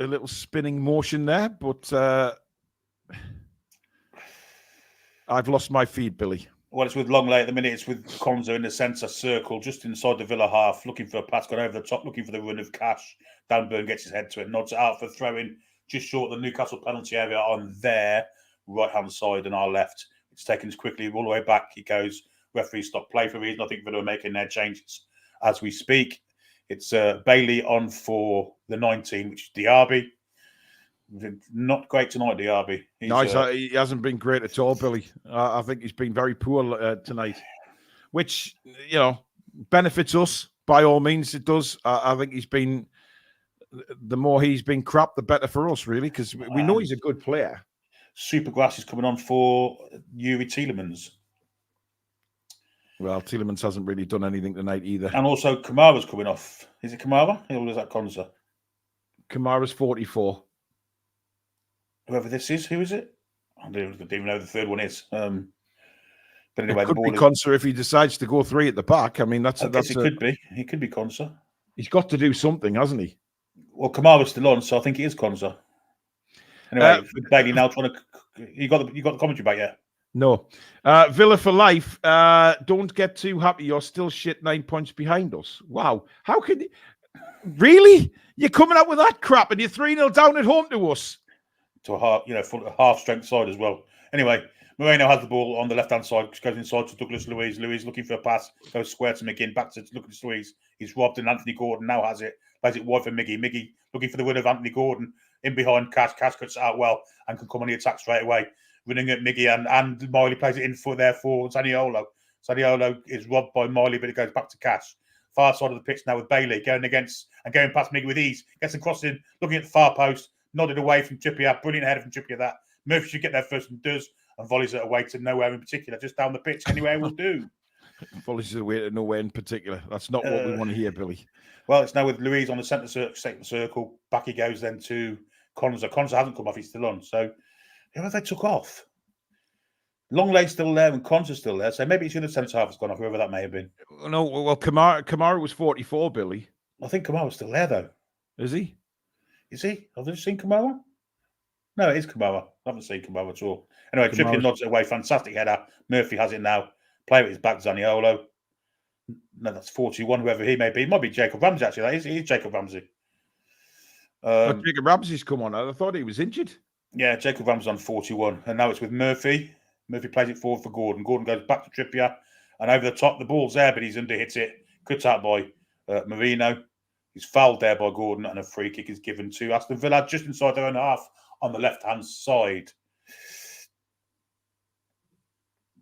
little spinning motion there, but I've lost my feed, Billy. Well, it's with Longley at the minute. It's with Konza in the centre circle, just inside the Villa half, looking for a pass, gone over the top, looking for the run of Cash. Dan Burn gets his head to it, nods it out for throwing just short of the Newcastle penalty area on their right-hand side and our left. It's taken us quickly all the way back. He goes, referee stop play for a reason. I think Villa are making their changes as we speak. It's Bailey on for the 19, which is Diaby. Not great tonight, Diaby. He hasn't been great at all, Billy. I think he's been very poor tonight, which, benefits us by all means. It does. I think he's been, the more he's been crap, the better for us, really, because we know he's a good player. Supergrass is coming on for Yuri Tielemans. Well, Tielemans hasn't really done anything tonight either. And also Kamara's coming off. Is it Kamara? Or is that Konza? Kamara's 44. Whoever this is, who is it? I don't even know who the third one is. But anyway, it could be Konza if he decides to go three at the back. I mean, that's it could be. He could be Konza. He's got to do something, hasn't he? Well, Kamara's still on, so I think it is Konza. Anyway, Bailey now trying to. You got the commentary back yet? No. Villa for life. Don't get too happy. You're still shit 9 points behind us. Wow. How can you? Really? You're coming out with that crap and you're 3-0 down at home to us. To a half strength side as well. Anyway, Moreno has the ball on the left-hand side, goes inside to Douglas Luiz. Luiz looking for a pass, goes square to McGinn, back to Douglas Luiz. He's robbed, and Anthony Gordon now has it. Plays it wide for Miggy. Miggy looking for the win of Anthony Gordon. In behind Cash. Cash cuts it out well and can come on the attack straight away. Running at Miggy and Miley plays it in for Zaniolo. Zaniolo is robbed by Miley, but it goes back to Cash. Far side of the pitch now with Bailey going past Miggy with ease. Gets a cross in, looking at the far post. Nodded away from Trippier. Brilliant header from Trippier that. Murphy should get there first and does. And volleys it away to nowhere in particular. Just down the pitch. Anywhere will do. Volleys it away to nowhere in particular. That's not what we want to hear, Billy. Well, it's now with Luiz on the centre circle. Back he goes then to Konza. Konza hasn't come off. He's still on. So who have they took off? Longleg's still there and Konza's still there. So maybe it's the other centre half has gone off, whoever that may have been. No, well, Kamara was 44, Billy. I think Kamara's still there, though. Is he? Is he? Have you seen Kamara? No, it is Kamara. I haven't seen Kamara at all. Anyway, Trippier nods it away. Fantastic header. Murphy has it now. Play with his back, Zaniolo. No, that's 41, whoever he may be. It might be Jacob Ramsey, actually. He's Jacob Ramsey. Jacob Ramsey's come on. I thought he was injured. Yeah, Jacob Ramsey's on 41. And now it's with Murphy. Murphy plays it forward for Gordon. Gordon goes back to Trippier. And over the top, the ball's there, but he's underhits it. Cut out by Marino. He's fouled there by Gordon, and a free kick is given to Aston Villa just inside their own half on the left-hand side.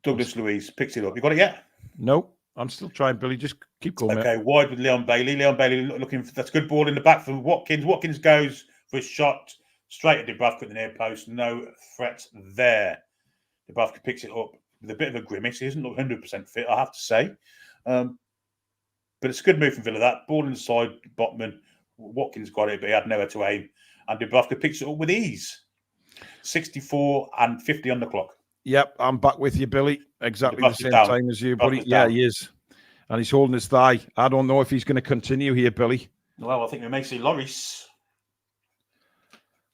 Douglas Luiz picks it up. You got it yet? No, I'm still trying, Billy. Just keep going. Okay, wide with Leon Bailey. Leon Bailey looking for that's a good ball in the back from Watkins. Watkins goes for a shot straight at Dubravka at the near post. No threat there. Dubravka picks it up with a bit of a grimace. He doesn't look 100% fit, I have to say. But it's a good move from Villa. That ball inside Botman. Watkins got it, but he had nowhere to aim. And Dubravka picks it up with ease. 64 and 50 on the clock. Yep, I'm back with you, Billy. Exactly the same time as you, buddy. Yeah, he is. And he's holding his thigh. I don't know if he's going to continue here, Billy. Well, I think we may see Lloris.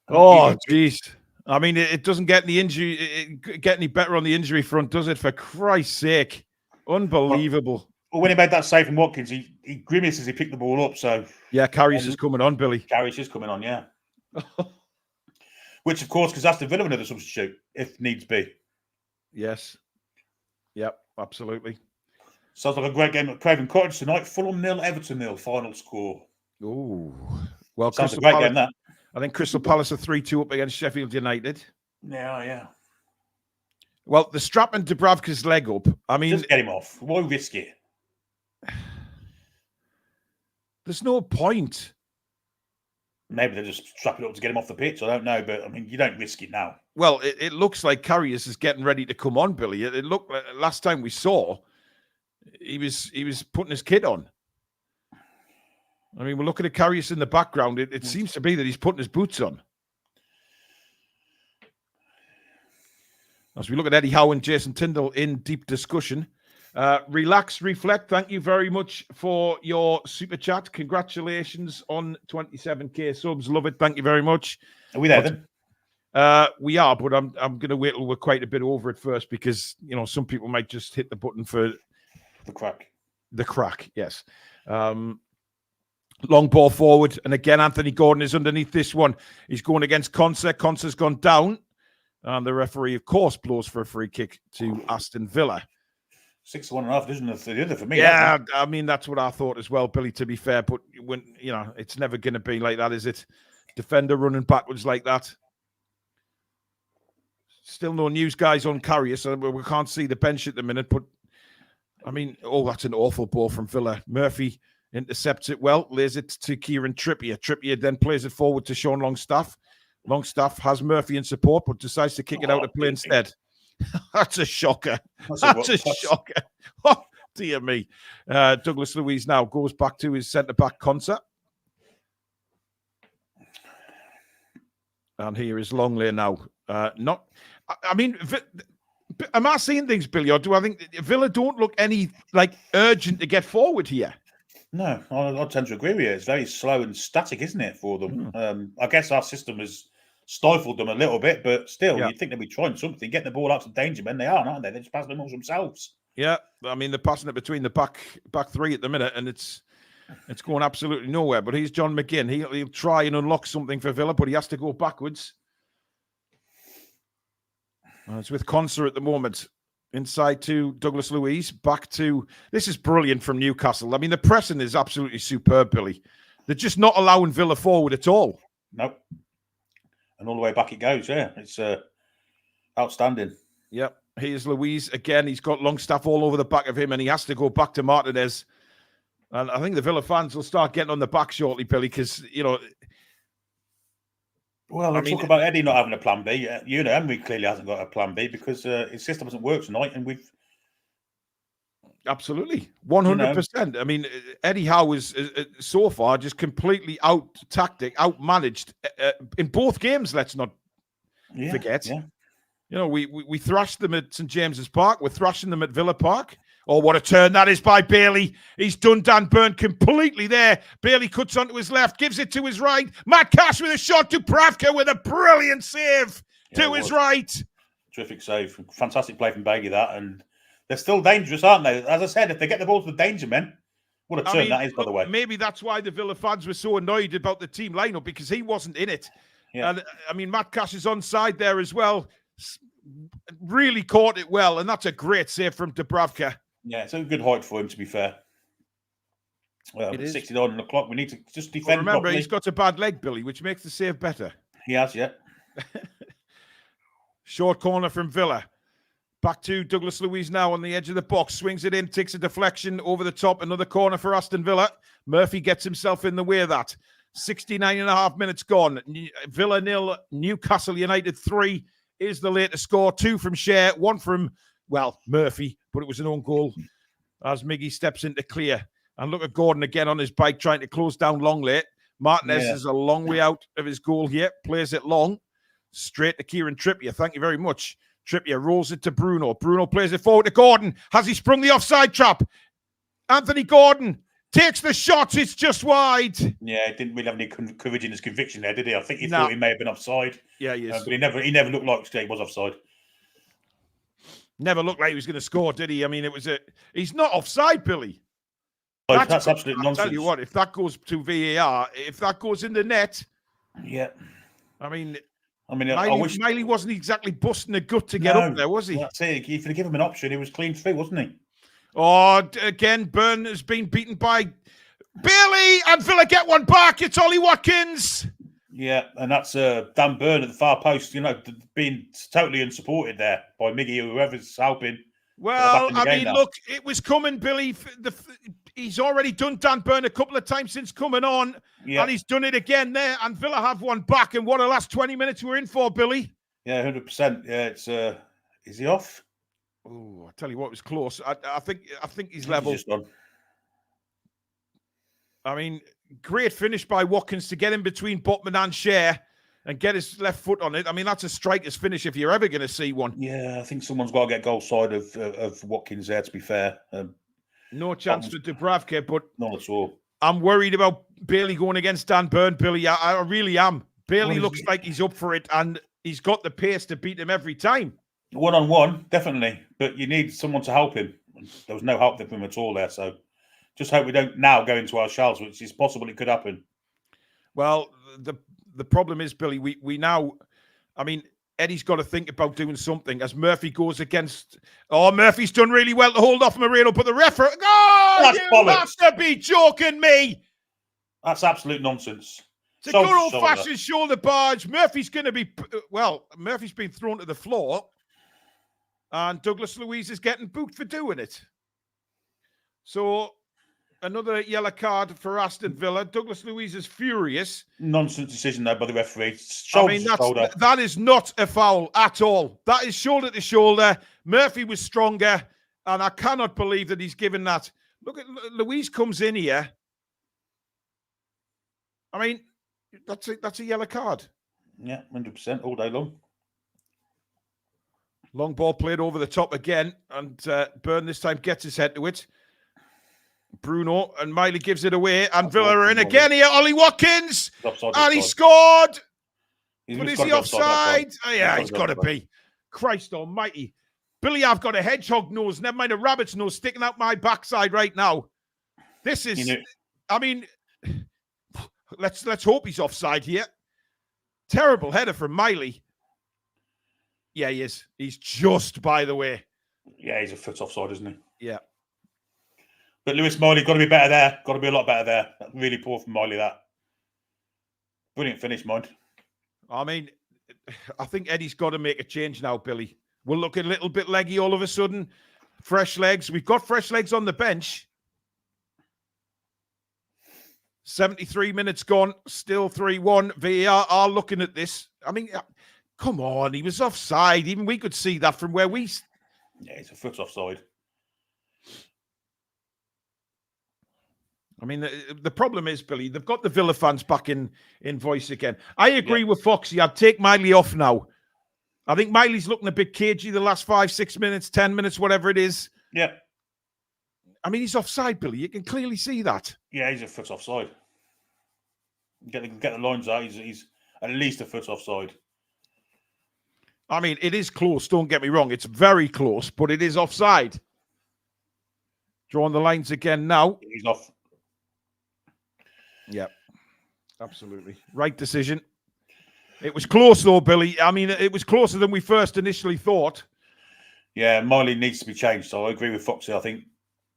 Oh, jeez. I mean, it doesn't get any better on the injury front, does it? For Christ's sake. Unbelievable. Well, when he made that save from Watkins, he grimaced as he picked the ball up. So yeah, Carrius is coming on, Billy. Carrius is coming on, yeah. Which, of course, because Aston Villa another substitute, if needs be. Yes. Yep, absolutely. Sounds like a great game at Craven Cottage tonight. Fulham 0, Everton 0, final score. Ooh. Well, sounds a great game, that. I think Crystal Palace are 3-2 up against Sheffield United. Yeah. Well, the strapping Dubravka's leg up. I mean, just get him off. Why risk it? There's no point. Maybe they're just strapping it up to get him off the pitch. I don't know, but I mean, you don't risk it now. Well, it looks like Karius is getting ready to come on, Billy. It looked like last time we saw, he was putting his kit on. I mean, we're looking at Karius in the background. It seems to be that he's putting his boots on. As we look at Eddie Howe and Jason Tyndall in deep discussion. Relax, reflect. Thank you very much for your super chat. Congratulations on 27k subs. Love it. Thank you very much. Are we there then? We are, but I'm going to wait till we're quite a bit over it first because, some people might just hit the button for the crack. The crack, yes. Long ball forward. And again, Anthony Gordon is underneath this one. He's going against Conser. Conser's gone down. And the referee, of course, blows for a free kick to Aston Villa. 6-1.5, isn't it? The other for me. Yeah, I mean, that's what I thought as well, Billy, to be fair. But when it's never going to be like that, is it? Defender running backwards like that. Still no news, guys, on Karius. So we can't see the bench at the minute. But, I mean, that's an awful ball from Villa. Murphy intercepts it well, lays it to Kieran Trippier. Trippier then plays it forward to Sean Longstaff. Longstaff has Murphy in support, but decides to kick it out of play instead. That's a shocker. That's a shocker. Oh, dear me. Douglas Luiz now goes back to his centre-back Conser. And here is Longley now. Am I seeing things, Billy, or do I think Villa don't look any urgent to get forward here? No, I tend to agree with you. It's very slow and static, isn't it, for them? I guess our system has stifled them a little bit, but still, you'd think they'd be trying something, getting the ball out to danger men. They aren't they? They're just passing them all themselves. Yeah, I mean, they're passing it between the back three at the minute, and it's going absolutely nowhere. But he's John McGinn. He'll try and unlock something for Villa, but he has to go backwards. It's with Conser at the moment. Inside to Douglas Luiz. Back to... This is brilliant from Newcastle. I mean, the pressing is absolutely superb, Billy. They're just not allowing Villa forward at all. Nope. And all the way back it goes, yeah. It's outstanding. Yep. Here's Luiz again. He's got Longstaff all over the back of him, and he has to go back to Martinez. And I think the Villa fans will start getting on the back shortly, Billy, because, Well, let's talk about Eddie not having a plan B. Emery clearly hasn't got a plan B because his system hasn't worked tonight, and we've... Absolutely. 100%. I mean, Eddie Howe is so far just completely out-managed in both games, let's not forget. Yeah. We thrashed them at St. James's Park. We're thrashing them at Villa Park. Oh, what a turn that is by Bailey. He's done Dan Burn completely there. Bailey cuts onto his left, gives it to his right. Matt Cash with a shot to Pravka with a brilliant save to his right. Terrific save. Fantastic play from Bailey, that. And they're still dangerous, aren't they? As I said, if they get the ball to the danger men, what a turn that is, by the way. Maybe that's why the Villa fans were so annoyed about the team lineup, because he wasn't in it. Yeah. And I mean, Matt Cash is onside there as well. Really caught it well, and that's a great save from Dubravka. Yeah, it's a good height for him, to be fair. Well, it's 69 on the clock. We need to just defend. Remember, properly. He's got a bad leg, Billy, which makes the save better. He has, yeah. Short corner from Villa. Back to Douglas Luiz now on the edge of the box. Swings it in, takes a deflection over the top. Another corner for Aston Villa. Murphy gets himself in the way of that. 69.5 minutes gone. Villa 0, Newcastle United 3 is the latest score. 2 from Share, 1 from, Murphy, but it was an own goal as Miggy steps into clear. And look at Gordon again on his bike trying to close down Longley. Martinez is a long way out of his goal here. Plays it long. Straight to Kieran Trippier. Thank you very much. Trippier rolls it to Bruno. Bruno plays it forward to Gordon. Has he sprung the offside trap? Anthony Gordon takes the shot. It's just wide. Yeah, he didn't really have any courage in his conviction there, did he? I think he thought he may have been offside. Yeah, he is. But he never looked like he was offside. Never looked like he was going to score, did he? I mean, he's not offside, Billy. That's absolute nonsense. I'll tell you what, if that goes to VAR, if that goes in the net, I mean, Miley wasn't exactly busting a gut to get up there, was he? That's it. If you'd give him an option, he was clean free, wasn't he? Oh, again, Byrne has been beaten by Bailey, and Villa get one back. It's Ollie Watkins. Yeah, and that's Dan Burn at the far post, being totally unsupported there by Miggy or whoever's helping. Well, I mean, look, it was coming, Billy. He's already done Dan Burn a couple of times since coming on, and he's done it again there. And Villa have one back, and what a last 20 minutes we're in for, Billy. Yeah, 100%. Yeah, it's is he off? Oh, I tell you what, it was close. I think he's level. He's just on. I mean, great finish by Watkins to get in between Botman and Cher and get his left foot on it. I mean, that's a striker's finish if you're ever going to see one. Yeah, I think someone's got to get goal side of Watkins there, to be fair. No chance for Dubravka, but not at all. I'm worried about Bailey going against Dan Burn, Billy. I really am. Bailey looks like he's up for it, and he's got the pace to beat him every time. One-on-one, definitely. But you need someone to help him. There was no help for him at all there, so just hope we don't now go into our shells, which is possible it could happen. Well, the problem is, Billy, we now, I mean, Eddie's got to think about doing something as Murphy goes against. Oh, Murphy's done really well to hold off Moreno, but the referee. Oh, you have to be joking me. That's absolute nonsense. It's a good old-fashioned shoulder barge. Murphy's going to be, well, Murphy's been thrown to the floor, and Douglas Luiz is getting booked for doing it. So, another yellow card for Aston Villa. Douglas Luiz is furious. Nonsense decision there by the referee. That is not a foul at all. That is shoulder to shoulder. Murphy was stronger, and I cannot believe that he's given that. Look at Luiz comes in here. I mean, that's a yellow card. Yeah, 100% all day long. Long ball played over the top again, and Burn this time gets his head to it. Bruno and Miley gives it away, and Villa are in again here. Ollie Watkins, and he scored. But is he offside? Oh, yeah, he's got to be. Christ almighty. Billy, I've got a hedgehog nose, never mind a rabbit's nose, sticking out my backside right now. This is, I mean, let's hope he's offside here. Terrible header from Miley. Yeah, he is. He's just, by the way. Yeah, he's a foot offside, isn't he? Yeah. But Lewis Miley got to be better there. Got to be a lot better there. Really poor from Miley, that. Brilliant finish, mind. I mean, I think Eddie's got to make a change now, Billy. We're looking a little bit leggy all of a sudden. Fresh legs. We've got fresh legs on the bench. 73 minutes gone. Still 3-1. VAR are looking at this. I mean, come on. He was offside. Even we could see that from where we... Yeah, it's a foot offside. I mean, the problem is, Billy, they've got the Villa fans back in voice again. I agree with Foxy. I'd take Miley off now. I think Miley's looking a bit cagey the last 5, 6 minutes, 10 minutes, whatever it is. Yeah. I mean, he's offside, Billy. You can clearly see that. Yeah, he's a foot offside. Get the lines out. He's at least a foot offside. I mean, it is close. Don't get me wrong. It's very close, but it is offside. Drawing the lines again now. He's off. Yeah, absolutely. Right decision. It was close, though, Billy. I mean, it was closer than we first initially thought. Yeah, Miley needs to be changed, so I agree with Foxy, I think.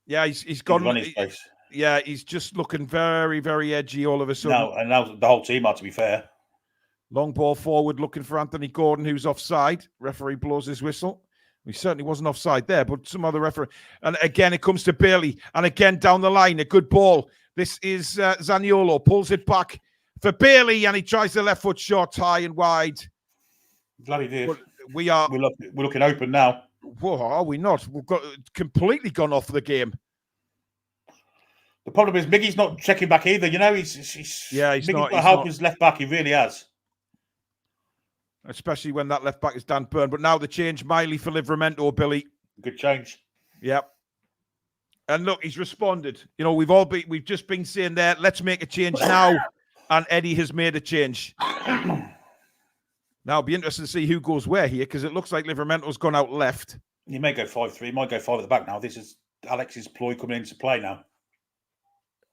Yeah, he's gone. On his face. Yeah, he's just looking very, very edgy all of a sudden. Now the whole team are, to be fair. Long ball forward, looking for Anthony Gordon, who's offside. Referee blows his whistle. He certainly wasn't offside there, but some other referee. And again, it comes to Bailey. And again, down the line, a good ball. This is Zaniolo. Pulls it back for Bailey, and he tries the left foot shot high and wide. Glad he did. But we're looking open now. Whoa, are we not? We've got completely gone off the game. The problem is Miggy's not checking back either. He's Miggy's not. Got help his left back. He really has. Especially when that left back is Dan Burn. But now the change, Miley for Livramento, Billy. Good change. Yep. And look, he's responded. We've just been saying there, let's make a change now. And Eddie has made a change. Now, it'll be interesting to see who goes where here, because it looks like Livramento's gone out left. He may go 5-3. He might go 5 at the back now. This is Alex's ploy coming into play now.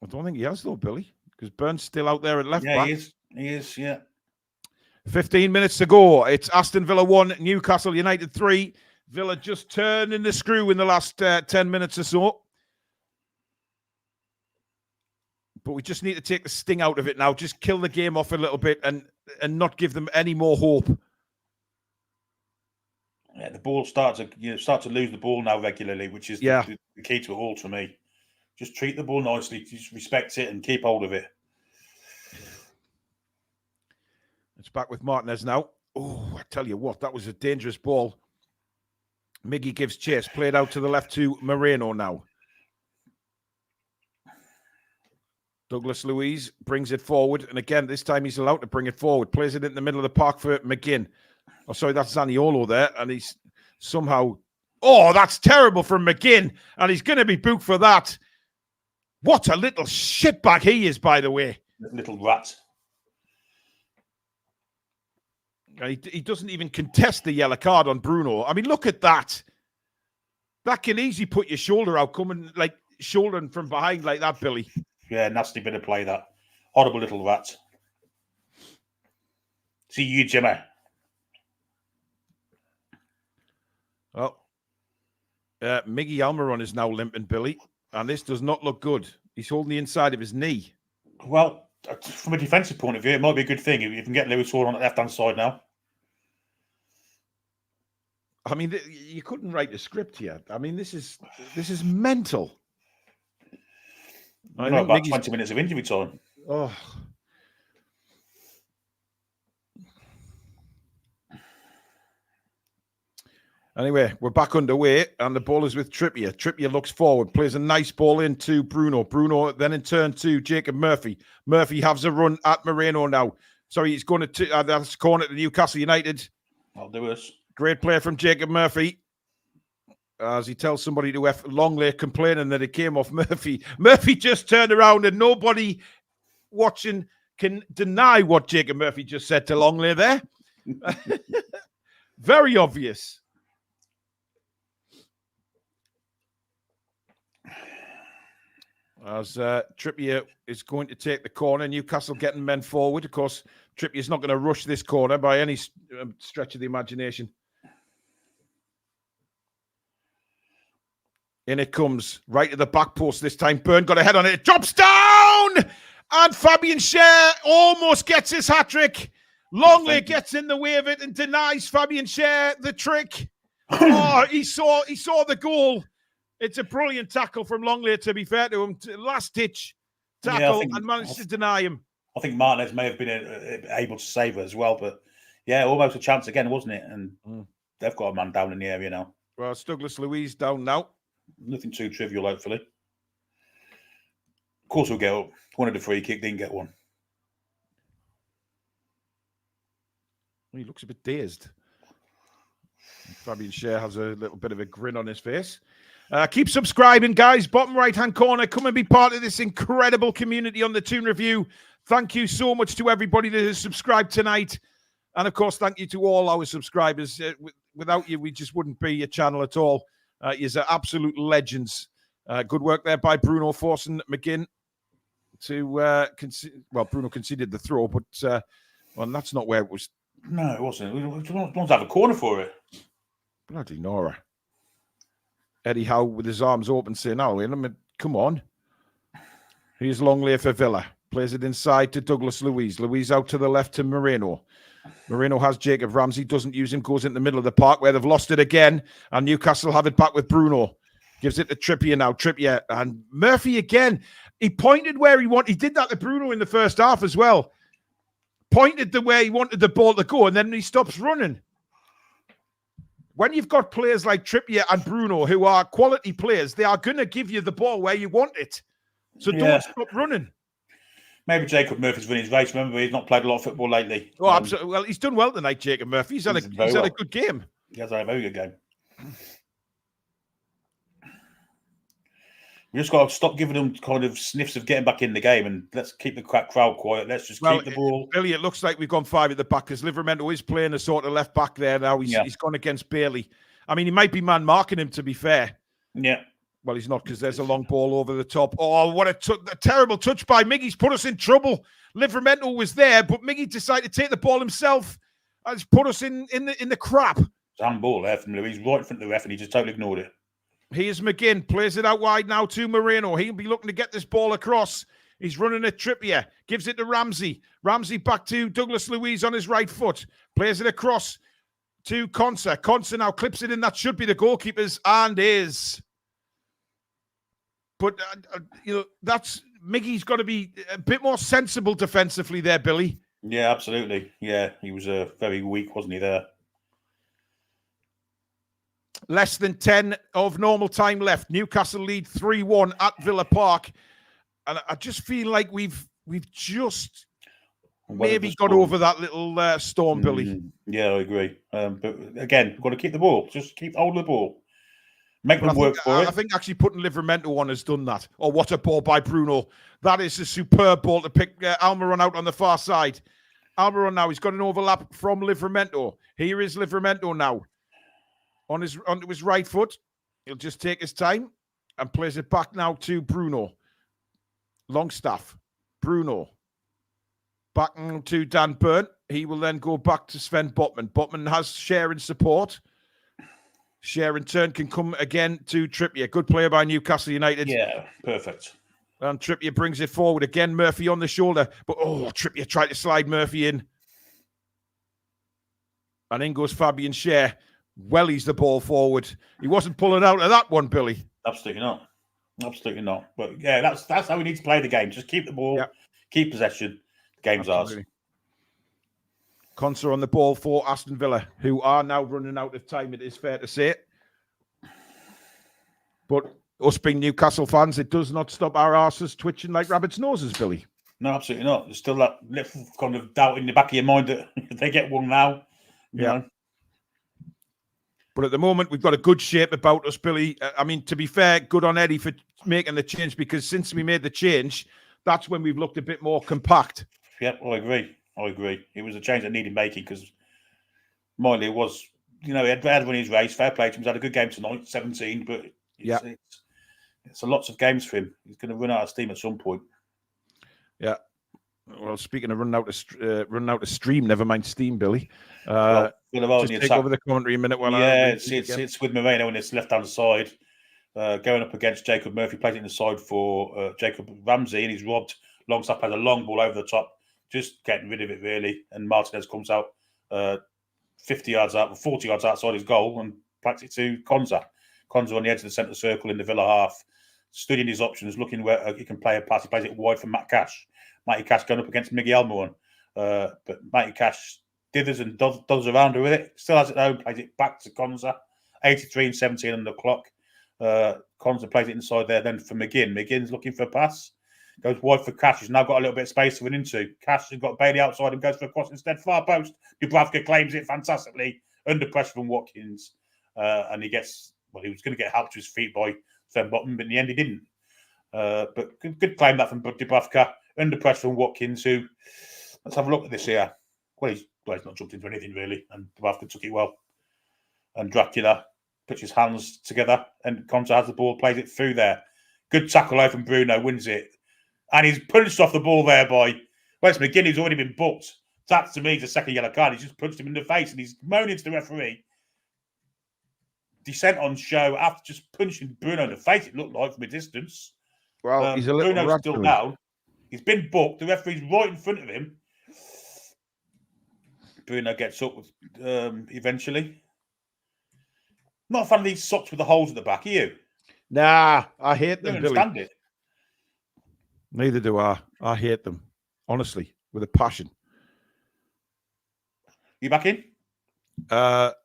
I don't think he has, though, Billy, because Burn's still out there at left back. Yeah, he is, yeah. 15 minutes to go. It's Aston Villa 1, Newcastle United 3. Villa just turning the screw in the last 10 minutes or so. But we just need to take the sting out of it now. Just kill the game off a little bit. And not give them any more hope. Yeah, the ball start to lose the ball now regularly, which is the key to it all to me. Just treat the ball nicely, just respect it and keep hold of it. It's back with Martinez now. Oh, I tell you what, that was a dangerous ball. Miggy gives chase, played out to the left to Moreno now. Douglas Luiz brings it forward, and again, this time he's allowed to bring it forward. Plays it in the middle of the park for McGinn. Oh, sorry, that's Zaniolo there, and he's somehow... Oh, that's terrible from McGinn, and he's going to be booked for that. What a little shitbag he is, by the way. Little rat. He doesn't even contest the yellow card on Bruno. I mean, look at that. That can easily put your shoulder out, coming like shouldering from behind like that, Billy. Yeah, nasty bit of play, that. Horrible little rat. See you, Jimmy. Well, Miggy Almiron is now limping, Billy, and this does not look good. He's holding the inside of his knee. Well, from a defensive point of view, it might be a good thing if you can get Lewis Hall on the left-hand side now. I mean, you couldn't write a script here. I mean, this is mental. I know about 20 minutes of injury time. Oh. Anyway, we're back underway, and the ball is with Trippier. Trippier looks forward, plays a nice ball into Bruno. Bruno then in turn to Jacob Murphy. Murphy has a run at Moreno now. Sorry, he's going to that's corner to Newcastle United. I'll do this. Great play from Jacob Murphy. As he tells somebody to F Longley, complaining that it came off Murphy. Murphy just turned around, and nobody watching can deny what Jacob Murphy just said to Longley there. Very obvious. As Trippier is going to take the corner, Newcastle getting men forward. Of course, Trippier's not going to rush this corner by any stretch of the imagination. In it comes, right at the back post this time. Byrne got a head on it. It drops down! And Fabian Schär almost gets his hat-trick. Longley gets in the way of it and denies Fabian Schär the trick. Oh, he saw the goal. It's a brilliant tackle from Longley, to be fair to him. Last-ditch tackle and managed to deny him. I think Martinez may have been able to save it as well, but yeah, almost a chance again, wasn't it? And they've got a man down in the area now. Well, it's Douglas Luiz down now. Nothing too trivial, hopefully. Of course, we'll get up. Wanted a free kick, didn't get one. He looks a bit dazed. Fabian Schär has a little bit of a grin on his face. Keep subscribing, guys. Bottom right-hand corner. Come and be part of this incredible community on the Toon Review. Thank you so much to everybody that has subscribed tonight. And, of course, thank you to all our subscribers. Without you, we just wouldn't be a channel at all. You're absolute legends. Good work there by Bruno forcing McGinn to Bruno conceded the throw, but that's not where it was. No, it wasn't. We want to have a corner for it. Bloody Nora. Eddie Howe with his arms open saying, come on. Here's Longley for Villa. Plays it inside to Douglas Luiz. Luiz out to the left to Moreno. Moreno has Jacob Ramsey, doesn't use him, goes in the middle of the park where they've lost it again. And Newcastle have it back with Bruno. Gives it to Trippier now. Trippier and Murphy again. He pointed where he wanted. He did that to Bruno in the first half as well. Pointed the way he wanted the ball to go, and then he stops running. When you've got players like Trippier and Bruno who are quality players, they are going to give you the ball where you want it. So don't stop running. Maybe Jacob Murphy's winning his race. Remember, he's not played a lot of football lately. Oh, absolutely. Well, he's done well tonight, Jacob Murphy. He's had a good game. He has had a very good game. We just got to stop giving them kind of sniffs of getting back in the game, and let's keep the crowd quiet. Let's just keep the ball. Billy, it looks like we've gone 5 at the back because Livramento is playing a sort of left back there now. He's gone against Bailey. I mean, he might be man marking him, to be fair. Yeah. Well, he's not because there's a long ball over the top. Oh, what a terrible touch by Miggy's put us in trouble. Livramento was there, but Miggy decided to take the ball himself and it's put us in the crap. It's handball there from Louis, right in front of the ref, and he just totally ignored it. Here's McGinn, plays it out wide now to Moreno. He'll be looking to get this ball across. He's running at Trippier. Gives it to Ramsey. Ramsey back to Douglas Luiz on his right foot. Plays it across to Konsa. Konsa now clips it in. That should be the goalkeeper's and is. But, that's... Miggy's got to be a bit more sensible defensively there, Billy. Yeah, absolutely. Yeah, he was very weak, wasn't he, there? Less than 10 of normal time left. Newcastle lead 3-1 at Villa Park. And I just feel like we've just maybe got over that little storm, Billy. Yeah, I agree. But again, we've got to keep the ball. Just keep hold of the ball. Make them work for it. I think actually putting Livramento on has done that. Oh, what a ball by Bruno. That is a superb ball to pick Almiron out on the far side. Almiron now, he's got an overlap from Livramento. Here is Livramento now. Onto his right foot. He'll just take his time and plays it back now to Bruno. Longstaff. Bruno. Back to Dan Burn. He will then go back to Sven Botman. Botman has Sharon support. Share in turn can come again to Trippier. Good player by Newcastle United. Yeah, perfect. And Trippier brings it forward. Again, Murphy on the shoulder. But, Trippier tried to slide Murphy in. And in goes Fabian Schär. Wellies the ball forward. He wasn't pulling out of that one, Billy. Absolutely not. Absolutely not. But, yeah, that's how we need to play the game. Just keep the ball, keep possession. The game's ours. Konsa on the ball for Aston Villa, who are now running out of time, it is fair to say. But us being Newcastle fans, it does not stop our arses twitching like rabbits' noses, Billy. No, absolutely not. There's still that little kind of doubt in the back of your mind that if they get one now, you know. But at the moment, we've got a good shape about us, Billy. I mean, to be fair, good on Eddie for making the change, because since we made the change, that's when we've looked a bit more compact. Yep, I agree. It was a change that needed making because Miley was, he had won his race. Fair play to him. He's had a good game tonight, 17, but it's a lots of games for him. He's going to run out of steam at some point. Yeah. Well, speaking of running out of stream, never mind steam, Billy. Just take over the commentary a minute. It's with Moreno on this left-hand side, going up against Jacob Murphy, plays it in the side for Jacob Ramsey, and he's robbed. Longstaff has a long ball over the top. Just getting rid of it, really. And Martinez comes out 40 yards outside his goal and plants it to Konsa. Konsa on the edge of the centre circle in the Villa half, studying his options, looking where he can play a pass. He plays it wide for Matt Cash. Matty Cash going up against Miggy Almiron. But Matty Cash dithers and does around with it. Still has it though, plays it back to Konsa. 83 and 17 on the clock. Konsa plays it inside there then for McGinn. McGinn's looking for a pass. Goes wide for Cash. He's now got a little bit of space to run into. Cash has got Bailey outside him, goes for a cross instead. Far post. Dubravka claims it fantastically. Under pressure from Watkins. And he was going to get help to his feet by Sven Botman, but in the end he didn't. But good claim that from Dubravka. Under pressure from Watkins, who, let's have a look at this here. Well, he's not jumped into anything really. And Dubravka took it well. And Dracula puts his hands together. And Konsa has the ball, plays it through there. Good tackle out from Bruno, wins it. And he's punched off the ball there by Wes McGinn, who's already been booked. That, to me, is a second yellow card. He's just punched him in the face and he's moaning to the referee. Descent on show after just punching Bruno in the face, it looked like, from a distance. Well, he's a little Bruno's still down. He's been booked. The referee's right in front of him. Bruno gets up eventually. Not a fan of these socks with the holes at the back, are you? Nah, I hate them, I don't Billy. understand it. Neither do I. I hate them, honestly, with a passion. You back in? Not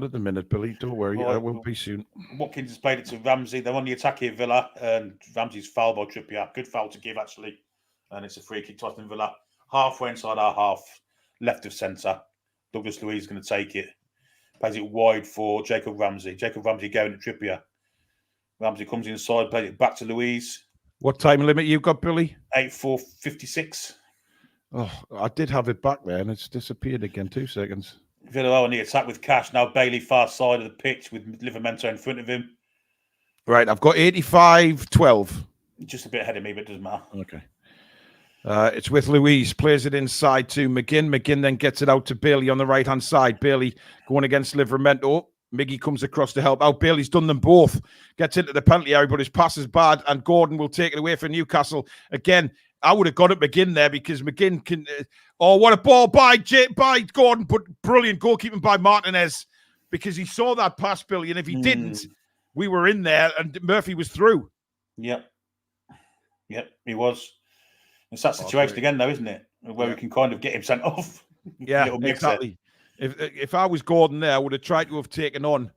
at the minute, Billy. Don't worry. I will be soon. Watkins has played it to Ramsey. They're on the attack here, Villa, and Ramsey's fouled by Trippier. Good foul to give, actually. And it's a free kick to Aston Villa. Halfway inside our half, left of centre. Douglas Luiz is going to take it. Plays it wide for Jacob Ramsey. Jacob Ramsey going at Trippier. Ramsey comes inside, plays it back to Luiz. What time limit you got, Billy? 8:56. Oh, I did have it back there, and it's disappeared again. 2 seconds. Villa on the attack with Cash. Now Bailey far side of the pitch with Livramento in front of him. Right, I've got 85-12. Just a bit ahead of me, but it doesn't matter. Okay. It's with Luiz. Plays it inside to McGinn. McGinn then gets it out to Bailey on the right-hand side. Bailey going against Livramento. Miggy comes across to help out. Bailey's done them both. Gets into the penalty area, but his pass is bad, and Gordon will take it away for Newcastle. Again, I would have got it McGinn there because McGinn can... oh, what a ball by Gordon, but brilliant goalkeeping by Martinez because he saw that pass, Billy, and if he didn't, we were in there and Murphy was through. Yep, he was. It's that situation again, though, isn't it? Where we can kind of get him sent off. Yeah, exactly. If I was Gordon there, I would have tried to have taken on.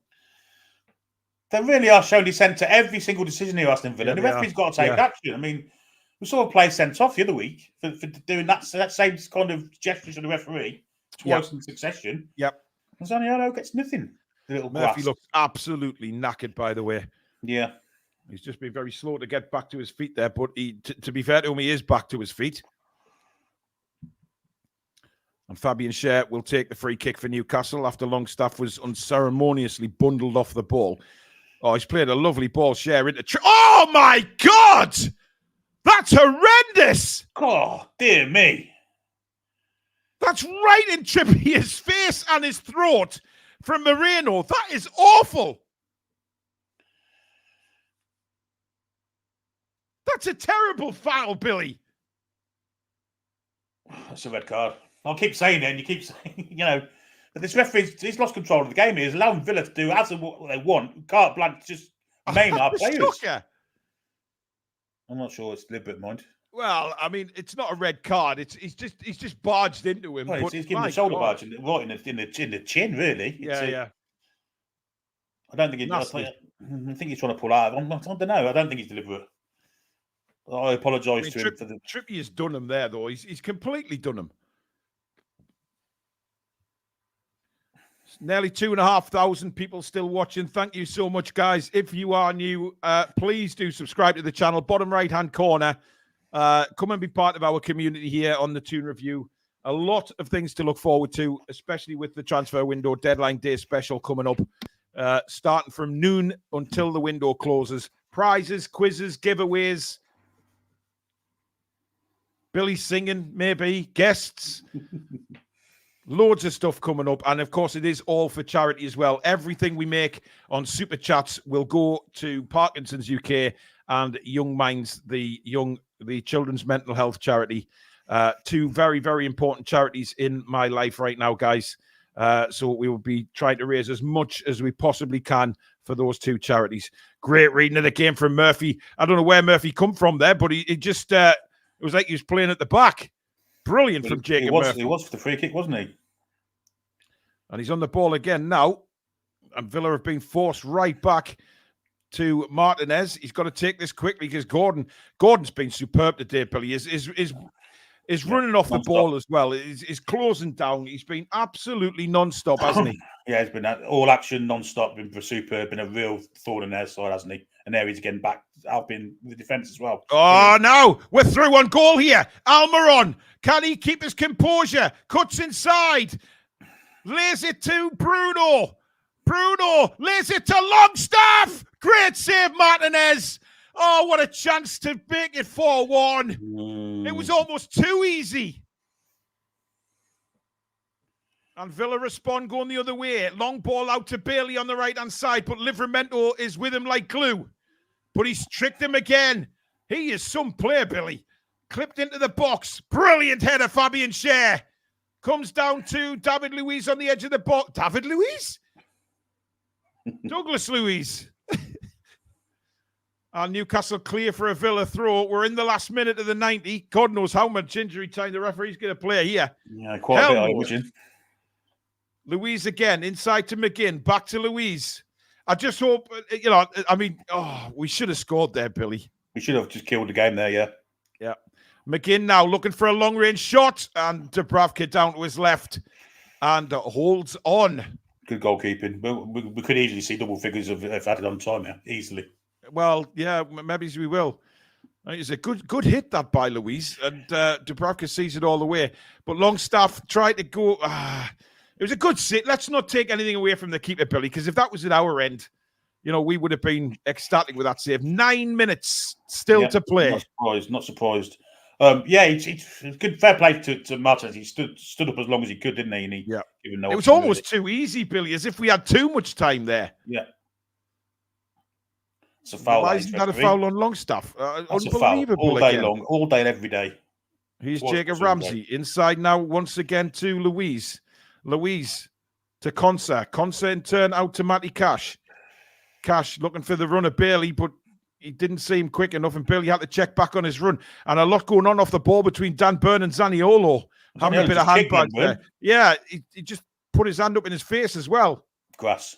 They really are showing dissent to every single decision here, Aston Villa. The referee's got to take action. I mean, we saw a play sent off the other week for doing that same kind of gesture to the referee twice in succession. Yep. And Zaniolo gets nothing. The little Murphy looks absolutely knackered, by the way. Yeah. He's just been very slow to get back to his feet there, but to be fair to him, he is back to his feet. And Fabian Schär will take the free kick for Newcastle after Longstaff was unceremoniously bundled off the ball. Oh, he's played a lovely ball, Schär into... oh, my God! That's horrendous! Oh, dear me. That's right in Trippier's face and his throat from Moreno. That is awful. That's a terrible foul, Billy. That's a red card. I'll keep saying it, and you keep saying, but this referee, he's lost control of the game. He's allowing Villa to do as what they want. Carte blanche, just maim our players. I'm not sure it's deliberate, mind. Well, I mean, it's not a red card. He's just barged into him. Well, he's giving the shoulder barge right in the chin, really. Yeah. I don't think I think he's trying to pull out. I don't know. I don't think he's deliberate. I apologise to him for the... Trippier's done him there, though. He's completely done him. Nearly 2,500 people still watching. Thank you so much, guys. If you are new, please do subscribe to the channel. Bottom right-hand corner. Come and be part of our community here on the Toon Review. A lot of things to look forward to, especially with the transfer window deadline day special coming up. Starting from noon until the window closes. Prizes, quizzes, giveaways. Billy singing, maybe. Guests. Loads of stuff coming up. And, of course, it is all for charity as well. Everything we make on Super Chats will go to Parkinson's UK and Young Minds, the children's mental health charity. Two very, very important charities in my life right now, guys. So we will be trying to raise as much as we possibly can for those two charities. Great reading of the game from Murphy. I don't know where Murphy come from there, but he just... it was like he was playing at the back. Brilliant from Jacob Murphy. He was for the free kick, wasn't he? And he's on the ball again now. And Villa have been forced right back to Martinez. He's got to take this quickly because Gordon's been superb today, Billy. Is running off the ball as well. Is closing down. He's been absolutely non-stop, hasn't he? Yeah, he's been all action, non-stop, been superb, been a real thorn in their side, hasn't he? And there he's getting back, helping the defence as well. Oh, no. We're through on goal here. Almiron. Can he keep his composure? Cuts inside. Lays it to Bruno. Bruno lays it to Longstaff. Great save, Martinez. Oh, what a chance to make it 4-1. It was almost too easy. And Villa respond going the other way. Long ball out to Bailey on the right-hand side, but Livramento is with him like glue. But he's tricked him again. He is some player, Billy. Clipped into the box. Brilliant header, Fabian Schär. Comes down to David Luiz on the edge of the box. David Luiz? Douglas Luiz. And Newcastle clear for a Villa throw. We're in the last minute of the 90. God knows how much injury time the referee's going to play here. Yeah, quite a bit, I imagine. Luiz again, inside to McGinn. Back to Luiz. I just hope, we should have scored there, Billy. We should have just killed the game there, yeah. Yeah. McGinn now looking for a long-range shot. And Dubravka down to his left. And holds on. Good goalkeeping. We could easily see double figures if added on time here, easily. Well, yeah, maybe we will. It's a good hit, that by Luiz. And Dubravka sees it all the way. But Longstaff tried to go... it was a good sit. Let's not take anything away from the keeper, Billy, because if that was at our end, we would have been ecstatic with that save. 9 minutes still to play. Not surprised. Yeah, it's good. Fair play to Martinez. He stood up as long as he could, didn't he? And he given no it was option, almost too easy, Billy, as if we had too much time there. Yeah. It's a foul. Why isn't that a foul on Longstaff? That's Unbelievable. All day again. long, all day and every day. Here's Jacob Ramsey inside now once again to Louise. Louise to Consa. Consa in turn out to Matty Cash. Cash looking for the runner Bailey, but he didn't seem quick enough, and Bailey had to check back on his run. And a lot going on off the ball between Dan Burn and Zaniolo. Having a bit of handbag there. Yeah, he just put his hand up in his face as well. Grass.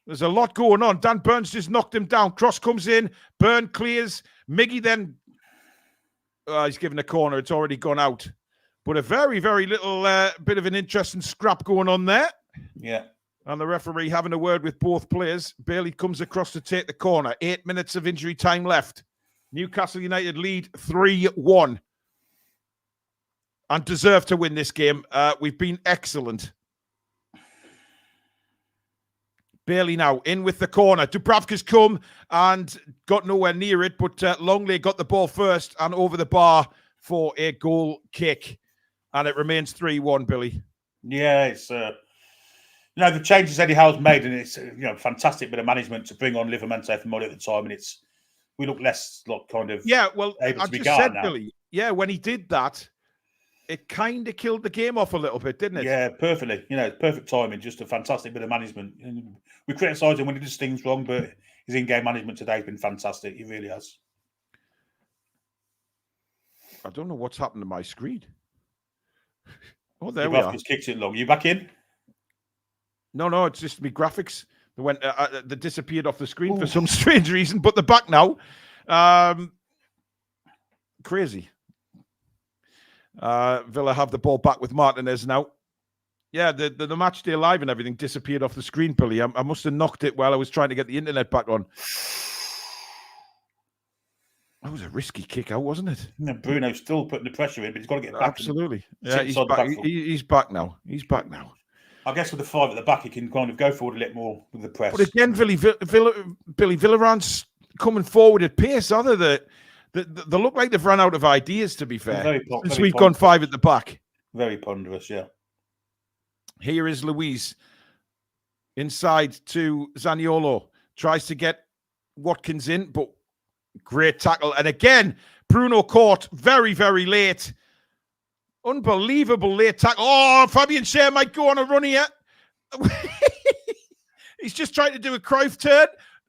There's a lot going on. Dan Burns just knocked him down. Cross comes in. Burn clears. Miggy then... he's given a corner. It's already gone out. But a very, very little bit of an interesting scrap going on there. Yeah. And the referee having a word with both players. Bailey comes across to take the corner. 8 minutes of injury time left. Newcastle United lead 3-1. And deserve to win this game. We've been excellent. Bailey now in with the corner. Dubravka's come and got nowhere near it, but Longley got the ball first and over the bar for a goal kick. And it remains 3-1, Billy. Yeah, it's... the changes Eddie Howe's made, and it's fantastic bit of management to bring on Livramento for Modi at the time, and we look less kind of able to be guarded now. Billy, when he did that, it kind of killed the game off a little bit, didn't it? Yeah, perfectly. Perfect timing, just a fantastic bit of management. And we criticise him when he does things wrong, but his in-game management today has been fantastic. He really has. I don't know what's happened to my screen. Oh, there we are. Just kicks it long. You back in? No, it's just me graphics. They went, they disappeared off the screen for some strange reason, but they're back now. Crazy. Villa have the ball back with Martinez now. Yeah, the match day live and everything disappeared off the screen, Billy. I must have knocked it while I was trying to get the internet back on. That was a risky kick out, wasn't it? Bruno's still putting the pressure in, but he's got to get back. Absolutely. Yeah, he's back. He's back now. He's back now. I guess with the 5 at the back, he can kind of go forward a little more with the press. But again, Billy Villaran's coming forward at pace, are they? They look like they've run out of ideas, to be fair. Since we've gone 5 at the back. Very ponderous, yeah. Here is Louise. Inside to Zaniolo. Tries to get Watkins in, but great tackle. And again, Bruno caught very, very late. Unbelievable late tackle. Oh, Fabian Schär might go on a run here. He's just trying to do a Cruyff turn.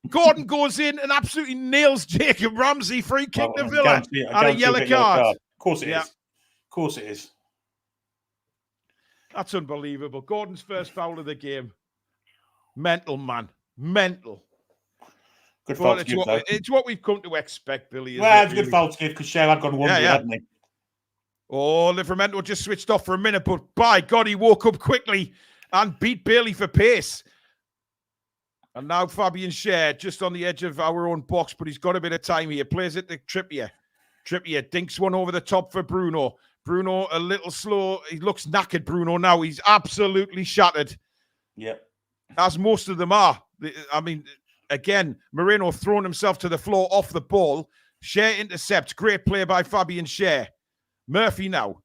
Gordon goes in and absolutely nails Jacob Ramsey. Free kick to Villa. And a yellow card. Of course it is. Of course it is. That's unbelievable. Gordon's first foul of the game. Mental, man. Mental. Good foul to give, though. It's what we've come to expect, Billy. Well, it's a good foul to give because Schär had gone one, hadn't he? Oh, Livramento just switched off for a minute, but by God, he woke up quickly and beat Bailey for pace. And now Fabian Schär just on the edge of our own box, but he's got a bit of time here. Plays it to Trippier. Trippier dinks one over the top for Bruno. Bruno a little slow. He looks knackered, Bruno, now. He's absolutely shattered. Yep. As most of them are. I mean, again, Moreno throwing himself to the floor off the ball. Schär intercepts. Great play by Fabian Schär. Murphy now.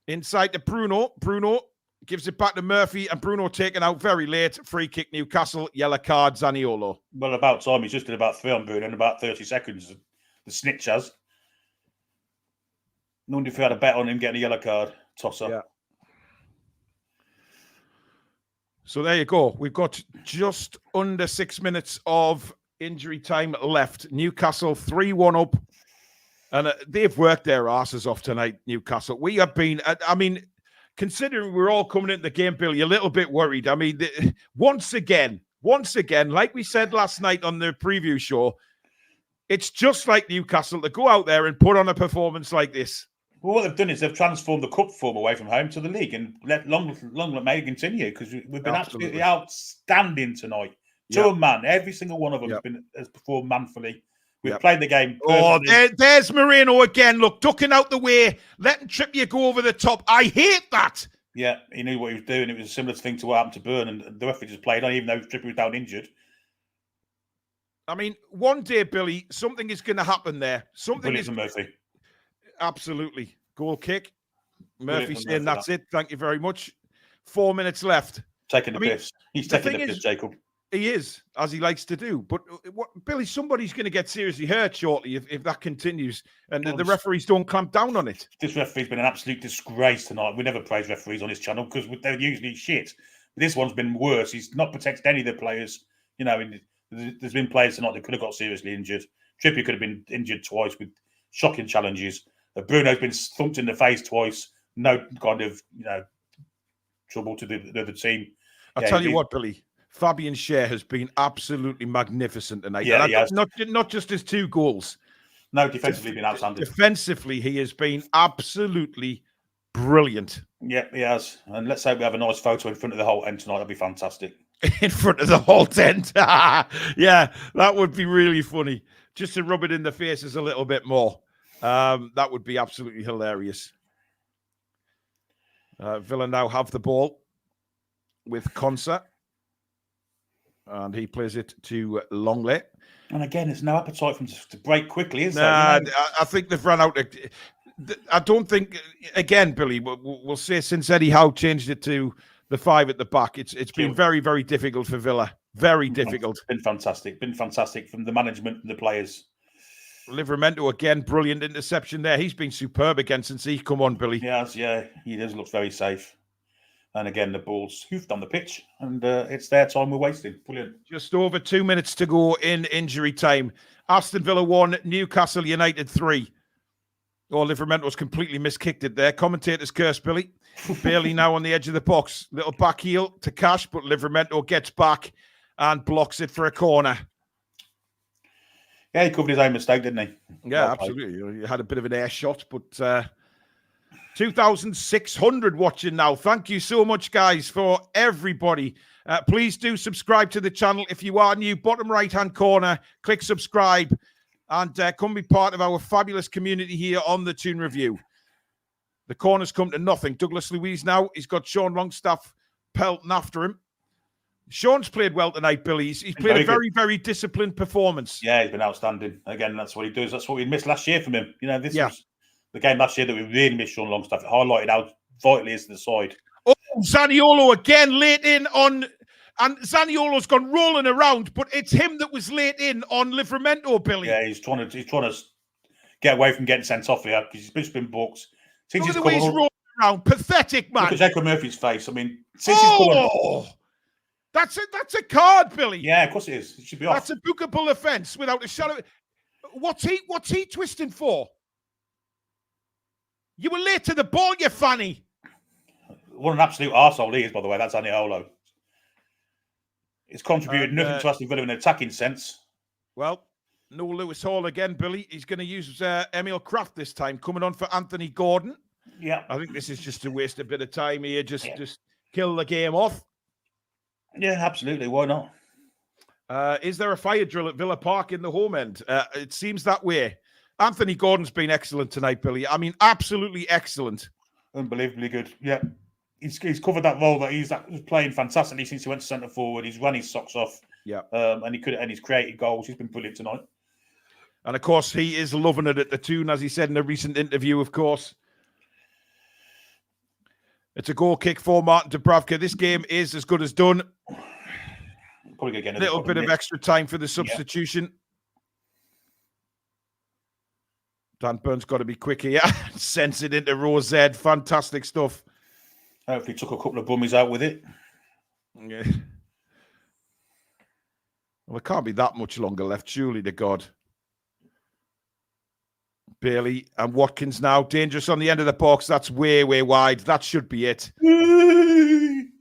Inside to Bruno. Bruno gives it back to Murphy, and Bruno taken out very late. Free kick Newcastle. Yellow card Zaniolo. Well, about time. He's just did about 3 on Bruno in about 30 seconds. The snitch has. No wonder if we had a bet on him getting a yellow card. Toss up. Yeah. So there you go. We've got just under 6 minutes of injury time left. Newcastle 3-1 up. And they've worked their asses off tonight, Newcastle. We have been, I mean, considering we're all coming into the game, Billy, a little bit worried. I mean, once again, like we said last night on the preview show, it's just like Newcastle to go out there and put on a performance like this. Well, what they've done is they've transformed the cup form away from home to the league and let long may it continue because we've been absolutely outstanding tonight. To a man, every single one of them has performed manfully. We've played the game perfectly. Oh, there's Moreno again. Look, ducking out the way, letting Trippier go over the top. I hate that. Yeah, he knew what he was doing. It was a similar thing to what happened to Burn, and the referee just played on, even though Trippier was down injured. I mean, one day, Billy, something is going to happen there. Something is. Murphy. Absolutely. Goal kick. Murphy Brilliant from saying Murphy, that's it. Thank you very much. 4 minutes left. Taking the piss. He's taking the piss, Jacob. He is, as he likes to do. But Billy, somebody's going to get seriously hurt shortly if that continues, and the referees don't clamp down on it. This referee's been an absolute disgrace tonight. We never praise referees on this channel because they're usually shit. This one's been worse. He's not protected any of the players. You know, there's been players tonight that could have got seriously injured. Trippier could have been injured twice with shocking challenges. Bruno's been thumped in the face twice. No kind of, trouble to the other team. I'll tell you what, Billy. Fabian Schär has been absolutely magnificent tonight. Yeah, he has. Not just his 2 goals. No, defensively been outstanding. Defensively, he has been absolutely brilliant. Yeah, he has. And let's say we have a nice photo in front of the whole end tonight. That'd be fantastic. In front of the whole tent. Yeah, that would be really funny. Just to rub it in the faces a little bit more. That would be absolutely hilarious. Villa now have the ball with Konsa. And he plays it to Longley. And again, there's no appetite for him to break quickly, is there? I think they've run out. I don't think, again, Billy, we'll say since Eddie Howe changed it to the 5 at the back, it's been very, very difficult for Villa. Very difficult. Been fantastic. Been fantastic from the management and the players. Livramento, again, brilliant interception there. He's been superb again since he's come on, Billy. He has, yeah. He does look very safe. And again, the ball's hoofed on the pitch, and it's their time we're wasting. Brilliant. Just over 2 minutes to go in injury time. Aston Villa 1, Newcastle United 3. Oh, Livramento's completely miskicked it there. Commentator's curse, Billy. Bailey now on the edge of the box. Little back heel to Cash, but Livramento gets back and blocks it for a corner. Yeah, he covered his own mistake, didn't he? Yeah, absolutely. He had a bit of an air shot, but 2,600 watching now. Thank you so much, guys, for everybody. Please do subscribe to the channel if you are new. Bottom right-hand corner, click subscribe and come be part of our fabulous community here on the Toon Review. The corner's come to nothing. Douglas Luiz now. He's got Sean Longstaff pelting after him. Sean's played well tonight, Billy. He's played a very, very disciplined performance. Yeah, he's been outstanding. Again, that's what he does. That's what we missed last year from him. This was the game last year that we really missed Sean Longstaff. It highlighted how vital he is to the side. Oh, Zaniolo again late in on, and Zaniolo's gone rolling around, but it's him that was late in on Livramento, Billy. Yeah, he's trying to get away from getting sent off here because he's been booked. Look at the way he's rolling around. Pathetic, man. Look at Jacob Murphy's face. I mean, since he's gone... That's a card, Billy. Yeah, of course it is. It should be off. That's a bookable offence without a shadow. What's he twisting for? You were late to the ball, you fanny. What an absolute arsehole he is, by the way. That's Zaniolo. It's contributed nothing to Aston Villa in an attacking sense. Well, no Lewis Hall again, Billy. He's going to use Emil Kraft this time, coming on for Anthony Gordon. Yeah. I think this is just to waste a bit of time here. Just kill the game off. Yeah, absolutely. Why not? Is there a fire drill at Villa Park in the home end? It seems that way. Anthony Gordon's been excellent tonight, Billy. I mean, absolutely excellent. Unbelievably good. Yeah. He's covered that role that he's playing fantastically since he went to centre forward. He's run his socks off. Yeah. And he's created goals. He's been brilliant tonight. And of course, he is loving it at the Toon, as he said in a recent interview, of course. It's a goal kick for Martin Dubravka. This game is as good as done. Probably gonna get a little bit of extra time for the substitution. Yeah. Dan Burns got to be quick here. Sends it into row Z. Fantastic stuff. Hopefully took a couple of bummies out with it. Yeah. Well, there can't be that much longer left, surely to God. Bailey and Watkins now. Dangerous on the end of the box. That's way, way wide. That should be it. And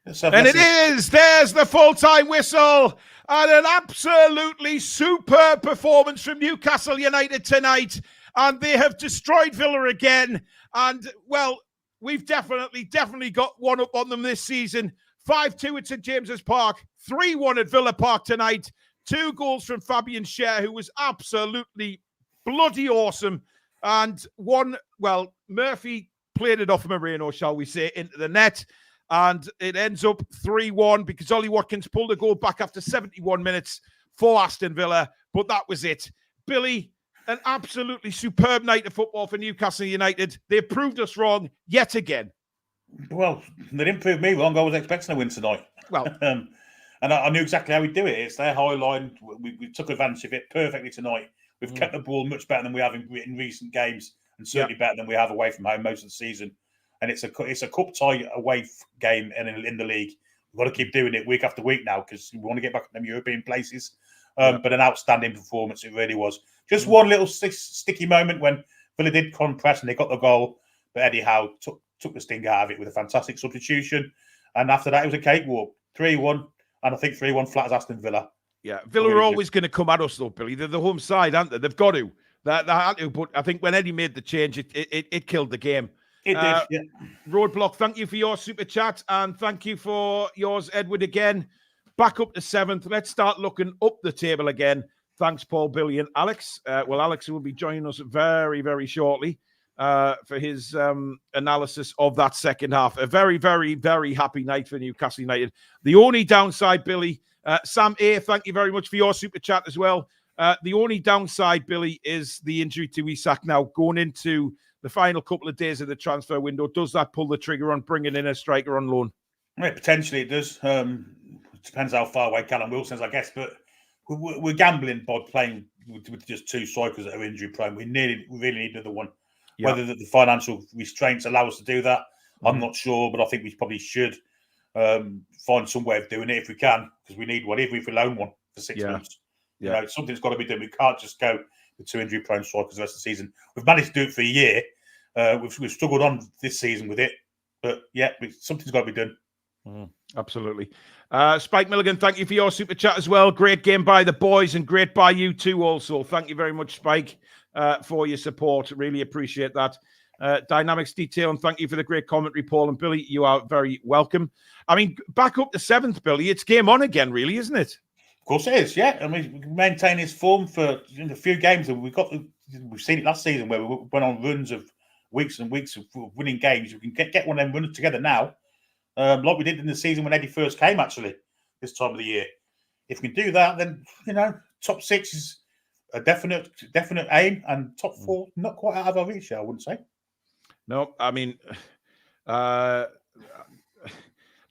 it is. There's the full-time whistle. And an absolutely superb performance from Newcastle United tonight. And they have destroyed Villa again. And, well, we've definitely got one up on them this season. 5-2 at St. James's Park. 3-1 at Villa Park tonight. 2 goals from Fabian Schär, who was absolutely bloody awesome. And Murphy played it off Moreno, shall we say, into the net. And it ends up 3-1 because Ollie Watkins pulled a goal back after 71 minutes for Aston Villa. But that was it. Billy, an absolutely superb night of football for Newcastle United. They proved us wrong yet again. Well, they didn't prove me wrong. I was expecting a win tonight. Well, and I knew exactly how we do it. It's their high line. We took advantage of it perfectly tonight. We've kept the ball much better than we have in recent games, and certainly better than we have away from home most of the season. And it's a cup tie away game in the league. We've got to keep doing it week after week now because we want to get back to them European places. But an outstanding performance it really was. Just one little sticky moment when Villa did compress and they got the goal, but Eddie Howe took the sting out of it with a fantastic substitution. And after that, it was a cakewalk. 3-1, and I think 3-1 flat as Aston Villa. Yeah, Villa are always going to come at us though, Billy. They're the home side, aren't they? They've got to. They had to, but I think when Eddie made the change, it killed the game. It did, yeah. Roadblock, thank you for your super chat, and thank you for yours, Edward, again. Back up to 7th. Let's start looking up the table again. Thanks, Paul, Billy, and Alex. Alex will be joining us very, very shortly for his analysis of that second half. A very, very, very happy night for Newcastle United. The only downside, Billy, Sam A, thank you very much for your super chat as well. The only downside, Billy, is the injury to Isak now going into the final couple of days of the transfer window. Does that pull the trigger on bringing in a striker on loan? Yeah, potentially it does. It depends how far away Callum Wilson is, I guess. But we're gambling by playing with just two strikers that are injury prone. We really need another one. Yeah. Whether the financial restraints allow us to do that, I'm not sure. But I think we probably should find some way of doing it if we can, because we need one, even if we loan one for 6 months. Yeah. You know, something's got to be done. We can't just go with two injury-prone strikers the rest of the season. We've managed to do it for a year. We've struggled on this season with it, but yeah, something's got to be done. Absolutely. Spike Milligan, thank you for your super chat as well. Great game by the boys and great by you too also. Thank you very much, Spike, for your support. Really appreciate that. Dynamics Detail, and thank you for the great commentary, Paul and Billy. You are very welcome. I mean, back up to 7th, Billy. It's game on again, really, isn't it? Of course it is, yeah. I mean, we maintain his form for a few games. We've seen it last season where we went on runs of weeks and weeks of winning games. We can get one of them runs together now, like we did in the season when Eddie first came, actually, this time of the year. If we can do that, then, you know, top 6 is a definite aim, and top 4, not quite out of our reach, I wouldn't say. No, I mean,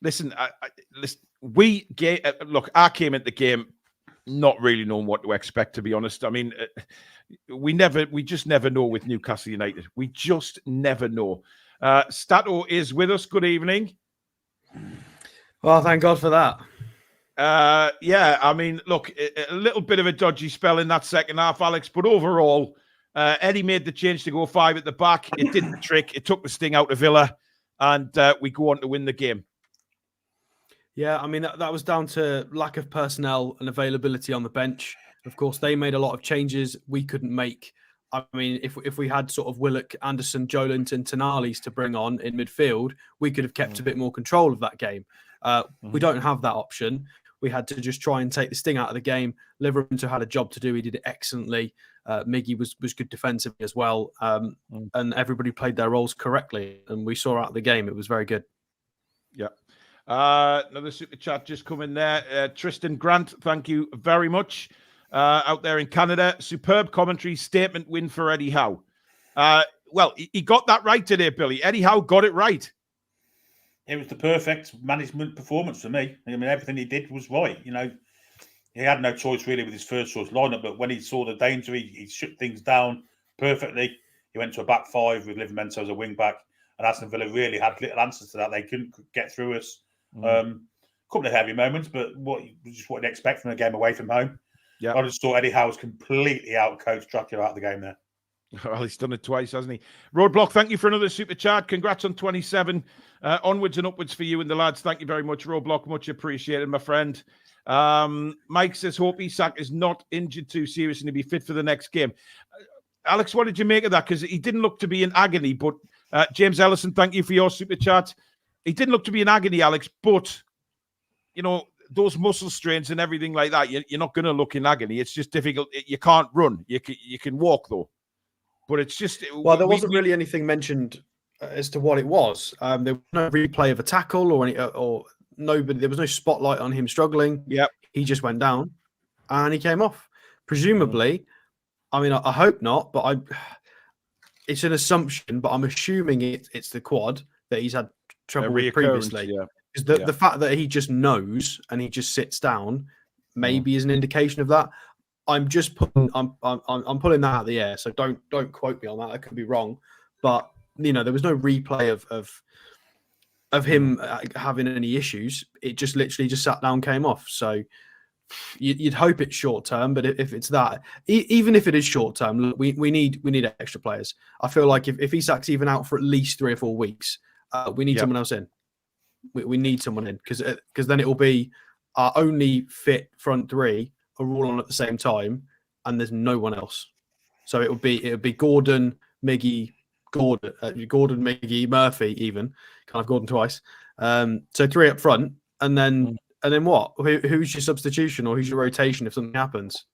listen, I came into the game not really knowing what to expect, to be honest. I mean, we just never know with Newcastle United. We just never know. Stato is with us. Good evening. Well, thank God for that. I mean, look, a little bit of a dodgy spell in that second half, Alex, but overall, Eddie made the change to go 5 at the back. It did the trick. It took the sting out of Villa, and we go on to win the game. Yeah, I mean, that was down to lack of personnel and availability on the bench. Of course, they made a lot of changes we couldn't make. I mean, if we had sort of Willock, Anderson, Jolinton, Tonali's to bring on in midfield, we could have kept a bit more control of that game. We don't have that option. We had to just try and take the sting out of the game. Liverpool had a job to do. He did it excellently. Miggy was good defensively as well. And everybody played their roles correctly. And we saw out of the game, it was very good. Yeah. Another super chat just come in there. Tristan Grant, thank you very much. Out there in Canada, superb commentary, statement win for Eddie Howe. Well, he got that right today, Billy. Eddie Howe got it right. It was the perfect management performance for me. I mean, everything he did was right. You know, he had no choice really with his first choice lineup, but when he saw the danger, he shut things down perfectly. He went to a back 5 with Livramento as a wing back, and Aston Villa really had little answers to that. They couldn't get through us. Couple of heavy moments, but what you'd expect from a game away from home. Yeah, I just thought Eddie Howe was completely out-coached Dracula out of the game there. Well, he's done it twice, hasn't he? Roadblock, thank you for another super chat. Congrats on 27. Onwards and upwards for you and the lads. Thank you very much, Roadblock. Much appreciated, my friend. Mike says, hope Isak is not injured too seriously to be fit for the next game. Alex, what did you make of that? Because he didn't look to be in agony, but James Ellison, thank you for your super chat. He didn't look to be in agony, Alex, but, you know, those muscle strains and everything like that, you're not going to look in agony. It's just difficult. You can't run. You can walk, though. But it's just... Well, there wasn't really anything mentioned as to what it was. There was no replay of a tackle or nobody. There was no spotlight on him struggling. Yep. He just went down and he came off. Presumably, I mean, I hope not, but it's an assumption, but I'm assuming it's the quad that he's had trouble with previously. Yeah. Because the fact that he just knows and he just sits down maybe is an indication of that. I'm just putting I'm pulling that out of the air, so don't quote me on that. I could be wrong, but there was no replay of him having any issues. It just literally just sat down, came off. So you'd hope it's short term, but if it's that, even if it is short term, look, we need extra players. I feel like if Isak's even out for at least 3 or 4 weeks, we need someone else in. We need someone in because then it will be our only fit front three are all on at the same time, and there's no one else. So it would be Gordon, Miggy, Miggy, Murphy, even kind of Gordon twice. So 3 up front, and then what? Who's your substitution or who's your rotation if something happens?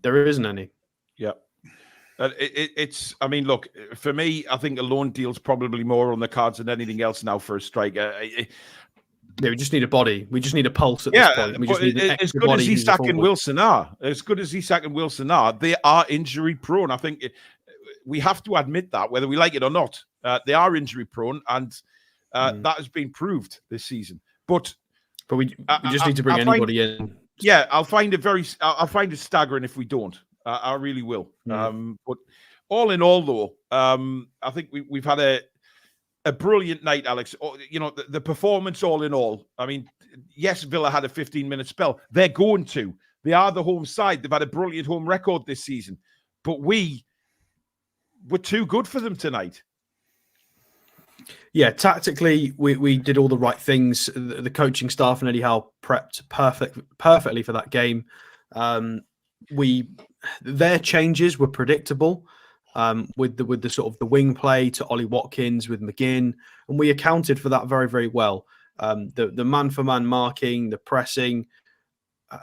There isn't any. Yeah. It's. I mean, look, for me, I think a loan deal's probably more on the cards than anything else now for a striker. Yeah, we just need a body. We just need a pulse at this point. We just need an as good as Isak and Wilson are, they are injury prone. I think we have to admit that, whether we like it or not. They are injury prone, and that has been proved this season. But we just need to bring anybody in. Yeah, I'll find it staggering if we don't. I really will. But all in all, though, I think we've had a brilliant night, Alex. The performance all in all. I mean, yes, Villa had a 15-minute spell. They're going to. They are the home side. They've had a brilliant home record this season. But we were too good for them tonight. Yeah, tactically, we did all the right things. The coaching staff and Eddie Howe prepped perfectly for that game. Their changes were predictable. With the sort of the wing play to Ollie Watkins with McGinn, and we accounted for that very, very well. The man-for-man marking, the pressing,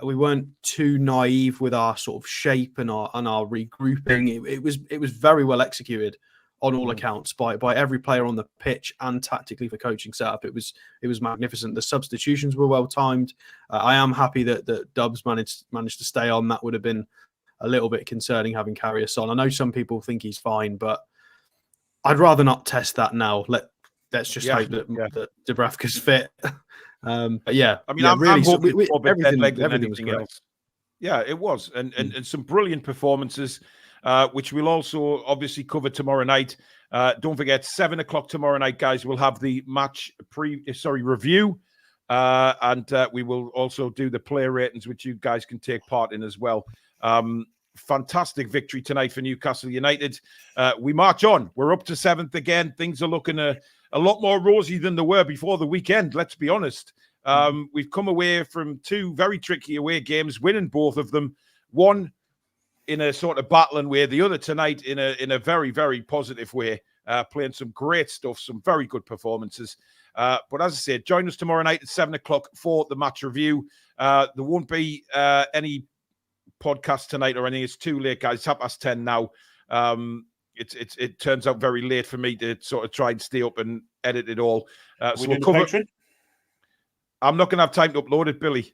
we weren't too naive with our sort of shape and our regrouping. It was very well executed on all accounts by every player on the pitch and tactically for coaching setup. It was magnificent. The substitutions were well timed. I am happy that Dubs managed to stay on. That would have been a little bit concerning having Karius on. I know some people think he's fine, but I'd rather not test that now. Let's just hope that Dubravka's fit. But yeah, I mean, I'm hoping everything was great. Else. Yeah, it was, and some brilliant performances, which we'll also obviously cover tomorrow night. Don't forget, 7:00 tomorrow night, guys. We'll have the match review, and we will also do the player ratings, which you guys can take part in as well. Fantastic victory tonight for Newcastle United. We march on. We're up to 7th again. Things are looking a lot more rosy than they were before the weekend, let's be honest. We've come away from 2 very tricky away games, winning both of them. One in a sort of battling way, the other tonight in a very, very positive way, playing some great stuff, some very good performances. But as I said, join us tomorrow night at 7:00 for the match review. There won't be any podcast tonight or anything. It's too late, guys. It's 10:30 now. It turns out very late for me to sort of try and stay up and edit it all. So we'll cover. I'm not going to have time to upload it, Billy.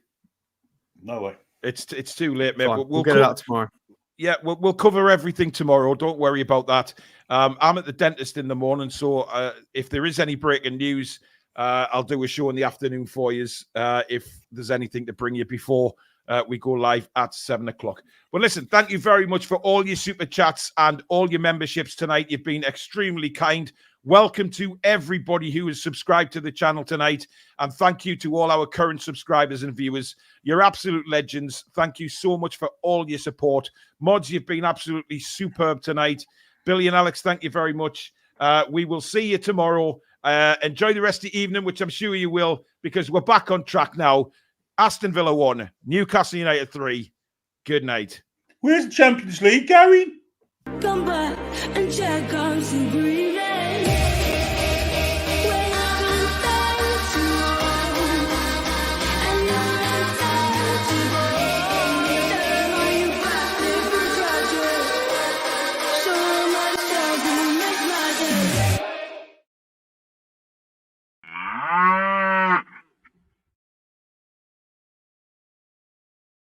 No way. It's too late, mate. We'll get it out tomorrow. Yeah, we'll cover everything tomorrow. Don't worry about that. I'm at the dentist in the morning, so if there is any breaking news, I'll do a show in the afternoon for you. If there's anything to bring you before we go live at 7:00. Well, listen, thank you very much for all your super chats and all your memberships tonight. You've been extremely kind. Welcome to everybody who has subscribed to the channel tonight. And thank you to all our current subscribers and viewers. You're absolute legends. Thank you so much for all your support. Mods, you've been absolutely superb tonight. Billy and Alex, thank you very much. We will see you tomorrow. Enjoy the rest of the evening, which I'm sure you will, because we're back on track now. Aston Villa 1, Newcastle United 3. Good night. Where's the Champions League going? Come back and check out some green.